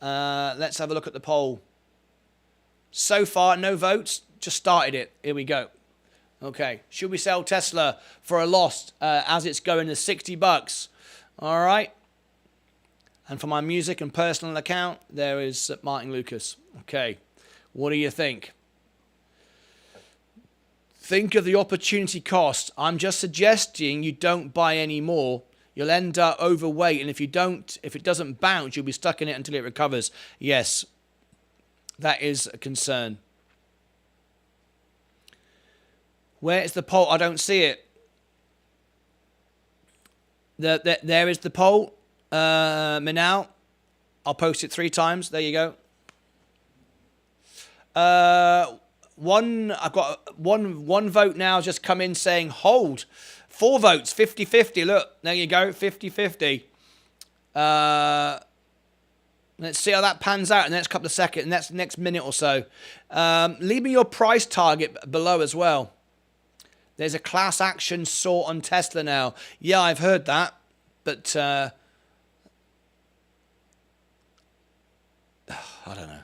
Let's have a look at the poll. So far, no votes. Just started it. Here we go. Okay. Should we sell Tesla for a loss as it's going to $60? All right. And for my music and personal account, there is Martyn Lucas. Okay. What do you think? Think of the opportunity cost. I'm just suggesting you don't buy any more. You'll end up overweight, and if it doesn't bounce, you'll be stuck in it until it recovers. Yes, that is a concern. Where is the poll? I don't see it. There is the poll. Now, I'll post it 3 times. There you go. I've got one vote now just come in saying hold. 4 votes, 50-50. Look, there you go, 50-50. Let's see how that pans out in the next couple of seconds, next minute or so. Leave me your price target below as well. There's a class action sought on Tesla now. Yeah, I've heard that, but I don't know.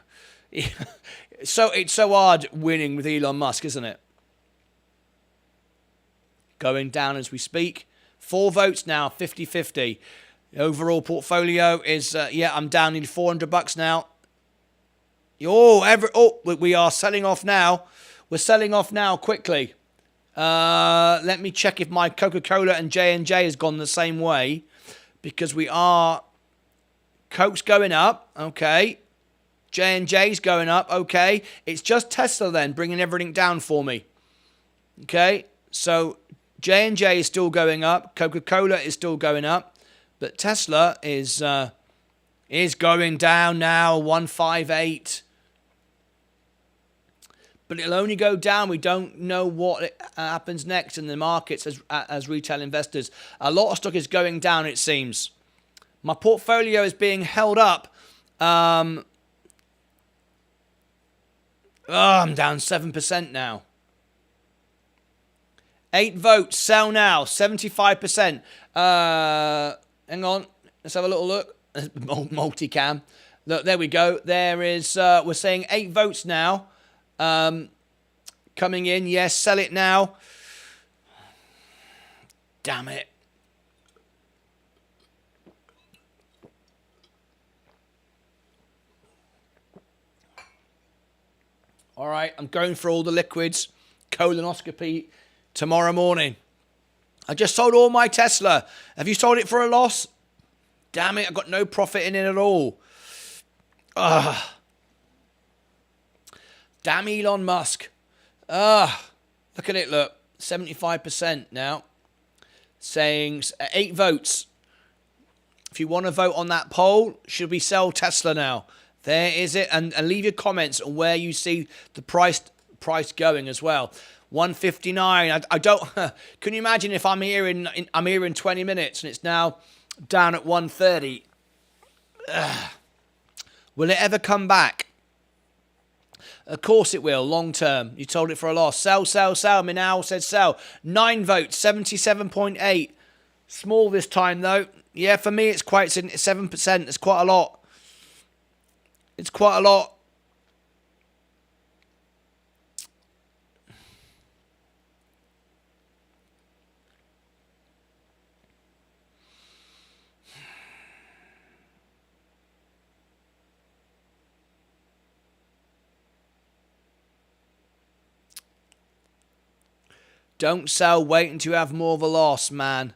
So it's so hard winning with Elon Musk, isn't it? Going down as we speak. 4 votes now, 50-50. The overall portfolio is, I'm down nearly $400 now. We are selling off now. We're selling off now quickly. Let me check if my Coca-Cola and J&J has gone the same way. Because Coke's going up. Okay. J&J's going up. Okay. It's just Tesla then bringing everything down for me. Okay. So J&J is still going up. Coca-Cola is still going up. But Tesla is going down now, 158. But it'll only go down. We don't know what happens next in the markets as retail investors. A lot of stock is going down, it seems. My portfolio is being held up. I'm down 7% now. 8 votes, sell now, 75%. Hang on, let's have a little look. Multicam. Look, there we go. There is, we're saying 8 votes now. Coming in, yes, sell it now. Damn it. All right, I'm going for all the liquids. Colonoscopy tomorrow morning. I just sold all my Tesla. Have you sold it for a loss? Damn it, I got no profit in it at all. Ugh. Damn Elon Musk. Look at it, look. 75% now. Saying 8 votes. If you want to vote on that poll, should we sell Tesla now? There is it. And leave your comments on where you see the price going as well. 159. I don't. Can you imagine if I'm here in 20 minutes and it's now down at 130? Will it ever come back? Of course it will. Long term. You told it for a loss. Sell, sell, sell. Minal said sell. 9 votes. 77.8. Small this time though. Yeah, for me it's 7%. It's quite a lot. It's quite a lot. Don't sell, wait until you have more of a loss, man.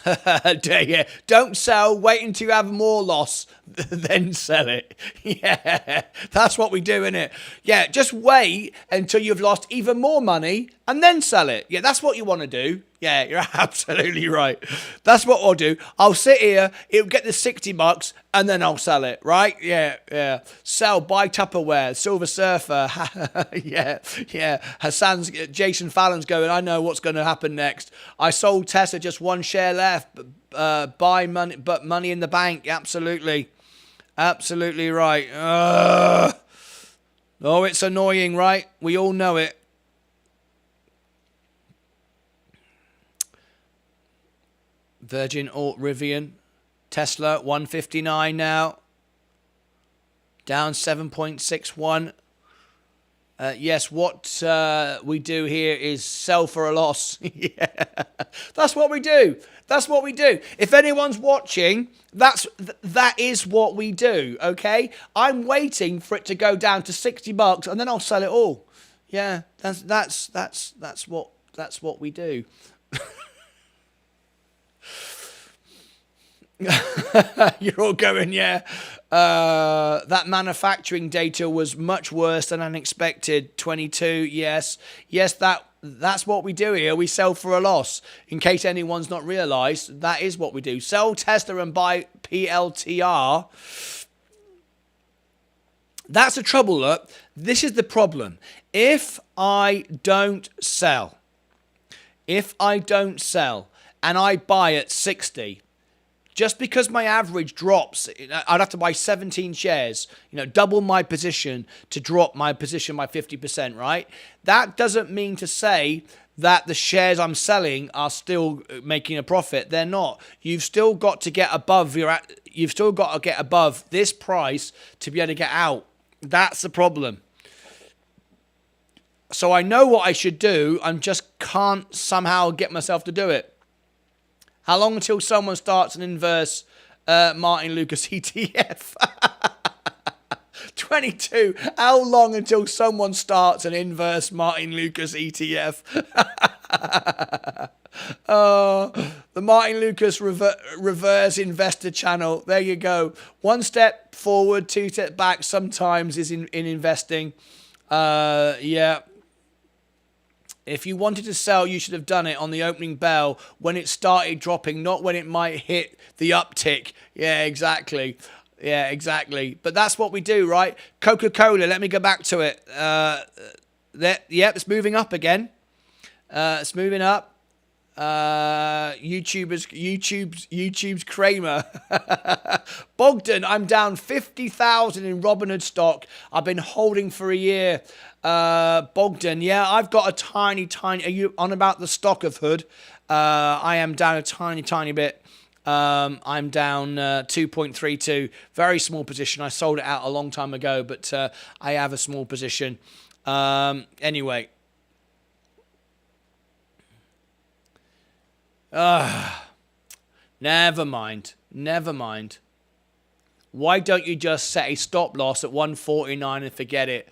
Yeah. Don't sell, wait until you have more loss, then sell it. Yeah, that's what we do, innit? Yeah, just wait until you've lost even more money and then sell it. Yeah, that's what you want to do. Yeah, you're absolutely right. That's what I'll do. I'll sit here, it'll get the $60 and then I'll sell it, right? Yeah. Sell, buy Tupperware, Silver Surfer. Yeah. Jason Fallon's going, I know what's going to happen next. I sold Tesla, just 1 share left. Buy money, but money in the bank. Absolutely. Absolutely right. Oh, it's annoying, right? We all know it. Virgin or Rivian. Tesla, 159 now. Down 7.61. Yes, what we do here is sell for a loss. Yeah, that's what we do. That's what we do. If anyone's watching, that is what we do. Okay, I'm waiting for it to go down to $60 and then I'll sell it all. Yeah, that's what we do. You're all going, yeah. That manufacturing data was much worse than unexpected. 22, yes. Yes, that's what we do here. We sell for a loss. In case anyone's not realised, that is what we do. Sell Tesla and buy PLTR. That's the trouble, look. This is the problem. If I don't sell, and I buy at 60, just because my average drops, I'd have to buy 17 shares, double my position to drop my position by 50%, right? That doesn't mean to say that the shares I'm selling are still making a profit. They're not. You've still got to get above this price to be able to get out. That's the problem. So I know what I should do. I just can't somehow get myself to do it. How long until someone starts an inverse Martyn Lucas ETF? 22. How long until someone starts an inverse Martyn Lucas ETF? The Martyn Lucas Reverse Investor Channel. There you go. 1 step forward, 2 steps back sometimes is in investing. Yeah. If you wanted to sell, you should have done it on the opening bell when it started dropping, not when it might hit the uptick. Yeah, exactly. But that's what we do, right? Coca-Cola, let me go back to it. It's moving up again. It's moving up. YouTube's Kramer. Bogdan, I'm down 50,000 in Robinhood stock. I've been holding for a year. Bogdan, yeah, I've got a tiny, are you on about the stock of Hood? I am down a tiny bit. I'm down 2.32. Very small position. I sold it out a long time ago, but I have a small position. Anyway. Never mind. Why don't you just set a stop loss at 149 and forget it?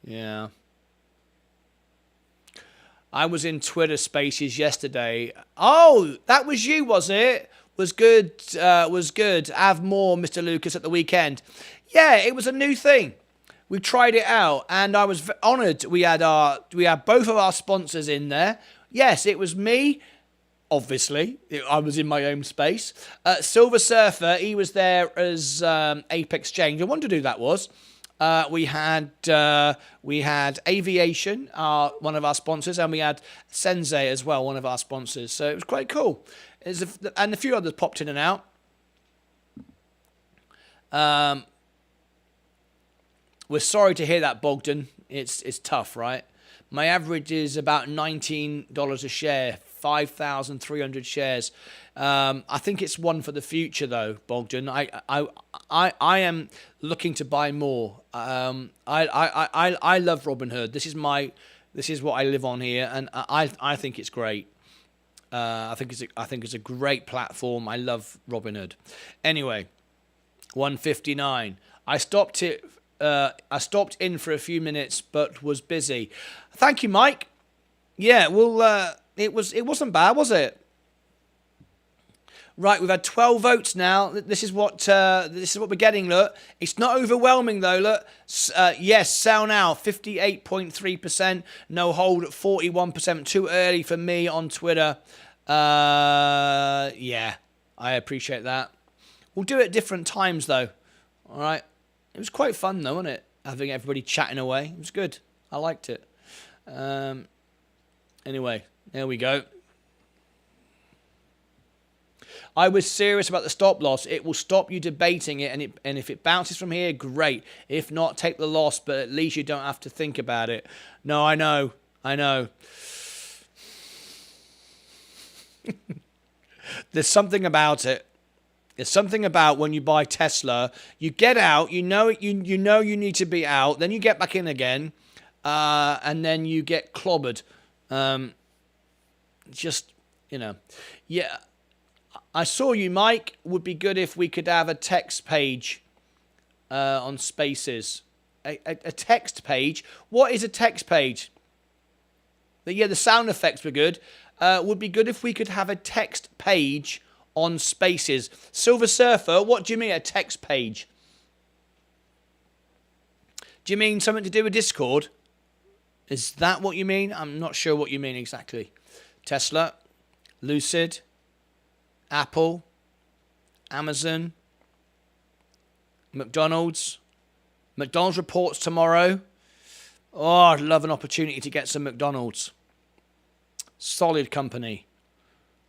Yeah. I was in Twitter Spaces yesterday. Oh, that was you, was it? Was good. Was good. Have more, Mr. Lucas, at the weekend. Yeah, it was a new thing. We tried it out, and I was honoured. We had both of our sponsors in there. Yes, it was me. Obviously, I was in my own space. Silver Surfer, he was there as Apex Exchange. I wondered who that was. We had Aviation, one of our sponsors, and we had Sensei as well, one of our sponsors. So it was quite cool. And a few others popped in and out. We're sorry to hear that, Bogdan. It's tough, right? My average is about $19 a share, 5,300 shares. I think it's one for the future, though, Bogdan. I am looking to buy more. I love Robinhood. This is what I live on here, and I think it's great. I think it's a great platform. I love Robinhood. Anyway, 159. I stopped in for a few minutes, but was busy. Thank you, Mike. Yeah, well, it wasn't bad, was it? Right, we've had 12 votes now. This is what we're getting. Look, it's not overwhelming though. Look, yes, sell now, 58.3%. No hold at 41%. Too early for me on Twitter. Yeah, I appreciate that. We'll do it at different times though. All right. It was quite fun though, wasn't it? Having everybody chatting away. It was good. I liked it. Anyway, there we go. I was serious about the stop loss. It will stop you debating it, and if it bounces from here, great. If not, take the loss, but at least you don't have to think about it. No, I know. There's something about it. There's something about when you buy Tesla, you get out, you know you need to be out, then you get back in again, and then you get clobbered. Yeah. I saw you, Mike. Would be good if we could have a text page on Spaces. A text page? What is a text page? Yeah, the sound effects were good. Would be good if we could have a text page on Spaces. Silver Surfer, what do you mean a text page? Do you mean something to do with Discord? Is that what you mean? I'm not sure what you mean exactly. Tesla, Lucid, Apple, Amazon, McDonald's. McDonald's reports tomorrow. Oh, I'd love an opportunity to get some McDonald's. Solid company.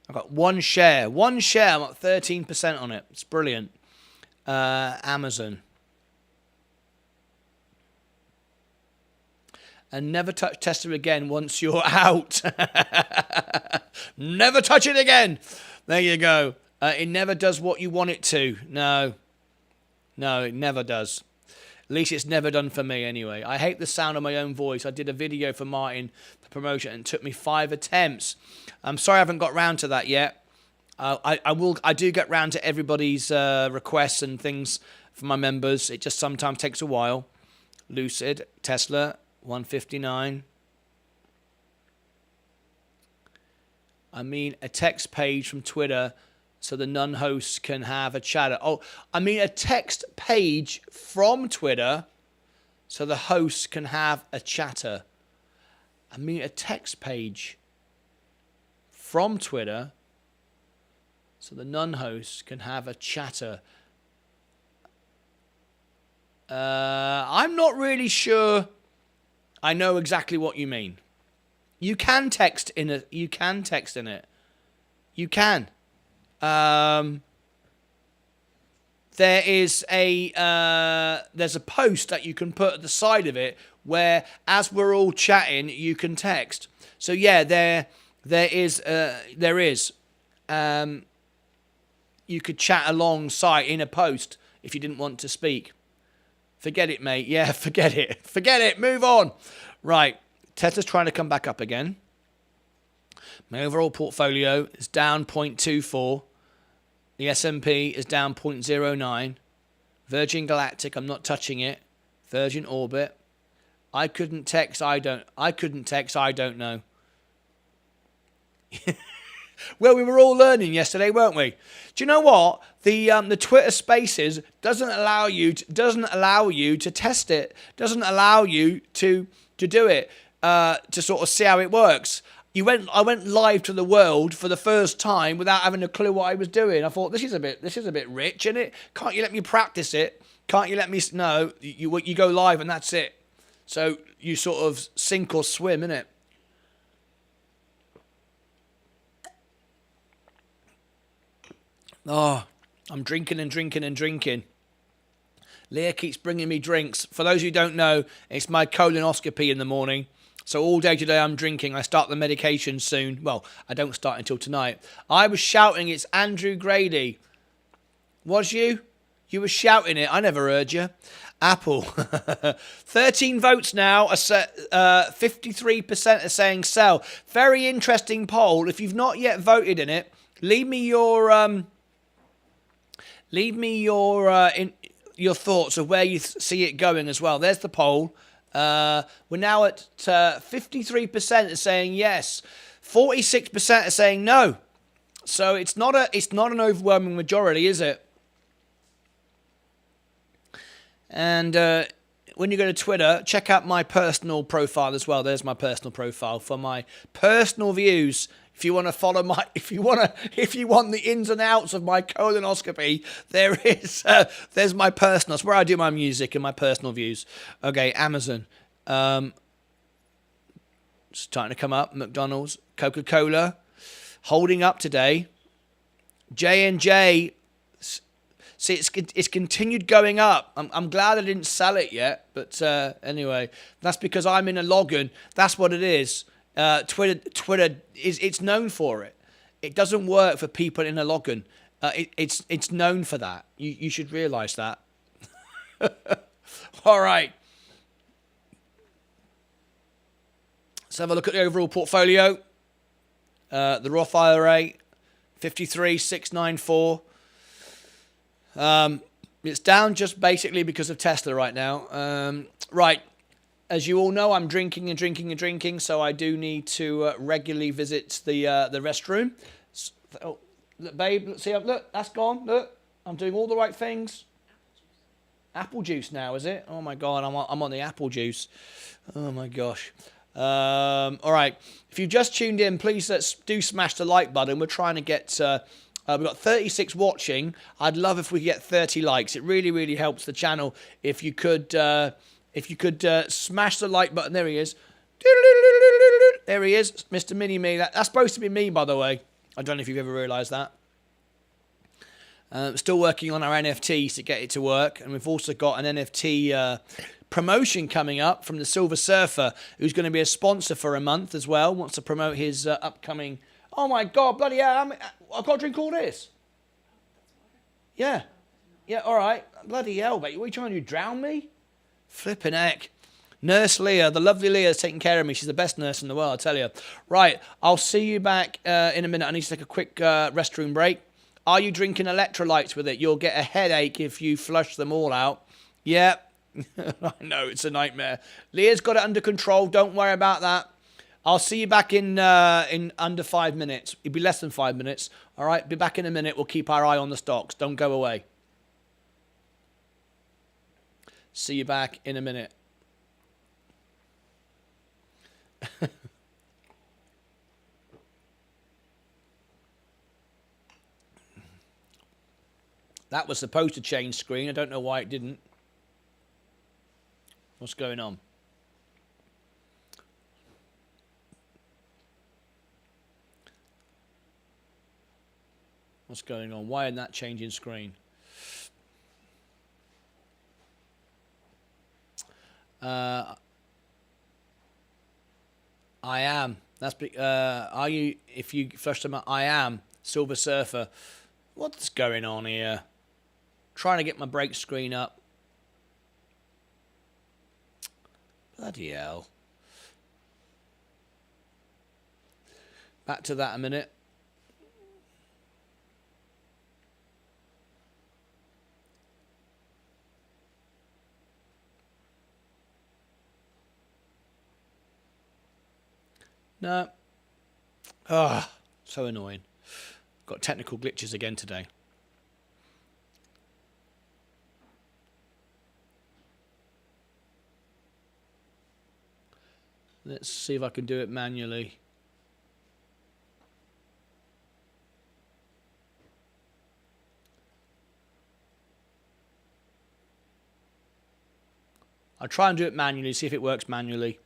I've got one share. I'm at 13% on it. It's brilliant. Amazon. And never touch Tesla again once you're out. Never touch it again. There you go. It never does what you want it to. No, it never does. At least it's never done for me anyway. I hate the sound of my own voice. I did a video for Martyn for promotion and it took me 5 attempts. I'm sorry I haven't got round to that yet. I do get round to everybody's requests and things for my members. It just sometimes takes a while. Lucid, Tesla, 159. I mean a text page from Twitter so the non-hosts can have a chatter. Oh, I mean a text page from Twitter so the hosts can have a chatter. I mean a text page from Twitter so the non-hosts can have a chatter. I'm not really sure I know exactly what you mean. You can text in it. You can. There's a post that you can put at the side of it where, as we're all chatting, you can text. So yeah, there is. You could chat alongside in a post if you didn't want to speak. Forget it, mate. Yeah, forget it. Move on. Right. Tesla's trying to come back up again. My overall portfolio is down 0.24. The S&P is down 0.09. Virgin Galactic, I'm not touching it. Virgin Orbit. I couldn't text, I don't know. Well, we were all learning yesterday, weren't we? Do you know what? The Twitter Spaces doesn't allow you to test it. Doesn't allow you to do it to sort of see how it works. I went live to the world for the first time without having a clue what I was doing. I thought this is a bit rich, isn't it? Can't you let me practice it? Can't you let me? No, you go live and that's it. So you sort of sink or swim, innit? Oh, I'm drinking and drinking and drinking. Leah keeps bringing me drinks. For those who don't know, it's my colonoscopy in the morning. So all day today I'm drinking. I start the medication soon. Well, I don't start until tonight. I was shouting, it's Andrew Grady. Was you? You were shouting it. I never heard you. Apple. 13 votes now. 53% are saying sell. Very interesting poll. If you've not yet voted in it, leave me your thoughts of where you see it going as well. There's the poll. We're now at 53% are saying yes. 46% are saying no. So it's not an overwhelming majority, is it? And when you go to Twitter, check out my personal profile as well. There's my personal profile for my personal views. If you want to follow if you want the ins and outs of my colonoscopy, there's my personal. That's where I do my music and my personal views. Okay, Amazon, starting to come up. McDonald's, Coca-Cola, holding up today. J&J. See, it's continued going up. I'm glad I didn't sell it yet, but anyway, that's because I'm in a login. That's what it is. Twitter it's known for it. It doesn't work for people in a login. It's known for that. You should realise that. All right. Let's have a look at the overall portfolio. The Roth IRA, 53,694. It's down just basically because of Tesla right now. Right. As you all know, I'm drinking and drinking and drinking, so I do need to regularly visit the restroom. Oh, look, babe, see, look, that's gone. Look, I'm doing all the right things. Apple juice now, is it? Oh my God, I'm on the apple juice. Oh my gosh. All right. If you've just tuned in, please do smash the like button. We're trying to get. We've got 36 watching. I'd love if we get 30 likes. It really, really helps the channel if you could. If you could smash the like button. There he is. There he is, Mr. Mini-Me. That's supposed to be me, by the way. I don't know if you've ever realised that. Still working on our NFTs to get it to work. And we've also got an NFT promotion coming up from the Silver Surfer, who's going to be a sponsor for a month as well. Wants to promote his upcoming... Oh, my God, bloody hell. I've got to drink all this. Yeah. Yeah, all right. Bloody hell, mate. What are you trying to do, drown me? Flipping heck. Nurse Leah, the lovely Leah is taking care of me. She's the best nurse in the world, I tell you. Right, I'll see you back in a minute. I need to take a quick restroom break. Are you drinking electrolytes with it? You'll get a headache if you flush them all out. Yeah, I know, it's a nightmare. Leah's got it under control. Don't worry about that. I'll see you back in under 5 minutes. It'll be less than 5 minutes. All right, be back in a minute. We'll keep our eye on the stocks. Don't go away. See you back in a minute. That was supposed to change screen. I don't know why it didn't. What's going on? What's going on? Why isn't that changing screen? I am. That's are you? If you flush them out, I am. Silver Surfer. What's going on here? Trying to get my break screen up. Bloody hell. Back to that a minute. No. Ah, so annoying. Got technical glitches again today. Let's see if I can do it manually. I'll try and do it manually, see if it works manually.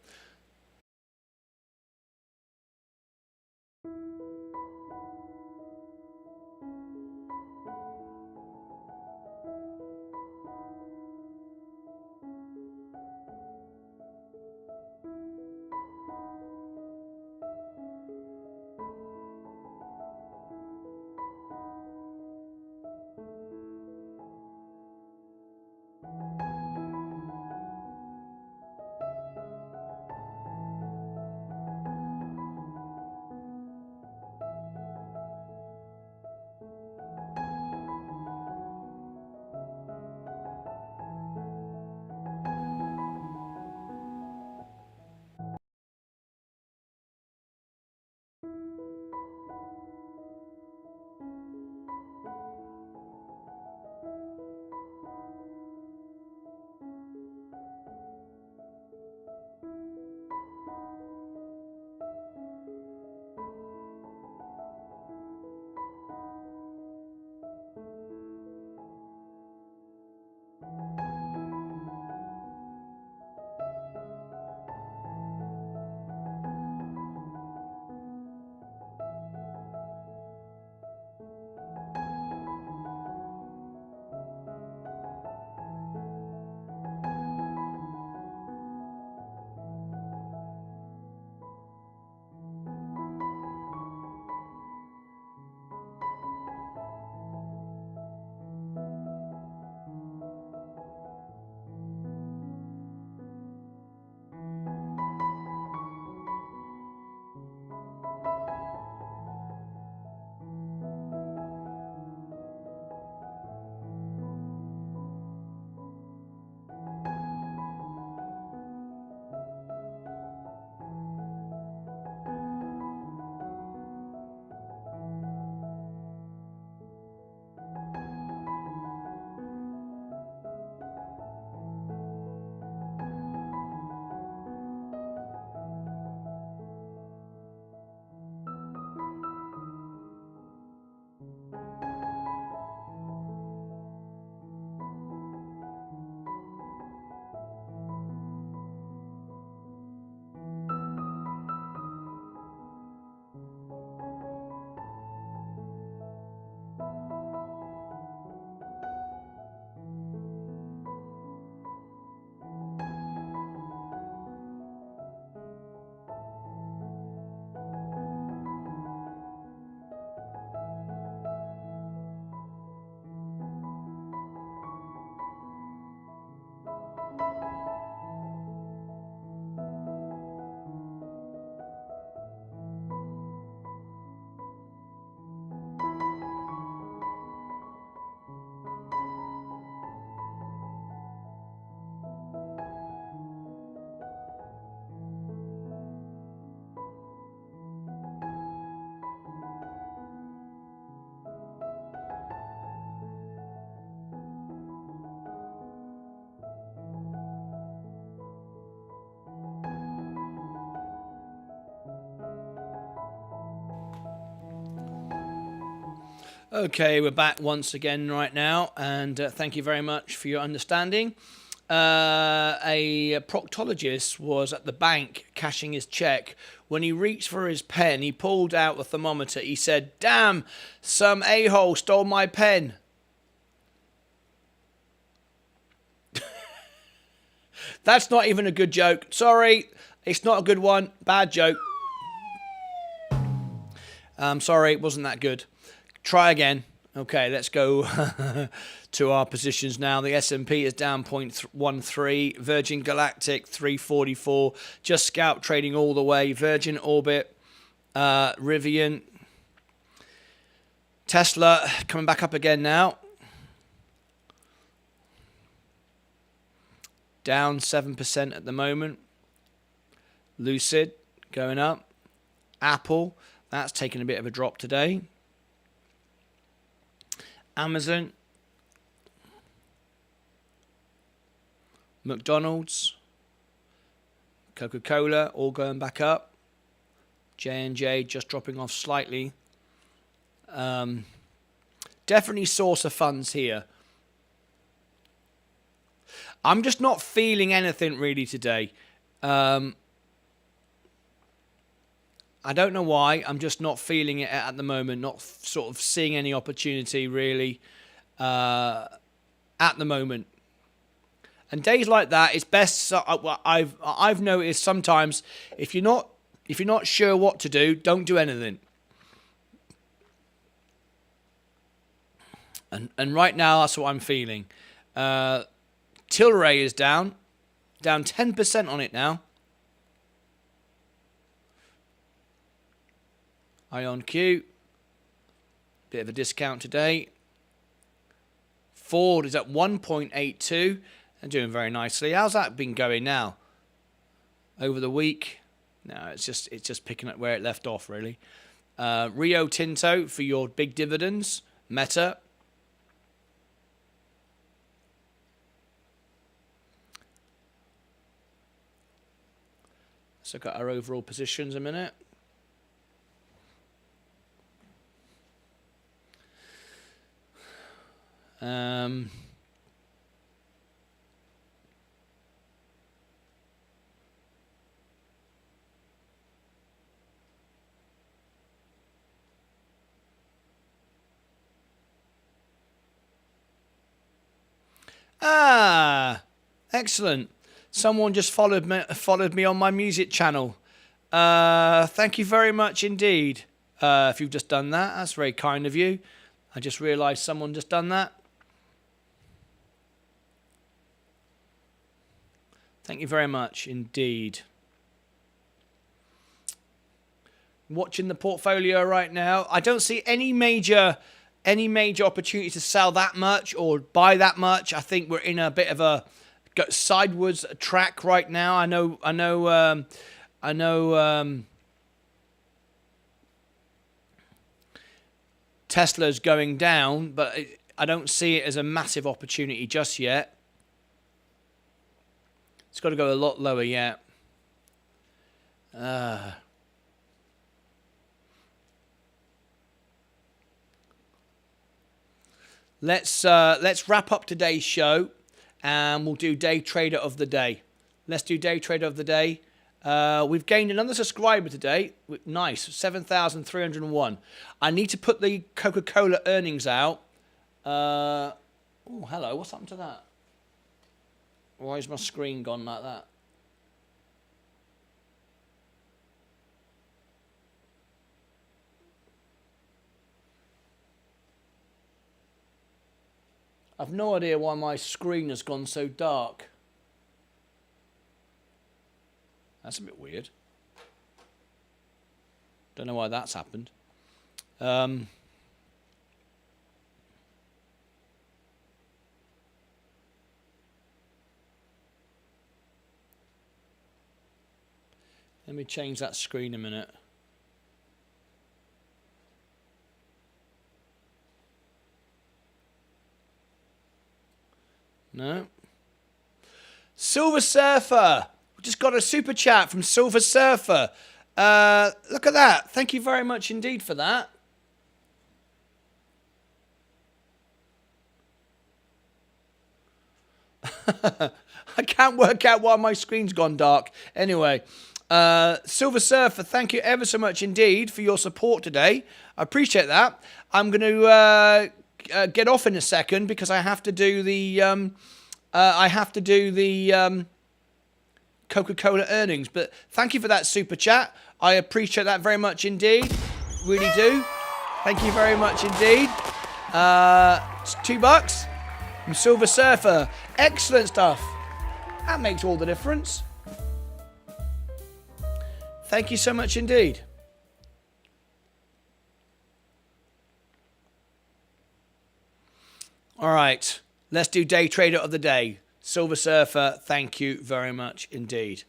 Okay, we're back once again right now, and thank you very much for your understanding. A proctologist was at the bank cashing his check. When he reached for his pen, he pulled out a thermometer. He said, "Damn, some a-hole stole my pen." That's not even a good joke. Sorry, it's not a good one. Bad joke. Sorry, it wasn't that good. Try again. Okay, let's go to our positions now. The S&P is down 0.13. Virgin Galactic 344. Just scalp trading all the way. Virgin Orbit, Rivian, Tesla coming back up again now. Down 7% at the moment. Lucid going up. Apple, that's taken a bit of a drop today. Amazon, McDonald's, Coca-Cola, all going back up. J&J just dropping off slightly. Definitely source of funds here. I'm just not feeling anything really today. I don't know why. I'm just not feeling it at the moment. Not sort of seeing any opportunity really at the moment. And days like that, it's best. I've noticed sometimes if you're not sure what to do, don't do anything. And right now, that's what I'm feeling. Tilray is down 10% on it now. IonQ, bit of a discount today. Ford is at 1.82 and doing very nicely. How's that been going now? Over the week? No, it's just picking up where it left off, really. Rio Tinto for your big dividends. Meta. Let's look at our overall positions a minute. Excellent. Someone just followed me on my music channel. Thank you very much indeed. If you've just done that, that's very kind of you. I just realised someone just done that. Thank you very much indeed. Watching the portfolio right now, I don't see any major opportunity to sell that much or buy that much. I think we're in a bit of a sideways track right now. I know. Tesla's going down, but I don't see it as a massive opportunity just yet. It's got to go a lot lower yet. Let's wrap up today's show, and we'll do Day Trader of the Day. Let's do Day Trader of the Day. We've gained another subscriber today. Nice, 7,301. I need to put the Coca-Cola earnings out. Oh, hello. What's happened to that? Why is my screen gone like that? I've no idea why my screen has gone so dark. That's a bit weird. Don't know why that's happened. Let me change that screen a minute. No. Silver Surfer. We just got a super chat from Silver Surfer. Look at that. Thank you very much indeed for that. I can't work out why my screen's gone dark. Anyway, Silver Surfer, thank you ever so much indeed for your support today. I appreciate that. I'm going to get off in a second because I have to do the Coca-Cola earnings. But thank you for that super chat. I appreciate that very much indeed. Really do. Thank you very much indeed. It's $2 from Silver Surfer. Excellent stuff. That makes all the difference. Thank you so much indeed. All right, let's do Day Trader of the Day. Silver Surfer, thank you very much indeed.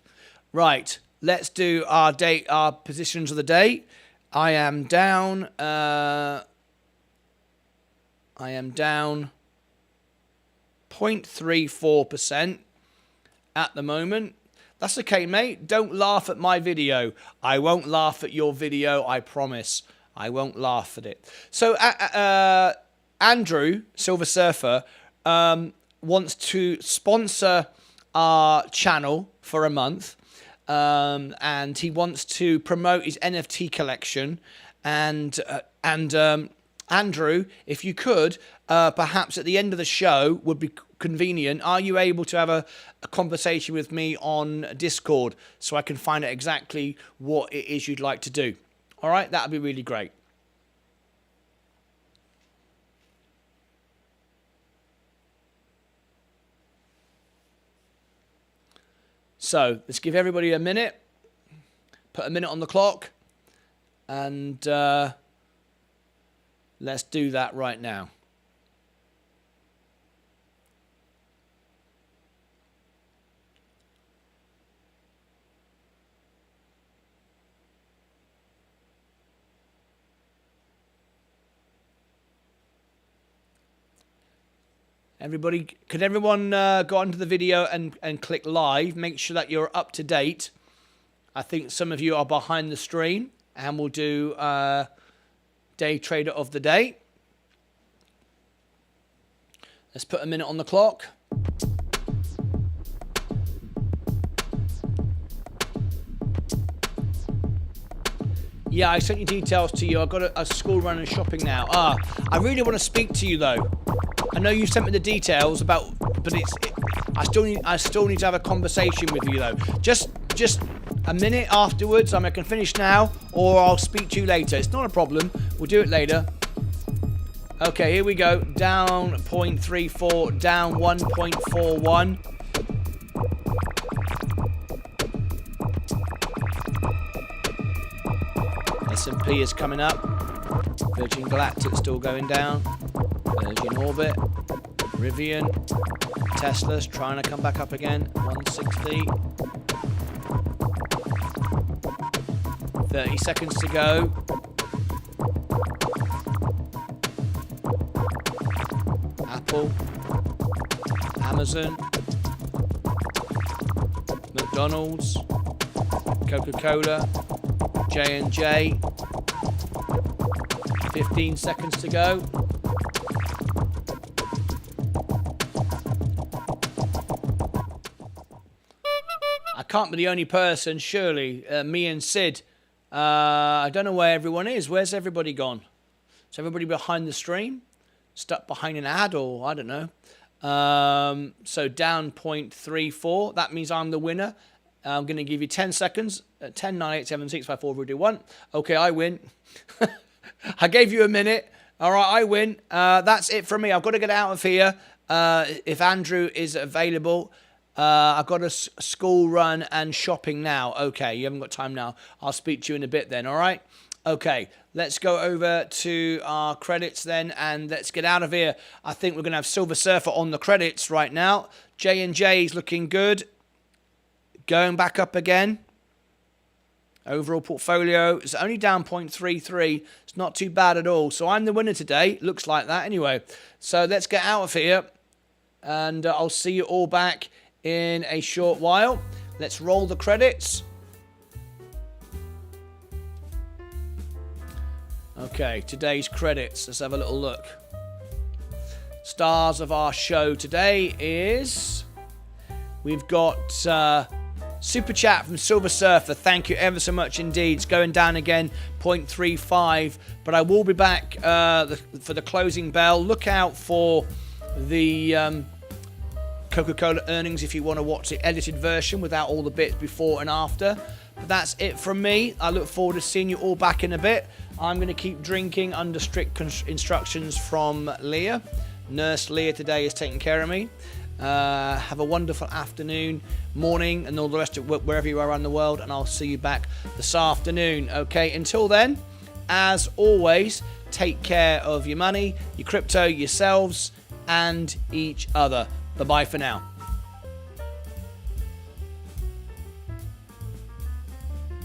Right, let's do our positions of the day. I am down 0.34% at the moment. That's okay, mate. Don't laugh at my video. I won't laugh at your video, I promise. I won't laugh at it. So, Andrew, Silver Surfer, wants to sponsor our channel for a month. And he wants to promote his NFT collection. And Andrew, if you could, perhaps at the end of the show would be convenient. Are you able to have a conversation with me on Discord so I can find out exactly what it is you'd like to do? All right, that would be really great. So let's give everybody a minute. Put a minute on the clock. And let's do that right now. Everybody, could everyone go onto the video and click live? Make sure that you're up to date. I think some of you are behind the stream, and we'll do Day Trader of the Day. Let's put a minute on the clock. Yeah, I sent you details to you. I've got a school run and shopping now. I really want to speak to you though. I know you sent me the details about, but I still need to have a conversation with you though. Just a minute afterwards. I can finish now, or I'll speak to you later. It's not a problem. We'll do it later. Okay, here we go. Down 0.34, down 1.41. S&P is coming up. Virgin Galactic still going down. Virgin Orbit, Rivian, Tesla's trying to come back up again. 160. 30 seconds to go. Apple, Amazon, McDonald's, Coca-Cola, J&J. 15 seconds to go. I can't be the only person, surely. Me and Sid. I don't know where everyone is. Where's everybody gone? Is everybody behind the stream? Stuck behind an ad, or I don't know. So down 0.34. That means I'm the winner. I'm going to give you 10 seconds. 10, 9, 8, 7, 6, 5, 4, 3, 2, 1. Okay, I win. I gave you a minute. All right, I win. That's it from me. I've got to get out of here. If Andrew is available. I've got a school run and shopping now. Okay, you haven't got time now. I'll speak to you in a bit then, all right? Okay, let's go over to our credits then, and let's get out of here. I think we're going to have Silver Surfer on the credits right now. J&J is looking good. Going back up again. Overall portfolio is only down 0.33. It's not too bad at all. So I'm the winner today. Looks like that anyway. So let's get out of here, and I'll see you all back in a short while. Let's roll the credits. Okay, today's credits. Let's have a little look. Stars of our show today is... We've got Super Chat from Silver Surfer. Thank you ever so much indeed. It's going down again, 0.35. But I will be back for the closing bell. Look out for the... Coca-Cola earnings if you want to watch the edited version without all the bits before and after. But that's it from me. I look forward to seeing you all back in a bit. I'm going to keep drinking under strict instructions from Leah. Nurse Leah today is taking care of me. Have a wonderful afternoon, morning, and all the rest of wherever you are around the world, and I'll see you back this afternoon. Okay, until then, as always, take care of your money, your crypto, yourselves, and each other. Bye-bye for now.